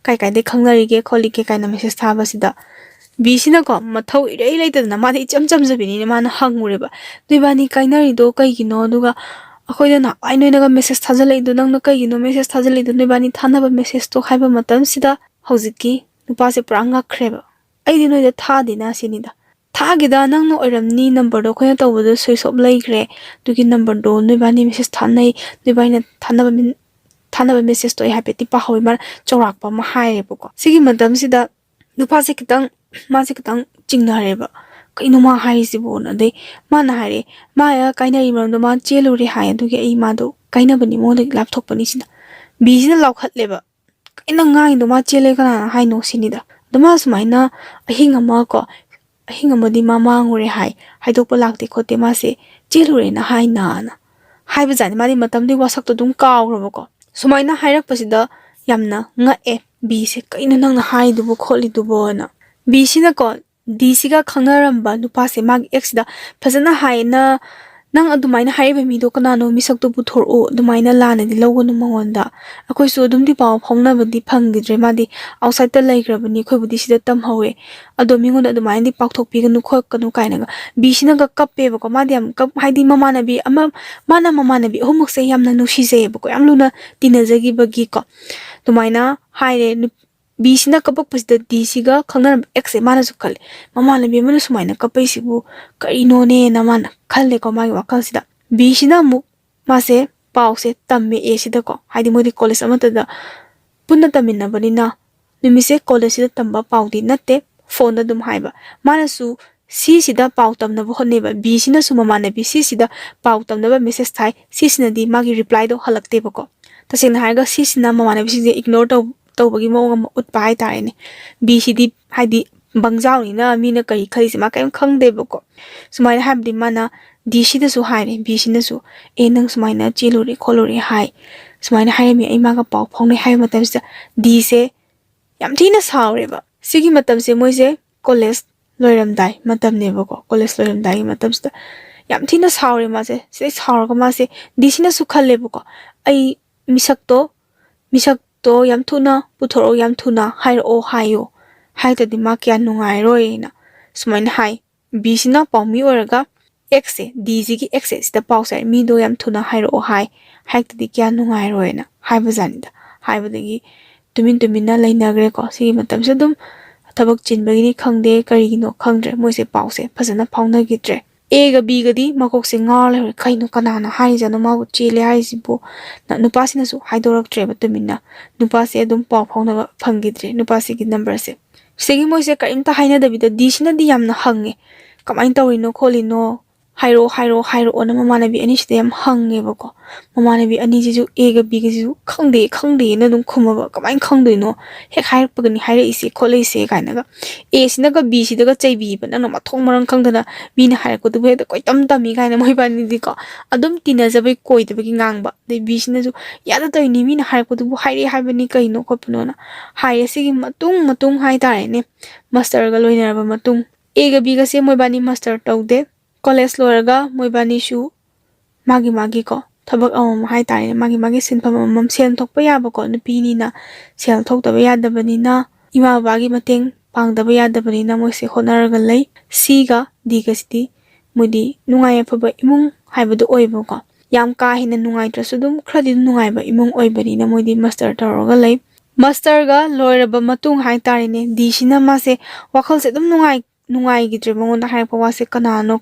Speaker 1: ꯀꯥꯏꯗꯩ ꯈꯪꯅꯔꯤꯒꯦ ꯈꯣꯠꯂꯤꯒꯦ ꯀꯥꯏꯅ ꯃꯦꯁꯦꯖ ꯊꯥꯕꯁꯤꯗ ꯕꯤꯁꯤꯅꯀꯣ ꯃꯊꯧ ꯏꯔꯩ ꯂꯩꯇꯗꯅ ꯃꯥꯗꯤ ꯏꯆꯝ ꯆꯝꯖꯕꯤꯅꯤꯅ ꯃꯥꯅ ꯍꯪꯉꯨꯔꯦꯕ ꯅꯣꯏꯕꯥꯅꯤ ꯀꯥꯏꯅꯔꯤꯗꯣ ꯀꯩꯒꯤꯅꯣ ꯑꯗꯨꯒ ꯑꯩꯈꯣꯏꯗ ꯅꯍꯥꯟꯋꯥꯏ ꯅꯣꯏꯅꯒ ꯃꯦꯁꯦꯖ ꯊꯥꯖꯤꯜꯂꯛꯏꯗꯣ ꯅꯪꯅ ꯀꯩꯒꯤꯅꯣ ꯃꯦꯁꯦꯖ ꯊꯥꯖꯤꯜꯂꯛꯏꯗꯣ ꯅꯣꯏꯕꯥꯅꯤ ꯊꯥꯅꯕ ꯃꯦꯁꯦꯖꯇꯣ ꯍꯥꯏꯕ ꯃꯇꯝꯁꯤꯗ ꯍꯧꯖꯤꯛꯀꯤ ꯅꯨꯄꯥꯁꯦ ꯄꯨꯔꯥ ꯉꯛꯈ꯭ꯔꯦꯕ ꯑꯩꯗꯤ ꯅꯣꯏꯗ ꯊꯥꯗꯦꯅ ꯁꯤꯅꯤꯗ ꯊꯥꯒꯦꯗ ꯅꯪꯅ ꯑꯣꯏꯔꯝꯅꯤ ꯅꯝꯕꯔꯗꯣ ꯑꯩꯈꯣꯏꯅ ꯇꯧꯕꯗꯣ ꯁ꯭ꯋꯤꯆ ꯑꯣꯐ ꯂꯩꯈ꯭ꯔꯦ ꯑꯗꯨꯒꯤ ꯅꯝꯕꯔꯗꯣ ꯅꯣꯏꯕꯥꯅꯤ ꯃꯦꯁꯦꯖ ꯊꯥꯅꯩ ꯅꯣꯏꯕꯥꯅꯤꯅ ꯊꯥꯅꯕ ꯃꯦꯁꯦꯖꯇꯣ ꯑꯩ ꯍꯥꯏꯐꯦꯠꯇꯤ ꯄꯥꯍꯧꯋꯤ ꯃꯥꯅ ꯆꯥꯎꯔꯥꯛꯄ ꯑꯃ ꯍꯥꯏꯔꯦꯕꯀꯣ ꯁꯤꯒꯤ ꯃꯇꯝꯁꯤꯗ ꯅꯨꯄꯥꯁꯦ ꯃꯥꯁꯦ ꯈꯤꯇꯪ ꯆꯤꯡꯅꯔꯦꯕ ꯀꯩꯅꯣ ꯃꯥ ꯍꯥꯏꯔꯤꯁꯤꯕꯣꯅ ꯑꯗꯩ ꯃꯥꯅ ꯍꯥꯏꯔꯦ ꯃꯥ ꯀꯥꯏꯅꯔꯤ ꯃꯔꯝꯗꯣ ꯃꯥ ꯆꯦꯜꯂꯨꯔꯦ ꯍꯥꯏ ꯑꯗꯨꯒꯤ ꯑꯩ ꯃꯥꯗꯣ ꯀꯥꯏꯅꯕꯅꯤ ꯃꯉꯣꯟꯗꯒꯤ ꯂꯥꯞꯊꯣꯛꯄꯅꯤ ꯁꯤꯅ ꯕꯤꯁꯤꯅ ꯂꯥꯎꯈꯠꯂꯦꯕ ꯀꯩꯅ ꯉꯥꯡꯉꯤꯗꯣ ꯃꯥ ꯆꯦꯜꯂꯦ ꯀꯅꯥꯅ ꯍꯥꯏꯅꯣ ꯁꯤꯅꯤꯗ ꯑꯗꯣ ꯃꯥ ꯁꯨꯃꯥꯏꯅ ꯑꯍꯤꯡ ꯑꯃꯗꯤ ꯃꯥ ꯃꯥꯡꯉꯨꯔꯦ ꯍꯥꯏꯗꯣꯛꯄ ꯂꯥꯛꯇꯦ ꯈꯣꯠꯇꯦ ꯃꯥꯁꯦ ꯆꯦꯜꯂꯨꯔꯦꯅ ꯍꯥꯏꯕꯖꯥꯠꯅꯤ ꯃꯥꯗꯤ ꯃꯇꯝꯗꯨꯒꯤ ꯋꯥꯁꯛꯇꯣ ꯑꯗꯨꯝ ꯀꯥꯎꯈ꯭ꯔꯕꯀꯣ ꯁꯨꯃꯥꯏꯅ ꯍꯥꯏꯔꯛꯄꯁꯤꯗ ꯌꯥꯝꯅ ꯉꯛꯑꯦ ꯕꯤꯁꯦ ꯀꯩꯅꯣ ꯅꯪꯅ ꯍꯥꯏꯗꯨꯕو ꯈꯣꯠꯂꯤꯗꯨꯕꯣꯅ ꯕꯤꯁꯤꯅꯀꯣ ꯗꯤꯁꯤꯒ ꯈꯪꯅꯔꯝꯕ ꯅꯨꯄꯥꯁꯦ ꯃꯥꯒꯤ ꯑꯦꯛꯁꯤꯗ ꯐꯖꯅ ꯍꯥꯏꯅ ꯅꯪ ꯑꯗꯨꯃꯥꯏꯅ ꯍꯥꯏꯔꯤꯕ ꯃꯤꯗꯣ ꯀꯅꯥꯅꯣ ꯃꯤꯁꯛꯇꯣ ꯄꯨꯊꯣꯔꯛꯎ ꯑꯗꯨꯃꯥꯏꯅ ꯂꯥꯟꯅꯗꯤ ꯂꯧꯒꯅꯨ ꯃꯉꯣꯟꯗ ꯑꯩꯈꯣꯏꯁꯨ ꯑꯗꯨꯝꯗꯤ ꯄꯥꯎ ꯐꯥꯎꯅꯕꯗꯤ ꯐꯪꯈꯤꯗ꯭ꯔꯦ ꯃꯥꯗꯤ ꯑꯥꯎꯠꯁꯥꯏꯗꯠꯇ ꯂꯩꯈ꯭ꯔꯕꯅꯤ ꯑꯩꯈꯣꯏꯕꯨꯗꯤ ꯁꯤꯗ ꯇꯝꯍꯧꯋꯦ ꯑꯗꯣ ꯃꯤꯉꯣꯟꯗ ꯑꯗꯨꯃꯥꯏꯅꯗꯤ ꯄꯥꯎꯊꯣꯛꯄꯤꯒꯅꯨ ꯈꯣꯠꯀꯅꯨ ꯀꯥꯏꯅꯒ ꯕꯤꯁꯤꯅꯒ ꯀꯞꯄꯦꯕꯀꯣ ꯃꯥꯗꯤ ꯌꯥꯝ ꯍꯥꯏꯗꯤ ꯃꯃꯥꯟꯅꯕꯤ ꯑꯍꯨꯝꯃꯛꯁꯦ ꯌꯥꯝꯅ ꯅꯨꯡꯁꯤꯖꯩꯌꯦꯕꯀꯣ ꯌꯥꯝ ꯂꯨꯅ ꯇꯤꯟꯅꯖꯒꯤꯕꯒꯤꯀꯣ ꯑꯗꯨꯃꯥꯏꯅ ꯍꯥꯏꯔꯦ ꯕꯤꯁꯤꯅ ꯀꯞꯄꯛꯄꯁꯤꯗ ꯗꯤꯁꯤꯒ ꯈꯪꯅꯔꯝꯕ ꯑꯦꯛꯁꯦ ꯃꯥꯅꯁꯨ ꯈꯜꯂꯦ ꯃꯃꯥꯟꯅꯕꯤ ꯑꯃꯅ ꯁꯨꯃꯥꯏꯅ ꯀꯞꯄꯩꯁꯤꯕꯨ ꯀꯔꯤꯅꯣꯅꯦꯅ ꯃꯥꯅ ꯈꯜꯂꯦꯀꯣ ꯃꯥꯒꯤ ꯋꯥꯈꯜꯁꯤꯗ ꯕꯤꯁꯤꯅ ꯑꯃꯨꯛ ꯃꯥꯁꯦ ꯄꯥꯎꯁꯦ ꯇꯝꯃꯛꯑꯦ ꯁꯤꯗꯀꯣ ꯍꯥꯏꯗꯤ ꯃꯣꯏꯗꯤ ꯀꯣꯂꯦꯖ ꯑꯃꯠꯇꯗ ꯄꯨꯟꯅ ꯇꯝꯃꯤꯟꯅꯕꯅꯤꯅ ꯅꯨꯃꯤꯠꯁꯦ ꯀꯣꯂꯦꯖꯁꯤꯗ ꯇꯝꯕ ꯄꯥꯎꯗꯤ ꯅꯠꯇꯦ ꯐꯣꯟꯗ ꯑꯗꯨꯝ ꯍꯥꯏꯕ ꯃꯥꯅꯁꯨ ꯁꯤꯁꯤꯗ ꯄꯥꯎ ꯇꯝꯅꯕ ꯍꯣꯠꯅꯩꯕ ꯕꯤꯁꯤꯅꯁꯨ ꯃꯃꯥꯟꯅꯕꯤ ꯁꯤꯁꯤꯗ ꯄꯥꯎ ꯇꯝꯅꯕ ꯃꯦꯁꯦꯖ ꯊꯥꯏ ꯁꯤꯁꯤꯅꯗꯤ ꯃꯥꯒꯤ ꯔꯤꯄ꯭ꯂꯥꯏꯗꯣ ꯍꯜꯂꯛꯇꯦꯕꯀꯣ ꯇꯁꯦꯡꯅ ꯍꯥꯏꯔꯒ ꯁꯤꯁꯤꯅ ꯃꯃꯥꯟꯅꯕꯤꯁꯤꯡꯁꯦ ꯏꯒꯅꯣꯔ ꯇꯧꯕꯒꯤ ꯃꯑꯣꯡ ꯑꯃ ꯎꯠꯄ ꯍꯥꯏꯇꯥꯔꯦꯅꯦ ꯕꯤꯁꯤꯗꯤ ꯍꯥꯏꯗꯤ ꯕꯪꯖꯥꯎꯅꯤꯅ ꯃꯤꯅ ꯀꯔꯤ ꯈꯜꯂꯤꯁꯦ ꯃꯥ ꯀꯔꯤꯝ ꯈꯪꯗꯦꯕꯀꯣ ꯁꯨꯃꯥꯏꯅ ꯍꯥꯏꯕꯗꯤ ꯃꯥꯅ ꯗꯤꯁꯤꯗꯁꯨ ꯍꯥꯏꯔꯦ ꯕꯤꯁꯤꯅꯁꯨ ꯅꯪ ꯁꯨꯃꯥꯏꯅ ꯆꯦꯜꯂꯨꯔꯦ ꯈꯣꯠꯂꯨꯔꯦ ꯁꯨꯃꯥꯏꯅ ꯍꯥꯏꯔꯝꯃꯤ ꯑꯩ ꯃꯥꯒ ꯄꯥꯎ ꯐꯥꯎꯅꯩ ꯍꯥꯏꯕ ꯃꯇꯝꯁꯤꯗ ꯗꯤꯁꯦ ꯌꯥꯝ ꯊꯤꯅ ꯁꯥꯎꯔꯦꯕ ꯁꯤꯒꯤ ꯃꯇꯝꯁꯦ ꯃꯣꯏꯁꯦ ꯀꯣꯂꯦꯖ ꯂꯣꯏꯔꯝꯗꯥꯏ ꯃꯇꯝꯅꯦꯕꯀꯣ ꯀꯣꯂꯦꯖ ꯂꯣꯏꯔꯝꯗꯥꯏꯒꯤ ꯃꯇꯝꯁꯤꯗ ꯌꯥꯝ ꯊꯤꯅ ꯁꯥꯎꯔꯦ ꯃꯥꯁꯦ ꯁꯤꯗꯩ ꯁꯥꯎꯔꯒ ꯃꯥꯁꯦ ꯗꯤꯁꯤꯅꯁꯨ ꯈꯜꯂꯦꯕꯀꯣ ꯑꯩ ꯃꯤꯁꯛꯇꯣ ꯌꯥꯝ ꯊꯨꯅ ꯄꯨꯊꯣꯔꯛꯑꯣ, ꯌꯥꯝ ꯊꯨꯅ ꯍꯥꯏꯔꯛꯑꯣ ꯍꯥꯏꯌꯣ, ꯍꯥꯏꯗ꯭ꯔꯗꯤ ꯃꯥ ꯀꯌꯥ ꯅꯨꯡꯉꯥꯏꯔꯣꯏꯅ ꯁꯨꯃꯥꯏꯅ ꯍꯥꯏ꯫ ꯕꯤꯁꯤꯅ ꯄꯥꯎꯃꯤ ꯑꯣꯏꯔꯒ ꯑꯦꯛꯁꯁꯦ, ꯗꯤꯁꯤꯒꯤ ꯑꯦꯛꯁꯁꯦ ꯁꯤꯗ ꯄꯥꯎꯁꯦ ꯃꯤꯗꯣ ꯌꯥꯝ ꯊꯨꯅ ꯍꯥꯏꯔꯛꯑꯣ ꯍꯥꯏꯔꯛꯇꯗꯤ ꯀꯌꯥ ꯅꯨꯡꯉꯥꯏꯔꯣꯏꯅ ꯍꯥꯏꯕꯖꯥꯠꯅꯤꯗ꯫ ꯍꯥꯏꯕꯗꯒꯤ ꯇꯨꯃꯤꯟꯅ ꯂꯩꯅꯈ꯭ꯔꯦꯀꯣ꯫ ꯁꯤꯒꯤ ꯃꯇꯝꯁꯤꯗ ꯑꯗꯨꯝ ꯊꯕꯛ ꯆꯤꯟꯕꯒꯤꯅꯤ ꯈꯪꯗꯦ ꯀꯔꯤꯒꯤꯅꯣ ꯈꯪꯗ꯭ꯔꯦ ꯃꯣꯏꯁꯦ ꯄꯥꯎꯁꯦ ꯐꯖꯅ ꯐꯥꯎꯅꯈꯤꯗ꯭ꯔꯦ꯫ ꯑꯦꯒ ꯕꯤꯒꯗꯤ ꯃꯀꯣꯛꯁꯦ ꯉꯥꯎꯔ ꯂꯩꯍꯧꯔꯦ, ꯀꯩꯅꯣ ꯀꯅꯥꯅ ꯍꯥꯏꯔꯤꯖꯥꯠꯅꯣ ꯃꯥꯕꯨ ꯆꯦꯜꯂꯦ ꯍꯥꯏꯔꯤꯁꯤꯕꯨ꯫ ꯅꯨꯄꯥꯁꯤꯅꯁꯨ ꯍꯥꯏꯗꯣꯔꯛꯇ꯭ꯔꯦꯕ ꯇꯨꯃꯤꯟꯅ꯫ ꯅꯨꯄꯥꯁꯦ ꯑꯗꯨꯝ ꯄꯥꯎ ꯐꯥꯎꯅꯕ ꯐꯪꯈꯤꯗ꯭ꯔꯦ ꯅꯨꯄꯥꯁꯤꯒꯤ ꯅꯝꯕꯔꯁꯦ꯫ ꯁꯤꯗꯒꯤ ꯃꯣꯏꯁꯦ ꯀꯔꯤꯝꯇ ꯍꯥꯏꯅꯗꯕꯤꯗ ꯗꯤꯁꯤꯅꯗꯤ ꯌꯥꯝꯅ ꯍꯪꯉꯦ, ꯀꯃꯥꯏꯅ ꯇꯧꯔꯤꯅꯣ ꯈꯣꯠꯂꯤꯅꯣ, ꯍꯥꯏꯔꯛꯑꯣꯅ ꯃꯃꯥꯟꯅꯕꯤ ꯑꯅꯤꯁꯤꯗ ꯌꯥꯝ ꯍꯪꯉꯦꯕꯀꯣ꯫ ꯃꯃꯥꯟꯅꯕꯤ ꯑꯅꯤꯁꯤꯁꯨ ꯑꯦꯒ ꯕꯤꯒꯁꯤꯁꯨ ꯈꯪꯗꯦꯅ ꯑꯗꯨꯝ ꯈꯨꯝꯃꯕ,ꯀꯃꯥꯏꯅ ꯈꯪꯗꯣꯏꯅꯣ, ꯍꯦꯛ ꯍꯥꯏꯔꯛꯄꯒꯅꯤ ꯍꯥꯏꯔꯛꯏꯁꯦ ꯈꯣꯠꯂꯛꯏꯁꯦ ꯀꯥꯏꯅꯒ꯫ ꯑꯦꯁꯤꯅꯒ ꯕꯤꯁꯤꯗꯒ ꯆꯩꯕꯤꯕ, ꯅꯪꯅ ꯃꯊꯣꯡ ꯃꯔꯝ ꯈꯪꯗꯅ ꯃꯤꯅ ꯍꯥꯏꯔꯛꯄꯗꯨꯕꯨ ꯍꯦꯛꯇ ꯀꯣꯏꯇꯝ ꯇꯝꯃꯤ ꯀꯥꯏꯅ ꯃꯣꯏꯕꯥꯅꯤꯗꯤꯀꯣ ꯑꯗꯨꯝ ꯇꯤꯟꯅꯖꯕꯩ ꯀꯣꯏꯗꯕꯒꯤ ꯉꯥꯡꯕ꯫ ꯑꯗꯩ ꯕꯤꯁꯤꯅꯁꯨ ꯌꯥꯗ ꯇꯧꯔꯤꯅꯤ, ꯃꯤꯅ ꯍꯥꯏꯔꯛꯄꯗꯨꯕꯨ ꯍꯥꯏꯔꯛꯑꯦ ꯍꯥꯏꯕꯅꯤ ꯀꯩꯅꯣ ꯈꯣꯠꯄꯅꯣꯅ ꯍꯥꯏꯔꯦ꯫ ꯁꯤꯒꯤ ꯃꯇꯨꯡ ꯍꯥꯏꯇꯥꯔꯦꯅꯦ, ꯃꯥꯁꯇꯔꯒ ꯂꯣꯏꯅꯔꯕ ꯃꯇꯨꯡ, ꯑꯦꯒ ꯕꯤꯒꯁꯦ ꯃꯣꯏꯕꯥꯅꯤ ꯃꯥꯁꯇꯔ ꯇꯧꯗꯦ꯫ ꯀꯣꯂꯦꯖ ꯂꯣꯏꯔꯒ ꯃꯣꯏꯕꯥꯅꯤꯁꯨ ꯃꯥꯒꯤ ꯊꯕꯛ ꯑꯃꯃꯝ ꯍꯥꯏꯇꯥꯔꯦꯅꯦ, ꯃꯥꯒꯤ ꯁꯤꯟꯐꯝ ꯑꯃꯃꯝ, ꯁꯦꯜ ꯊꯣꯛꯄ ꯌꯥꯕꯀꯣ ꯅꯨꯄꯤꯅꯤꯅ ꯁꯦꯜ ꯊꯣꯛꯇꯕ ꯌꯥꯗꯕꯅꯤꯅ, ꯏꯃꯥ ꯕꯕꯥꯒꯤ ꯃꯇꯦꯡ ꯄꯥꯡꯗꯕ ꯌꯥꯗꯕꯅꯤꯅ ꯃꯣꯏꯁꯦ ꯍꯣꯠꯅꯔꯒ ꯂꯩ꯫ ꯁꯤꯒ ꯗꯤꯒꯁꯤꯗꯤ ꯃꯣꯏꯗꯤ ꯅꯨꯡꯉꯥꯏ ꯑꯐꯕ ꯏꯃꯨꯡ ꯍꯥꯏꯕꯗꯣ ꯑꯣꯏꯕꯀꯣ, ꯌꯥꯝ ꯀꯥ ꯍꯦꯟꯅ ꯅꯨꯡꯉꯥꯏꯇ꯭ꯔꯁꯨ ꯑꯗꯨꯝ ꯈꯔꯗꯤ ꯅꯨꯡꯉꯥꯏꯕ ꯏꯃꯨꯡ ꯑꯣꯏꯕꯅꯤꯅ ꯃꯣꯏꯗꯤ ꯃꯥꯁꯇꯔ ꯇꯧꯔꯒ ꯂꯩ꯫ ꯃꯥꯁꯇꯔꯒ ꯂꯣꯏꯔꯕ ꯃꯇꯨꯡ ꯍꯥꯏꯇꯥꯔꯦꯅꯦ, ꯗꯤꯁꯤꯅ ꯃꯥꯁꯦ ꯋꯥꯈꯜꯁꯦ ꯑꯗꯨꯝ ꯅꯨꯡꯉꯥꯏꯈꯤꯗ꯭ꯔꯦ ꯃꯉꯣꯟꯗ ꯍꯥꯏꯔꯛꯄ ꯋꯥꯁꯦ ꯀꯅꯥꯅꯣ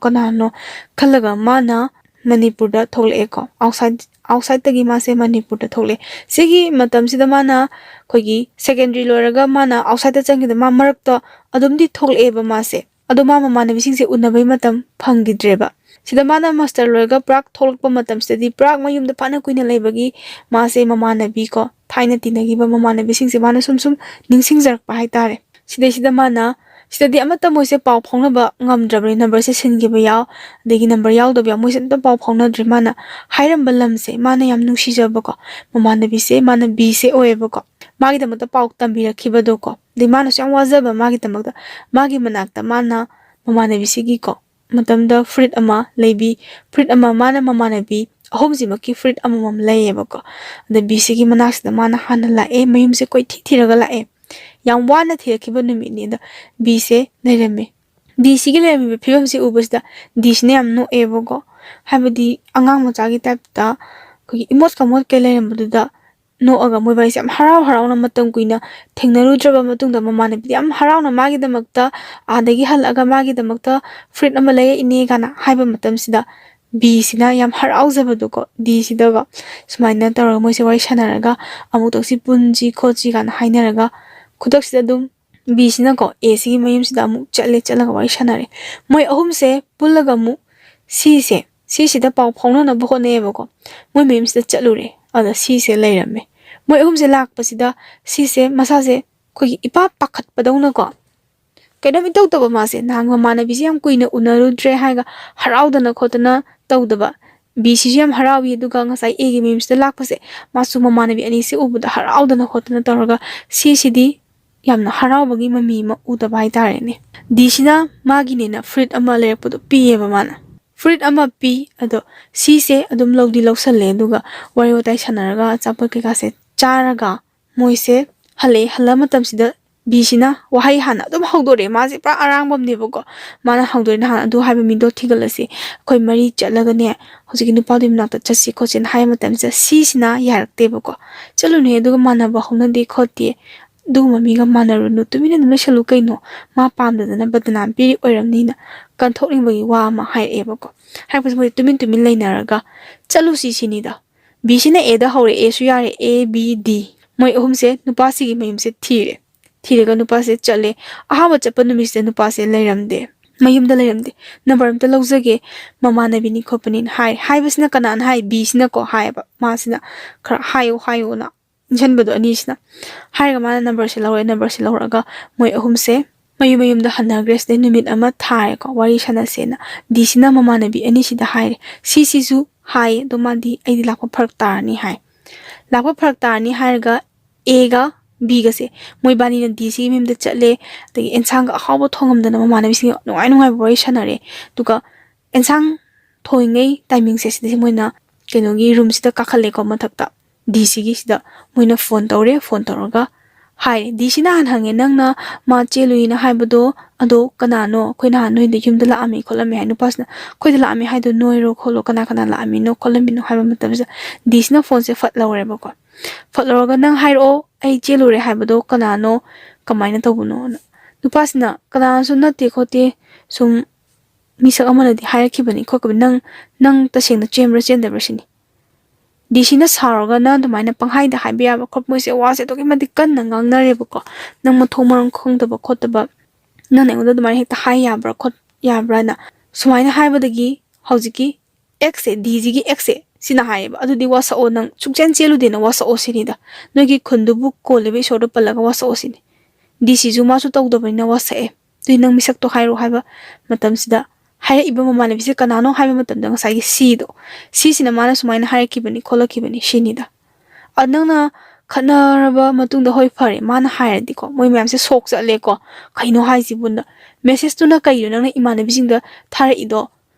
Speaker 1: ꯈꯜꯂꯒ ꯃꯥꯅ ꯃꯅꯤꯄꯨꯔꯗ ꯊꯣꯛꯂꯛꯑꯦꯀꯣ꯫ ꯑꯥꯎꯠꯁꯥꯏꯗꯇꯒꯤ ꯃꯥꯁꯦ ꯃꯅꯤꯄꯨꯔꯗ ꯊꯣꯛꯂꯛꯑꯦ꯫ ꯁꯤꯒꯤ ꯃꯇꯝꯁꯤꯗ ꯃꯥꯅ ꯑꯩꯈꯣꯏꯒꯤ ꯁꯦꯀꯦꯟꯗꯔꯤ ꯂꯣꯏꯔꯒ ꯃꯥꯅ ꯑꯥꯎꯠꯁꯥꯏꯗꯇ ꯆꯪꯈꯤꯕꯗ ꯃꯥ ꯃꯔꯛꯇ ꯑꯗꯨꯝꯗꯤ ꯊꯣꯛꯂꯛꯑꯦꯕ ꯃꯥꯁꯦ, ꯑꯗꯣ ꯃꯥ ꯃꯃꯥꯟꯅꯕꯤꯁꯤꯡꯁꯦ ꯎꯅꯕꯩ ꯃꯇꯝ ꯐꯪꯈꯤꯗ꯭ꯔꯦꯕ꯫ ꯁꯤꯗ ꯃꯥꯅ ꯃꯥꯁꯇꯔ ꯂꯣꯏꯔꯒ ꯄ꯭ꯔꯥꯛ ꯊꯣꯛꯂꯛꯄ ꯃꯇꯝꯁꯤꯗꯗꯤ ꯄ꯭ꯔꯥꯛ ꯃꯌꯨꯝꯗ ꯐꯅ ꯀꯨꯏꯅ ꯂꯩꯕꯒꯤ ꯃꯥꯁꯦ ꯃꯃꯥꯟꯅꯕꯤꯀꯣ, ꯊꯥꯏꯅ ꯇꯤꯟꯅꯈꯤꯕ ꯃꯃꯥꯟꯅꯕꯤꯁꯤꯡꯁꯦ ꯃꯥꯅ ꯁꯨꯝ ꯅꯤꯡꯁꯤꯡꯖꯔꯛꯄ ꯍꯥꯏꯇꯥꯔꯦ꯫ ꯁꯤꯗꯗꯤ ꯑꯃꯠꯇ ꯃꯣꯏꯁꯦ ꯄꯥꯎ ꯐꯥꯎꯅꯕ ꯉꯝꯗ꯭ꯔꯕꯅꯤ, ꯅꯝꯕꯔꯁꯦ ꯁꯤꯟꯈꯤꯕ ꯌꯥꯎ ꯑꯗꯒꯤ ꯅꯝꯕꯔ ꯌꯥꯎꯗꯕ ꯌꯥꯎ, ꯃꯣꯏꯁꯦ ꯑꯝꯇ ꯄꯥꯎ ꯐꯥꯎꯅꯗ꯭ꯔꯦ꯫ ꯃꯥꯅ ꯍꯥꯏꯔꯝꯕ ꯂꯝꯁꯦ, ꯃꯥꯅ ꯌꯥꯝ ꯅꯨꯡꯁꯤꯖꯕꯀꯣ ꯃꯃꯥꯟꯅꯕꯤꯁꯦ, ꯃꯥꯅ ꯕꯤꯁꯦ ꯑꯣꯏꯌꯦꯕꯀꯣ, ꯃꯥꯒꯤꯗꯃꯛꯇ ꯄꯥꯎ ꯇꯝꯕꯤꯔꯛꯈꯤꯕꯗꯣꯀꯣ, ꯑꯗꯩ ꯃꯥꯅꯁꯨ ꯌꯥꯝ ꯋꯥꯖꯕ ꯃꯥꯒꯤꯗꯃꯛꯇ, ꯃꯥꯒꯤ ꯃꯅꯥꯛꯇ ꯃꯥꯅ ꯃꯃꯥꯟꯅꯕꯤꯁꯤꯒꯤꯀꯣ ꯃꯇꯝꯗ ꯐꯨꯔꯤꯠ ꯑꯃ ꯂꯩꯕꯤ, ꯐꯨꯔꯤꯠ ꯑꯃ ꯃꯥꯅ ꯃꯃꯥꯟꯅꯕꯤ ꯑꯍꯨꯝꯁꯤꯃꯛꯀꯤ ꯐꯨꯔꯤꯠ ꯑꯃꯃꯝ ꯂꯩꯌꯦꯕꯀꯣ꯫ ꯑꯗ ꯕꯤꯁꯤꯒꯤ ꯃꯅꯥꯛꯁꯤꯗ ꯃꯥꯅ ꯍꯥꯟꯅ ꯂꯥꯛꯑꯦ, ꯃꯌꯨꯝꯁꯦ ꯀꯣꯏꯊꯤ ꯊꯤꯔꯒ ꯂꯥꯛꯑꯦ, ꯌꯥꯝ ꯋꯥꯅ ꯊꯤꯔꯛꯈꯤꯕ ꯅꯨꯃꯤꯠꯅꯤ꯫ ꯑꯗ ꯕꯤꯁꯦ ꯂꯩꯔꯝꯃꯦ꯫ ꯕꯤꯁꯤꯒꯤ ꯂꯩꯔꯝꯃꯤꯕ ꯐꯤꯕꯝꯁꯤ ꯎꯕꯁꯤꯗ ꯗꯤꯁꯤꯅ ꯌꯥꯝ ꯅꯣꯛꯑꯦꯕꯀꯣ, ꯍꯥꯏꯕꯗꯤ ꯑꯉꯥꯡ ꯃꯆꯥꯒꯤ ꯇꯥꯏꯞꯇ ꯑꯩꯈꯣꯏꯒꯤ ꯏꯃꯣꯠꯀ ꯃꯣꯠꯀꯩ ꯂꯩꯔꯝꯕꯗꯨꯗ ꯅꯣꯛꯑꯒ ꯃꯣꯏꯕꯥꯏꯁꯦ ꯌꯥꯝ ꯍꯔꯥꯎꯅ ꯃꯇꯝ ꯀꯨꯏꯅ ꯊꯦꯡꯅꯔꯨꯗ꯭ꯔꯕ ꯃꯇꯨꯡꯗ ꯃꯃꯥꯟꯅꯕꯤꯗ ꯌꯥꯝ ꯍꯔꯥꯎꯅ ꯃꯥꯒꯤꯗꯃꯛꯇ ꯑꯥꯗꯒꯤ ꯍꯜꯂꯛꯑꯒ ꯃꯥꯒꯤꯗꯃꯛꯇ ꯐꯨꯔꯤꯠ ꯑꯃ ꯂꯩꯔꯛꯏꯅꯦ ꯀꯥꯏꯅ ꯍꯥꯏꯕ ꯃꯇꯝꯁꯤꯗ ꯕꯤꯁꯤꯅ ꯌꯥꯝ ꯍꯔꯥꯎꯖꯕꯗꯣꯀꯣ ꯗꯤꯁꯤꯗꯒ ꯁꯨꯃꯥꯏꯅ ꯇꯧꯔꯒ ꯃꯣꯏꯁꯦ ꯋꯥꯔꯤ ꯁꯥꯟꯅꯔꯒ ꯑꯃꯨꯛꯇꯪꯁꯤ ꯄꯨꯟꯁꯤ ꯈꯣꯠꯁꯤ ꯀꯥꯏꯅ ꯍꯥꯏꯅꯔꯒ ꯈꯨꯗꯛꯁꯤꯗ ꯑꯗꯨꯝ ꯕꯤꯁꯤꯅꯀꯣ ꯑꯦꯁꯤꯒꯤ ꯃꯌꯨꯝꯁꯤꯗ ꯑꯃꯨꯛ ꯆꯠꯂꯒ ꯋꯥꯔꯤ ꯁꯥꯟꯅꯔꯦ꯫ ꯃꯣꯏ ꯑꯍꯨꯝꯁꯦ ꯄꯨꯜꯂꯒ ꯑꯃꯨꯛ ꯁꯤꯁꯤꯗ ꯄꯥꯎ ꯐꯥꯎꯅꯅꯕ ꯍꯣꯠꯅꯩꯌꯦꯕꯀꯣ꯫ ꯃꯣꯏ ꯃꯌꯨꯝꯁꯤꯗ ꯆꯠꯂꯨꯔꯦ, ꯑꯗ ꯁꯤꯁꯦ ꯂꯩꯔꯝꯃꯦ꯫ ꯃꯣꯏ ꯑꯍꯨꯝꯁꯦ ꯂꯥꯛꯄꯁꯤꯗ ꯁꯤꯁꯦ ꯃꯁꯥꯁꯦ ꯑꯩꯈꯣꯏꯒꯤ ꯏꯄꯥ ꯄꯥꯈꯠꯄꯗꯧꯅꯀꯣ, ꯀꯩꯅꯣꯝ ꯏꯇꯧ ꯇꯧꯕ ꯃꯥꯁꯦ, ꯅꯍꯥꯟ ꯃꯃꯥꯟꯅꯕꯤꯁꯦ ꯌꯥꯝ ꯀꯨꯏꯅ ꯎꯅꯔꯨꯗ꯭ꯔꯦ ꯍꯥꯏꯔꯒ ꯍꯔꯥꯎꯗꯅ ꯈꯣꯠꯇꯅ ꯇꯧꯗꯕ, ꯕꯤꯁꯤꯁꯨ ꯌꯥꯝ ꯍꯔꯥꯎꯏ꯫ ꯑꯗꯨꯒ ꯉꯁꯥꯏ ꯑꯦꯒꯤ ꯃꯌꯨꯝꯁꯤꯗ ꯂꯥꯛꯄꯁꯦ, ꯃꯥꯁꯨ ꯃꯃꯥꯟꯅꯕꯤ ꯑꯅꯤꯁꯦ ꯎꯕꯗ ꯍꯔꯥꯎꯗꯅ ꯈꯣꯠꯇꯅ ꯇꯧꯔꯒ ꯁꯤꯁꯤꯗꯤ ꯌꯥꯝꯅ ꯍꯔꯥꯎꯕꯒꯤ ꯃꯃꯤ ꯑꯃ ꯎꯗꯕ ꯍꯥꯏꯇꯥꯔꯦꯅꯦ꯫ ꯗꯤꯁꯤꯅ ꯃꯥꯒꯤꯅꯦꯅ ꯐꯨꯔꯤꯠ ꯑꯃ ꯂꯩꯔꯛꯄꯗꯣ ꯄꯤꯌꯦꯕ, ꯃꯥꯅ ꯐꯨꯔꯤꯠ ꯑꯃ ꯄꯤ꯫ ꯑꯗꯣ ꯁꯤꯁꯦ ꯑꯗꯨꯝ ꯂꯧꯁꯜꯂꯦ, ꯑꯗꯨꯒ ꯋꯥꯔꯤ ꯋꯥꯇꯥꯏ ꯁꯥꯟꯅꯔꯒ ꯑꯆꯥꯄꯣꯠ ꯀꯩꯀꯥꯁꯦ ꯆꯥꯔꯒ ꯃꯣꯏꯁꯦ ꯍꯜꯂꯛꯑꯦ꯫ ꯍꯜꯂꯛ ꯃꯇꯝꯁꯤꯗ ꯕꯤꯁꯤꯅ ꯋꯥꯍꯩ ꯍꯥꯟꯅ ꯑꯗꯨꯝ ꯍꯧꯗꯣꯔꯛꯑꯦ, ꯃꯥꯁꯦ ꯄꯨꯔꯥ ꯑꯔꯥꯡꯕꯝꯅꯦꯕꯀꯣ꯫ ꯃꯥꯅ ꯍꯧꯗꯣꯔꯛꯑꯦ, ꯅꯍꯥꯟ ꯑꯗꯨ ꯍꯥꯏꯕ ꯃꯤꯗꯣ ꯊꯤꯒꯠꯂꯁꯤ, ꯑꯩꯈꯣꯏ ꯃꯔꯤ ꯆꯠꯂꯒꯅꯦ ꯍꯧꯖꯤꯛꯀꯤ ꯅꯨꯄꯥꯗꯨꯒꯤ ꯃꯅꯥꯛꯇ ꯆꯠꯁꯤ ꯈꯣꯠꯁꯤꯅ ꯍꯥꯏꯕ ꯃꯇꯝꯁꯤꯗ ꯁꯤꯁꯤꯅ ꯌꯥꯔꯛꯇꯦꯕꯀꯣ꯫ ꯆꯠꯂꯨꯅꯦ, ꯑꯗꯨꯒ ꯃꯥꯟꯅꯕ ꯍꯧꯅꯗꯦ ꯈꯣꯠꯇꯦ, ꯑꯗꯨꯒꯨꯝꯕ ꯃꯤꯒ ꯃꯥꯟꯅꯔꯨꯅꯨ, ꯇꯨꯃꯤꯟꯅ ꯑꯗꯨꯝ ꯂꯩꯁꯜꯂꯨ ꯀꯩꯅꯣ, ꯃꯥ ꯄꯥꯝꯗꯗꯅ ꯕꯗꯅꯥꯝ ꯄꯤꯔꯤ ꯑꯣꯏꯔꯝꯅꯤꯅ ꯀꯟꯊꯣꯛꯅꯤꯡꯕꯒꯤ ꯋꯥ ꯑꯃ ꯍꯥꯏꯔꯛꯑꯦꯕꯀꯣ꯫ ꯍꯥꯏꯔꯛꯄꯁꯦ ꯃꯣꯏ ꯇꯨꯃꯤꯟ ꯂꯩꯅꯔꯒ ꯆꯠꯂꯨꯁꯤ ꯁꯤꯅꯤꯗ꯫ ꯕꯤꯁꯤꯅ ꯑꯦꯗ ꯍꯧꯔꯦ, ꯑꯦꯁꯨ ꯌꯥꯔꯦ, ꯑꯦ ꯕꯤ ꯗꯤ ꯃꯣꯏ ꯑꯍꯨꯝꯁꯦ ꯅꯨꯄꯥꯁꯤꯒꯤ ꯃꯌꯨꯝꯁꯦ ꯊꯤꯔꯒ ꯅꯨꯄꯥꯁꯦ ꯆꯠꯂꯦ꯫ ꯑꯍꯥꯟꯕ ꯆꯠꯄ ꯅꯨꯃꯤꯠꯁꯤꯗ ꯅꯨꯄꯥꯁꯦ ꯂꯩꯔꯝꯗꯦ, ꯃꯌꯨꯝꯗ ꯂꯩꯔꯝꯗꯦ꯫ ꯅꯝꯕꯔ ꯑꯝꯇ ꯂꯧꯖꯒꯦ, ꯃꯃꯥꯟꯅꯕꯤꯅꯤ ꯈꯣꯠꯄꯅꯤꯅ ꯍꯥꯏꯕꯁꯤꯅ ꯀꯅꯥꯅ ꯍꯥꯏ? ꯕꯤꯁꯤꯅꯀꯣ ꯍꯥꯏꯌꯦꯕ, ꯃꯥꯁꯤꯅ ꯈꯔ ꯍꯥꯏꯌꯣꯅ ꯏꯟꯁꯤꯟꯕꯗꯣ ꯑꯅꯤꯁꯤꯅ ꯍꯥꯏꯔꯒ ꯃꯥꯅ ꯅꯝꯕꯔꯁꯦ ꯂꯧꯔꯦ꯫ ꯅꯝꯕꯔꯁꯦ ꯂꯧꯔꯒ ꯃꯣꯏ ꯑꯍꯨꯝꯁꯦ ꯃꯌꯨꯝꯗ ꯍꯟꯅꯈ꯭ꯔꯦ꯫ ꯁꯤꯗꯩ ꯅꯨꯃꯤꯠ ꯑꯃ ꯊꯥꯔꯦꯀꯣ, ꯋꯥꯔꯤ ꯁꯥꯟꯅꯁꯦꯅ ꯗꯤꯁꯤꯅ ꯃꯃꯥꯟꯅꯕꯤ ꯑꯅꯤꯁꯤꯗ ꯍꯥꯏꯔꯦ꯫ ꯁꯤꯁꯤꯁꯨ ꯍꯥꯏꯌꯦ, ꯑꯗꯣ ꯃꯥꯗꯤ ꯑꯩꯗꯤ ꯂꯥꯛꯄ ꯐꯔꯛ ꯇꯥꯔꯅꯤ ꯍꯥꯏ꯫ ꯂꯥꯛꯄ ꯐꯔꯛ ꯇꯥꯔꯅꯤ ꯍꯥꯏꯔꯒ ꯑꯦꯒ ꯕꯤꯒꯁꯦ ꯃꯣꯏꯕꯥꯅꯤꯅ ꯗꯤꯁꯤꯒꯤ ꯃꯌꯨꯝꯗ ꯆꯠꯂꯦ꯫ ꯑꯗꯒꯤ ꯑꯦꯟꯁꯥꯡꯒ ꯑꯍꯥꯎꯕ ꯊꯣꯡꯉꯝꯗꯅ ꯃꯃꯥꯟꯅꯕꯤꯁꯤꯡ ꯅꯨꯡꯉꯥꯏꯕ ꯋꯥꯔꯤ ꯁꯥꯟꯅꯔꯦ꯫ ꯑꯗꯨꯒ ꯑꯦꯟꯁꯥꯡ ꯊꯣꯡꯉꯤꯉꯩ ꯇꯥꯏꯃꯤꯡꯁꯦ ꯁꯤꯗꯩ ꯃꯣꯏꯅ ꯀꯩꯅꯣꯒꯤ ꯔꯨꯝꯁꯤꯗ ꯀꯥꯈꯠꯂꯦꯀꯣ ꯃꯊꯛꯇ꯫ ꯗꯤꯁꯤꯒꯤꯁꯤꯗ ꯃꯣꯏꯅ ꯐꯣꯟ ꯇꯧꯔꯦ ꯐꯣꯟ ꯇꯧꯔꯒ ꯍꯥꯏꯔꯦ ꯗꯤꯁꯤ ꯅꯍꯥꯟ ꯍꯪꯉꯦ ꯅꯪꯅ ꯃꯥ ꯆꯦꯜꯂꯨꯏꯅ ꯍꯥꯏꯕꯗꯣ ꯑꯗꯣ ꯀꯅꯥꯅꯣ ꯑꯩꯈꯣꯏ ꯅꯍꯥꯟ ꯅꯣꯏꯗ ꯌꯨꯝꯗ ꯂꯥꯛꯑꯝꯃꯤ ꯈꯣꯠꯂꯝꯃꯤ ꯍꯥꯏ ꯅꯨꯄꯥꯁꯤꯅ ꯑꯩꯈꯣꯏꯗ ꯂꯥꯛꯑꯝꯃꯤ ꯍꯥꯏꯗꯣ ꯅꯣꯏꯔꯣ ꯈꯣꯠꯂꯣ ꯀꯅꯥ ꯀꯅꯥ ꯂꯥꯛꯑꯝꯃꯤꯅೋ ꯈꯣꯠꯂꯝꯃꯤꯅೋ ꯍꯥꯏꯕ ꯃꯇꯝꯁꯤꯗ ꯗꯤꯁꯤꯅ ꯐꯣꯟꯁꯦ ꯐꯠ ꯂꯧꯔꯦꯕꯀꯣ ꯐꯠ ꯂꯧꯔꯒ ꯅꯪ ꯍꯥꯏꯔꯛꯑꯣ ꯑꯩ ꯆꯦꯜꯂꯨꯔꯦ ꯍꯥꯏꯕꯗꯣ ꯀꯅꯥꯅꯣ ꯀꯃꯥꯏꯅ ꯇꯧꯕꯅꯣꯅ ꯅꯨꯄꯥꯁꯤꯅ ꯀꯅꯥꯅꯁꯨ ꯅꯠꯇꯦ ꯈꯣꯠꯇꯦ ꯁꯨꯝ ꯃꯤꯁꯛ ꯑꯃꯅꯗꯤ ꯍꯥꯏꯔꯛꯈꯤꯕꯅꯤ ꯈꯣꯠꯈꯤꯕꯅꯤ ꯅꯪ ꯇꯁꯦꯡꯅ ꯆꯦꯟꯕ꯭ꯔꯥ ꯆꯦꯟꯗꯕ꯭ꯔꯥ ꯁꯤꯅꯤ ꯗꯤꯁꯤꯅ ꯁꯥꯎꯔꯒ ꯅꯪ ꯑꯗꯨꯃꯥꯏꯅ ꯄꯪꯍꯥꯏꯗ ꯍꯥꯏꯕ ꯌꯥꯕ ꯈꯣꯠꯄ ꯃꯣꯏꯁꯦ ꯋꯥꯁꯦ ꯑꯗꯨꯛꯀꯤ ꯃꯇꯤꯛ ꯀꯟꯅ ꯉꯥꯡꯅꯔꯦꯕꯀꯣ ꯅꯪ ꯃꯊꯣꯡ ꯃꯔꯝ ꯈꯪꯗꯕ ꯈꯣꯠꯇꯕ ꯅꯪꯅ ꯑꯩꯉꯣꯟꯗ ꯑꯗꯨꯃꯥꯏꯅ ꯍꯦꯛꯇ ꯍꯥꯏ ꯌꯥꯕ꯭ꯔꯥꯅ ꯁꯨꯃꯥꯏꯅ ꯍꯥꯏꯕꯗꯒꯤ ꯍꯧꯖꯤꯛꯀꯤ ꯑꯦꯛꯁꯦ ꯗꯤꯖꯤꯒꯤ ꯑꯦꯛꯁꯦ ꯁꯤꯅ ꯍꯥꯏꯌꯦꯕ ꯑꯗꯨꯗꯤ ꯋꯥꯁꯛꯑꯣ ꯅꯪ ꯁꯨꯡꯆꯦꯟ ꯆꯦꯜꯂꯨꯗꯦꯅ ꯋꯥꯁꯛꯑꯣ ꯁꯤꯅꯤꯗ ꯅꯣꯏꯒꯤ ꯈꯨꯟꯗꯨꯕꯨ ꯀꯣꯜꯂꯤꯕ ꯏꯁꯣꯔꯗꯣ ꯄꯜꯂꯒ ꯋꯥꯁꯛꯑꯣ ꯁꯤꯅꯤ ꯗꯤꯁꯤꯁꯨ ꯃꯥꯁꯨ ꯇꯧꯗꯕꯅꯤꯅ ꯋꯥꯁꯛꯑꯦ ꯑꯗꯨꯏ ꯅꯪ ꯃꯤꯁꯛꯇꯣ ꯍꯥꯏꯔꯣ ꯍꯥꯏꯕ ꯃꯇꯝꯁꯤꯗ ꯍꯥꯏꯔꯛꯏꯕ ꯃꯃꯥꯟꯅꯕꯤꯁꯦ ꯀꯅꯥꯅꯣ ꯍꯥꯏꯕ ꯃꯇꯝꯗ ꯉꯁꯥꯏꯒꯤ ꯁꯤꯁꯤꯅ ꯃꯥꯅ ꯁꯨꯃꯥꯏꯅ ꯍꯥꯏꯔꯛꯈꯤꯕꯅꯤ ꯈꯣꯠꯂꯛꯈꯤꯕꯅꯤ ꯁꯤꯅꯤꯗ ꯅꯪꯅ ꯈꯠꯅꯔꯕ ꯃꯇꯨꯡꯗ ꯍꯣꯏ ꯐꯔꯦ ꯃꯥꯅ ꯍꯥꯏꯔꯗꯤꯀꯣ ꯃꯣꯏ ꯃꯌꯥꯝꯁꯦ ꯁꯣꯛ ꯆꯠꯂꯦꯀꯣ ꯀꯩꯅꯣ ꯍꯥꯏꯁꯤꯕꯨꯅ ꯃꯦꯁꯦꯁꯇꯨꯅ ꯀꯩꯅꯣ ꯅꯪꯅ ꯏꯃꯥꯟꯅꯕꯤꯁꯤꯡꯗ ꯊꯥꯔꯛꯏꯗꯣ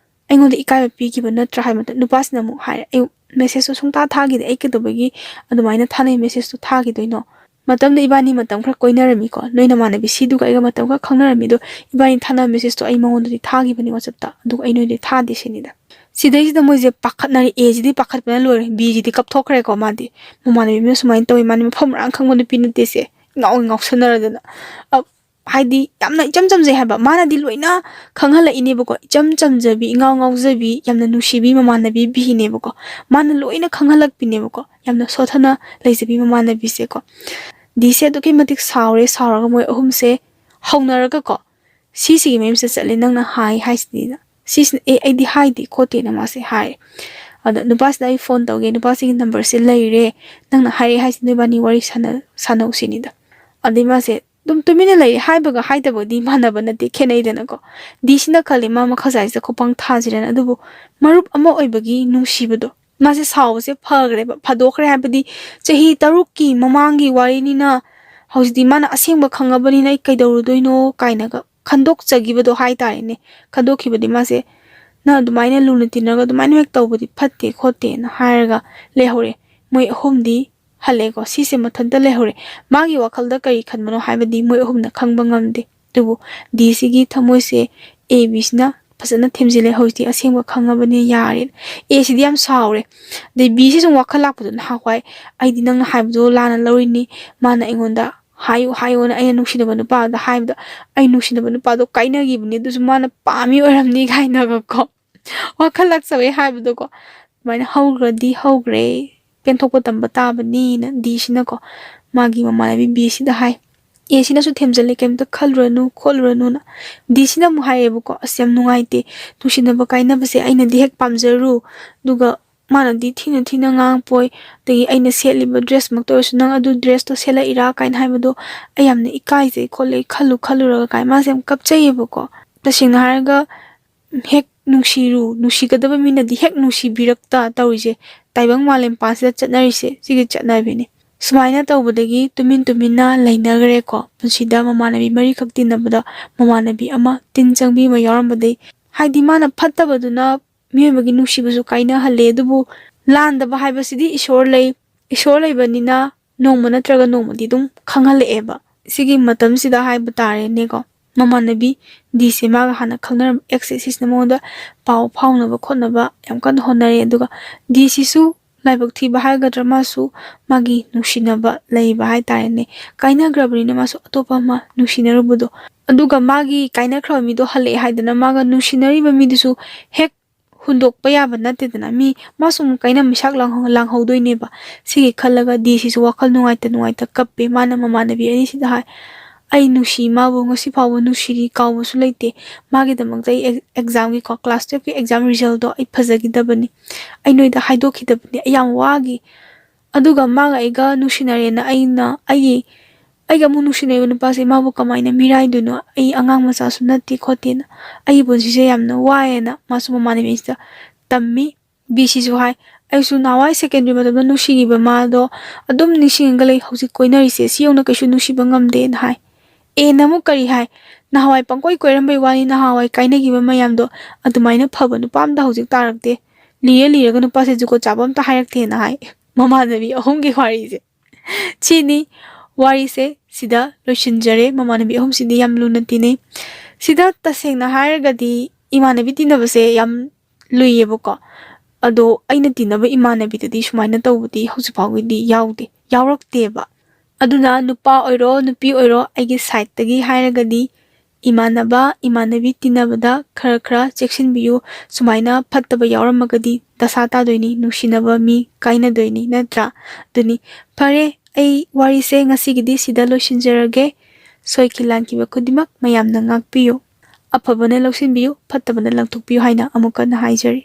Speaker 1: ꯑꯩꯉꯣꯟꯗ ꯏꯀꯥꯏꯕ ꯄꯤꯈꯤꯕ ꯅꯠꯇ꯭ꯔꯥ ꯍꯥꯏꯕ ꯃꯇꯝꯗ ꯅꯨꯄꯥꯁꯤꯅ ꯑꯃꯨꯛ ꯍꯥꯏꯔꯦ ꯑꯩ ꯃꯦꯁꯦꯁꯇꯨ ꯁꯨꯡꯊꯥ ꯊꯥꯈꯤꯗꯦ ꯑꯩ ꯀꯩꯗꯧꯕꯒꯤ ꯑꯗꯨꯃꯥꯏꯅ ꯊꯥꯅꯩ ꯃꯦꯁꯦꯁꯇꯨ ꯊꯥꯈꯤꯗꯣꯏꯅꯣ ꯃꯇꯝꯗ ꯏꯕꯥꯅꯤ ꯃꯇꯝ ꯈꯔ ꯀꯣꯏꯅꯔꯝꯃꯤꯀꯣ ꯅꯣꯏ ꯅꯃꯥꯟꯅꯕꯤ ꯁꯤꯗꯨꯒ ꯑꯩꯒ ꯃꯇꯝ ꯈꯔ ꯈꯪꯅꯔꯝꯃꯤꯗꯣ ꯏꯕꯥꯅꯤ ꯊꯥꯅꯕ ꯃꯦꯁꯦꯁꯇꯣ ꯑꯩ ꯃꯉꯣꯟꯗꯗꯤ ꯊꯥꯈꯤꯕꯅꯤ ꯋꯥꯆꯞꯇ ꯑꯗꯨꯒ ꯑꯩ ꯅꯣꯏꯗꯤ ꯊꯥꯗꯦ ꯁꯤꯅꯤꯗ ꯁꯤꯗꯩꯁꯤꯗ ꯃꯣꯏꯁꯦ ꯄꯥꯈꯠꯅꯔꯦ ꯑꯦꯁꯤꯗꯤ ꯄꯥꯈꯠꯄꯅ ꯂꯣꯏꯔꯦ ꯕꯤꯁꯤꯗꯤ ꯀꯞꯊꯣꯛꯈ꯭ꯔꯦꯀꯣ ꯃꯥꯗꯤ ꯃꯃꯥꯟꯅꯕꯤꯅ ꯁꯨꯃꯥꯏꯅ ꯇꯧꯋꯤ ꯃꯥꯗꯤ ꯃꯐꯝ ꯃꯔꯥꯡ ꯈꯪꯕ ꯅꯨꯄꯤ ꯅꯠꯇꯦꯁꯦ ꯉꯥꯎꯁꯟꯅꯔꯗꯅ ꯍꯥꯏꯗꯤ ꯌꯥꯝꯅ ꯏꯆꯝ ꯆꯝꯖꯩ ꯍꯥꯏꯕ ꯃꯥꯅꯗꯤ ꯂꯣꯏꯅ ꯈꯪꯍꯜꯂꯛꯏꯅꯦꯕꯀꯣ ꯏꯆꯝ ꯆꯝꯖꯕꯤ ꯏꯉꯥꯎ ꯉꯥꯎꯖꯕꯤ ꯌꯥꯝꯅ ꯅꯨꯡꯁꯤꯕꯤ ꯃꯃꯥꯟꯅꯕꯤ ꯕꯤꯅꯦꯕꯀꯣ ꯃꯥꯅ ꯂꯣꯏꯅ ꯈꯪꯍꯜꯂꯛꯄꯤꯅꯦꯕꯀꯣ ꯌꯥꯝꯅ ꯁꯣꯊꯅ ꯂꯩꯖꯕꯤ ꯃꯃꯥꯟꯅꯕꯤꯁꯦꯀꯣ ꯗꯤꯁꯦ ꯑꯗꯨꯛꯀꯤ ꯃꯇꯤꯛ ꯁꯥꯎꯔꯒ ꯃꯣꯏ ꯑꯍꯨꯝꯁꯦ ꯍꯧꯅꯔꯒꯀꯣ ꯁꯤꯁꯤꯒꯤ ꯃꯌꯨꯝꯁꯦ ꯆꯠꯂꯦ ꯅꯪꯅ ꯍꯥꯏꯁꯤꯅꯤꯅ ꯁꯤꯁꯤꯅ ꯑꯩꯗꯤ ꯍꯥꯏꯗꯦ ꯈꯣꯠꯇꯦꯅ ꯃꯥꯁꯦ ꯍꯥꯏꯔꯦ ꯑꯗ ꯅꯨꯄꯥꯁꯤꯗ ꯑꯩ ꯐꯣꯟ ꯇꯧꯒꯦ ꯅꯨꯄꯥꯁꯤꯒꯤ ꯅꯝꯕꯔꯁꯦ ꯂꯩꯔꯦ ꯅꯪꯅ ꯍꯥꯏꯔꯛꯑꯦ ꯍꯥꯏꯁꯤ ꯅꯣꯏꯕꯥꯅꯤ ꯋꯥꯔꯤ ꯁꯥꯟꯅꯧꯁꯤꯅꯤꯗ ꯑꯗꯩ ꯃꯥꯁꯦ ꯑꯗꯨꯝ ꯇꯨꯃꯤꯟꯅ ꯂꯩꯔꯦ ꯍꯥꯏꯕꯒ ꯍꯥꯏꯗꯕꯗꯤ ꯃꯥꯟꯅꯕ ꯅꯠꯇꯦ ꯈꯦꯠꯅꯩꯗꯅꯀꯣ ꯗꯤꯁꯤꯅ ꯈꯜꯂꯤ ꯃꯥ ꯃꯈꯥꯖꯥꯏꯁꯤꯗ ꯈꯨꯄꯪ ꯊꯥꯁꯤꯔꯅ ꯑꯗꯨꯕꯨ ꯃꯔꯨꯞ ꯑꯃ ꯑꯣꯏꯕꯒꯤ ꯅꯨꯡꯁꯤꯕꯗꯣ ꯃꯥꯁꯦ ꯁꯥꯎꯕꯁꯦ ꯐꯗꯣꯛꯈ꯭ꯔꯦ ꯍꯥꯏꯕꯗꯤ ꯆꯍꯤ 3ꯀꯤ ꯃꯃꯥꯡꯒꯤ ꯋꯥꯔꯤꯅꯤꯅ ꯍꯧꯖꯤꯛꯇꯤ ꯃꯥꯅ ꯑꯁꯦꯡꯕ ꯈꯪꯉꯕꯅꯤꯅ ꯑꯩ ꯀꯩꯗꯧꯔꯨꯗꯣꯏꯅꯣ ꯀꯥꯏꯅꯒ ꯈꯟꯗꯣꯛꯆꯈꯤꯕꯗꯣ ꯍꯥꯏꯇꯥꯔꯦꯅꯦ ꯈꯟꯗꯣꯛꯈꯤꯕꯗꯤ ꯃꯥꯁꯦ ꯅꯪ ꯑꯗꯨꯃꯥꯏꯅ ꯂꯨꯅ ꯇꯤꯟꯅꯔꯒ ꯑꯗꯨꯃꯥꯏꯅ ꯍꯦꯛ ꯇꯧꯕꯗꯤ ꯐꯠꯇꯦ ꯈꯣꯠꯇꯦꯅ ꯍꯥꯏꯔꯒ ꯂꯩꯍꯧꯔꯦ ꯃꯣꯏ ꯑꯍꯨꯝꯗꯤ ꯍꯜꯂꯦꯀꯣ ꯁꯤꯁꯦ ꯃꯊꯟꯇ ꯂꯩꯍꯧꯔꯦ ꯃꯥꯒꯤ ꯋꯥꯈꯜꯗ ꯀꯔꯤ ꯈꯟꯕꯅꯣ ꯍꯥꯏꯕꯗꯤ ꯃꯣꯏ ꯑꯍꯨꯝꯅ ꯈꯪꯕ ꯉꯝꯗꯦ ꯑꯗꯨꯕꯨ ꯗꯤꯁꯤꯒꯤ ꯊꯃꯣꯏꯁꯦ ꯕꯤꯁꯤꯅ ꯐꯖꯅ ꯊꯦꯝꯖꯤꯜꯂꯦ ꯍꯧꯖꯤꯛꯇꯤ ꯑꯁꯦꯡꯕ ꯈꯪꯉꯕꯅꯤ ꯌꯥꯔꯦ ꯁꯤꯗꯤ ꯌꯥꯝ ꯁꯥꯎꯔꯦ ꯑꯗꯩ ꯕꯤꯁꯤ ꯁꯨꯝ ꯋꯥꯈꯜ ꯂꯥꯛꯄꯗꯣ ꯅꯍꯥꯟꯋꯥꯏ ꯑꯩꯗꯤ ꯅꯪꯅ ꯍꯥꯏꯕꯗꯣ ꯂꯥꯟꯅ ꯂꯧꯔꯤꯅꯤ ꯃꯥꯅ ꯑꯩꯉꯣꯟꯗ ꯍꯥꯏꯌꯣꯅ ꯑꯩꯅ ꯅꯨꯡꯁꯤꯅꯕ ꯅꯨꯄꯥꯗ ꯍꯥꯏꯕꯗ ꯑꯩ ꯅꯨꯡꯁꯤꯅꯕ ꯅꯨꯄꯥꯗꯣ ꯀꯥꯏꯅꯈꯤꯕꯅꯤ ꯑꯗꯨꯁꯨ ꯃꯥꯅ ꯄꯥꯝꯃꯤ ꯑꯣꯏꯔꯝꯅꯤ ꯀꯥꯏꯅꯒꯀꯣ ꯋꯥꯈꯜ ꯂꯥꯛꯆꯕꯩ ꯍꯥꯏꯕꯗꯣꯀꯣ ꯑꯗꯨꯃꯥꯏꯅ ꯍꯧꯈ꯭ꯔꯦ ꯄꯦꯟꯊꯣꯛꯄ ꯇꯝꯕ ꯇꯥꯕꯅꯤꯅ ꯗꯤꯁꯤꯅꯀꯣ ꯃꯥꯒꯤ ꯃꯃꯥꯟꯅꯕꯤ ꯕꯤꯁꯤꯗ ꯍꯥꯏ ꯁꯤꯅꯁꯨ ꯊꯦꯝꯖꯤꯜꯂꯦ ꯀꯩꯝꯇ ꯈꯜꯂꯨꯔꯅꯨ ꯈꯣꯠꯂꯨꯔꯅꯨꯅ ꯗꯤꯁꯤꯅ ꯑꯃꯨꯛ ꯍꯥꯏꯌꯦꯕꯀꯣ ꯑꯁ ꯌꯥꯝ ꯅꯨꯡꯉꯥꯏꯇꯦ ꯅꯨꯡꯁꯤꯅꯕ ꯀꯥꯏꯅꯕꯁꯦ ꯑꯩꯅꯗꯤ ꯍꯦꯛ ꯄꯥꯝꯖꯔꯨ ꯑꯗꯨꯒ ꯃꯥꯅꯗꯤ ꯊꯤꯅ ꯉꯥꯡꯄꯣꯏ ꯑꯗꯒꯤ ꯑꯩꯅ ꯁꯦꯠꯂꯤꯕ ꯗ꯭ꯔꯦꯁꯃꯛꯇ ꯑꯣꯏꯔꯁꯨ ꯅꯪ ꯑꯗꯨ ꯗ꯭ꯔꯦꯁꯇꯣ ꯁꯦꯠꯂꯛꯏꯔꯥ ꯀꯥꯏꯅ ꯍꯥꯏꯕꯗꯣ ꯑꯩ ꯌꯥꯝꯅ ꯏꯀꯥꯏꯖꯩ ꯈꯣꯠꯂꯦ ꯈꯜꯂꯨꯔꯒ ꯀꯥꯏꯅ ꯃꯥꯁꯦ ꯌꯥꯝ ꯀꯞꯆꯩꯌꯦꯕꯀꯣ ꯇꯁꯦꯡꯅ ꯍꯥꯏꯔꯒ ꯍꯦꯛ ꯅꯨꯡꯁꯤꯒꯗꯕ ꯃꯤꯅꯗꯤ ꯍꯦꯛ ꯅꯨꯡꯁꯤꯕꯤꯔꯛꯇ ꯇꯧꯔꯤꯁꯦ ꯇꯥꯏꯕꯪ ꯃꯥꯂꯦꯝꯄꯥꯟꯁꯤꯗ ꯆꯠꯅꯔꯤꯁꯦ ꯁꯤꯒꯤ ꯆꯠꯅꯕꯤꯅꯤ ꯁꯨꯃꯥꯏꯅ ꯇꯧꯕꯗꯒꯤ ꯇꯨꯃꯤꯟꯅ ꯂꯩꯅꯈ꯭ꯔꯦꯀꯣ ꯄꯨꯟꯁꯤꯗ ꯃꯃꯥꯟꯅꯕꯤ ꯃꯔꯤꯈꯛ ꯇꯤꯟꯅꯕꯗ ꯃꯃꯥꯟꯅꯕꯤ ꯑꯃ ꯇꯤꯟ ꯆꯪꯕꯤ ꯑꯃ ꯌꯥꯎꯔꯝꯕꯗꯒꯤ ꯍꯥꯏꯗꯤ ꯃꯥꯅ ꯐꯠꯇꯕꯗꯨꯅ ꯃꯤꯑꯣꯏꯕꯒꯤ ꯅꯨꯡꯁꯤꯕꯁꯨ ꯀꯥꯏꯅꯍꯜꯂꯦ ꯑꯗꯨꯕꯨ ꯂꯥꯟꯗꯕ ꯍꯥꯏꯕꯁꯤꯗꯤ ꯏꯁꯣꯔ ꯂꯩꯕꯅꯤꯅ ꯅꯣꯡꯃ ꯅꯠꯇ꯭ꯔꯒ ꯅꯣꯡꯃꯗꯤ ꯑꯗꯨꯝ ꯈꯪꯍꯜꯂꯛꯑꯦꯕ ꯁꯤꯒꯤ ꯃꯇꯝꯁꯤꯗ ꯍꯥꯏꯕ ꯇꯥꯔꯦꯅꯦꯀꯣ ꯃꯃꯥꯟꯅꯕꯤ ꯗꯤꯁꯦ ꯃꯥꯒ ꯍꯥꯟꯅ ꯈꯪꯅꯔꯝꯕ ꯑꯦꯛꯁꯦ ꯁꯤꯁꯤꯅ ꯃꯉꯣꯟꯗ ꯄꯥꯎ ꯐꯥꯎꯅꯕ ꯈꯣꯠꯅꯕ ꯌꯥꯝ ꯀꯟꯅ ꯍꯣꯠꯅꯔꯦ ꯑꯗꯨꯒ ꯗꯤꯁꯤꯁꯨ ꯂꯥꯏꯕꯛ ꯊꯤꯕ ꯍꯥꯏꯒꯗ꯭ꯔꯥ ꯃꯥꯁꯨ ꯃꯥꯒꯤ ꯅꯨꯡꯁꯤꯅꯕ ꯂꯩꯕ ꯍꯥꯏꯇꯥꯔꯦꯅꯦ ꯀꯥꯏꯅꯈ꯭ꯔꯕꯅꯤꯅ ꯃꯥꯁꯨ ꯑꯇꯣꯞꯄ ꯑꯃ ꯅꯨꯡꯁꯤꯅꯔꯨꯕꯗꯣ ꯑꯗꯨꯒ ꯃꯥꯒꯤ ꯀꯥꯏꯅꯈ꯭ꯔꯕ ꯃꯤꯗꯣ ꯍꯜꯂꯛꯑꯦ ꯍꯥꯏꯗꯅ ꯃꯥꯒ ꯅꯨꯡꯁꯤꯅꯔꯤꯕ ꯃꯤꯗꯨꯁꯨ ꯍꯦꯛ ꯍꯨꯟꯗꯣꯛꯄ ꯌꯥꯕ ꯅꯠꯇꯦꯗꯅ ꯃꯥꯁꯨ ꯑꯃꯨꯛ ꯀꯥꯏꯅ ꯃꯤꯁꯥꯛ ꯂꯥꯡꯍꯧꯗꯣꯏꯅꯦꯕ ꯁꯤꯒꯤ ꯈꯜꯂꯒ ꯗꯤꯁꯤꯁꯨ ꯋꯥꯈꯜ ꯅꯨꯡꯉꯥꯏꯇ ꯀꯞꯄꯦ ꯃꯥꯅ ꯃꯃꯥꯟꯅꯕꯤ ꯑꯅꯤꯁꯤꯗ ꯍꯥꯏ ꯑꯩ ꯅꯨꯡꯁꯤ ꯃꯥꯕꯨ ꯉꯁꯤ ꯐꯥꯎꯕ ꯅꯨꯡꯁꯤꯔꯤ ꯀꯥꯎꯕꯁꯨ ꯂꯩꯇꯦ ꯃꯥꯒꯤꯗꯃꯛꯇ ꯑꯩ ꯑꯦꯛꯖꯥꯝꯒꯤꯀꯣ ꯀ꯭ꯂꯥꯁ 12ꯀꯤ ꯑꯦꯛꯖꯥꯝ ꯔꯤꯖꯜꯇꯣ ꯑꯩ ꯐꯖꯈꯤꯗꯕꯅꯤ ꯑꯩ ꯅꯣꯏꯗ ꯍꯥꯏꯗꯣꯛꯈꯤꯗꯕꯅꯤ ꯑꯩ ꯌꯥꯝ ꯋꯥꯈꯤ ꯑꯗꯨꯒ ꯃꯥꯒ ꯑꯩꯒ ꯅꯨꯡꯁꯤꯅꯔꯦꯅ ꯑꯩꯒ ꯑꯃꯨꯛ ꯅꯨꯡꯁꯤꯅꯔꯤꯕ ꯅꯨꯄꯥꯁꯦ ꯃꯥꯕꯨ ꯀꯃꯥꯏꯅ ꯃꯤꯔꯥꯏꯗꯣꯏꯅꯣ ꯑꯩ ꯑꯉꯥꯡ ꯃꯆꯥꯁꯨ ꯅꯠꯇꯦ ꯈꯣꯠꯇꯦꯅ ꯑꯩꯒꯤ ꯄꯨꯟꯁꯤꯁꯦ ꯌꯥꯝꯅ ꯋꯥꯏꯑꯦꯅ マス ꯃꯃꯥꯟꯅꯕꯤꯁꯤꯗ ꯇꯝꯃꯤ ꯕꯤꯁꯤꯁꯨ ꯍꯥꯏ ꯑꯩꯁꯨ ꯅꯍꯥꯟꯋꯥꯏ ꯁꯦꯀꯦꯟꯗꯔꯤ ꯃꯇꯝꯗ ꯅꯨꯡꯁꯤꯈꯤꯕ ꯃꯥꯗꯣ ꯑꯗꯨꯝ ꯅꯤꯡꯁꯤꯡꯉꯒ ꯂꯩ ꯍꯧꯖꯤꯛ ꯀꯣꯏꯅꯔꯤꯁꯦ ꯁꯤ ꯌꯧꯅ ꯀꯩꯁꯨ ꯅꯨꯡꯁꯤꯕ ꯉꯝꯗꯦꯅ ꯍꯥꯏ ꯑꯃꯨꯛ ꯀꯔꯤ ꯍꯥꯏ ꯅꯍꯥꯟꯋꯥꯏ ꯄꯪꯀꯣꯏ ꯀꯣꯏꯔꯝꯕꯩ ꯋꯥꯅꯤ ꯅꯍꯥꯟꯋꯥꯏ ꯀꯥꯏꯅꯈꯤꯕ ꯃꯌꯥꯝꯗꯣ ꯑꯗꯨꯃꯥꯏꯅ ꯐꯕ ꯅꯨꯄꯥ ꯑꯝꯇ ꯍꯧꯖꯤꯛ ꯇꯥꯔꯛꯇꯦ ꯂꯤꯔꯒ ꯅꯨꯄꯥꯁꯦ ꯖꯨꯒꯣꯠ ꯆꯥꯕ ꯑꯝꯇ ꯍꯥꯏꯔꯛꯇꯦꯅ ꯍꯥꯏ ꯃꯃꯥꯟꯅꯕꯤ ꯑꯍꯨꯝꯒꯤ ꯋꯥꯔꯤꯁꯦ ꯁꯤꯅꯤ ꯋꯥꯔꯤꯁꯦ ꯁꯤꯗ ꯂꯣꯏꯁꯤꯟꯖꯔꯦ ꯃꯃꯥꯟꯅꯕꯤ ꯑꯍꯨꯝꯁꯤꯗꯤ ꯌꯥꯝ ꯂꯨꯅ ꯇꯤꯟꯅꯩ ꯁꯤꯗ ꯇꯁꯦꯡꯅ ꯍꯥꯏꯔꯒꯗꯤ ꯏꯃꯥꯟꯅꯕꯤ ꯇꯤꯟꯅꯕꯁꯦ ꯌꯥꯝ ꯂꯨꯏꯌꯦꯕꯀꯣ ꯑꯗꯣ ꯑꯩꯅ ꯇꯤꯟꯅꯕ ꯏꯃꯥꯟꯅꯕꯤꯗꯗꯤ ꯁꯨꯃꯥꯏꯅ ꯇꯧꯕꯗꯤ ꯍꯧꯖꯤꯛ ꯐꯥꯎꯒꯤꯗꯤ ꯌꯥꯎꯔꯛꯇꯦꯕ ꯑꯗꯨꯅ ꯅꯨꯄꯥ ꯑꯣꯏꯔꯣ ꯅꯨꯄꯤ ꯑꯣꯏꯔꯣ ꯑꯩꯒꯤ ꯁꯥꯏꯠꯇꯒꯤ ꯍꯥꯏꯔꯒꯗꯤ ꯏꯃꯥꯟꯅꯕꯤ ꯇꯤꯟꯅꯕꯗ ꯈꯔ ꯆꯦꯛꯁꯤꯟꯕꯤꯌꯨ ꯁꯨꯃꯥꯏꯅ ꯐꯠꯇꯕ ꯌꯥꯎꯔꯝꯃꯒꯗꯤ ꯗꯁꯥ ꯇꯥꯗꯣꯏꯅꯤ ꯅꯨꯡꯁꯤꯅꯕ ꯃꯤ ꯀꯥꯏꯅꯗꯣꯏꯅꯤ ꯅꯠꯇ꯭ꯔꯥ ꯑꯗꯨꯅꯤ ꯐꯔꯦ ꯑꯩ ꯋꯥꯔꯤꯁꯦ ꯉꯁꯤꯒꯤꯗꯤ ꯁꯤꯗ ꯂꯣꯏꯁꯤꯟꯖꯔꯒꯦ ꯁꯣꯏꯈꯤ ꯂꯥꯟꯈꯤꯕ ꯈꯨꯗꯤꯡꯃꯛ ꯃꯌꯥꯝꯅ ꯉꯥꯛꯄꯤꯌꯨ ꯑꯐꯕꯅ ꯂꯧꯁꯤꯟꯕꯤꯌꯨ ꯐꯠꯇꯕꯅ ꯂꯪꯊꯣꯛꯄꯤꯌꯨ ꯍꯥꯏꯅ ꯑꯃꯨꯛ ꯍꯟꯅ ꯍꯥꯏꯖꯔꯤ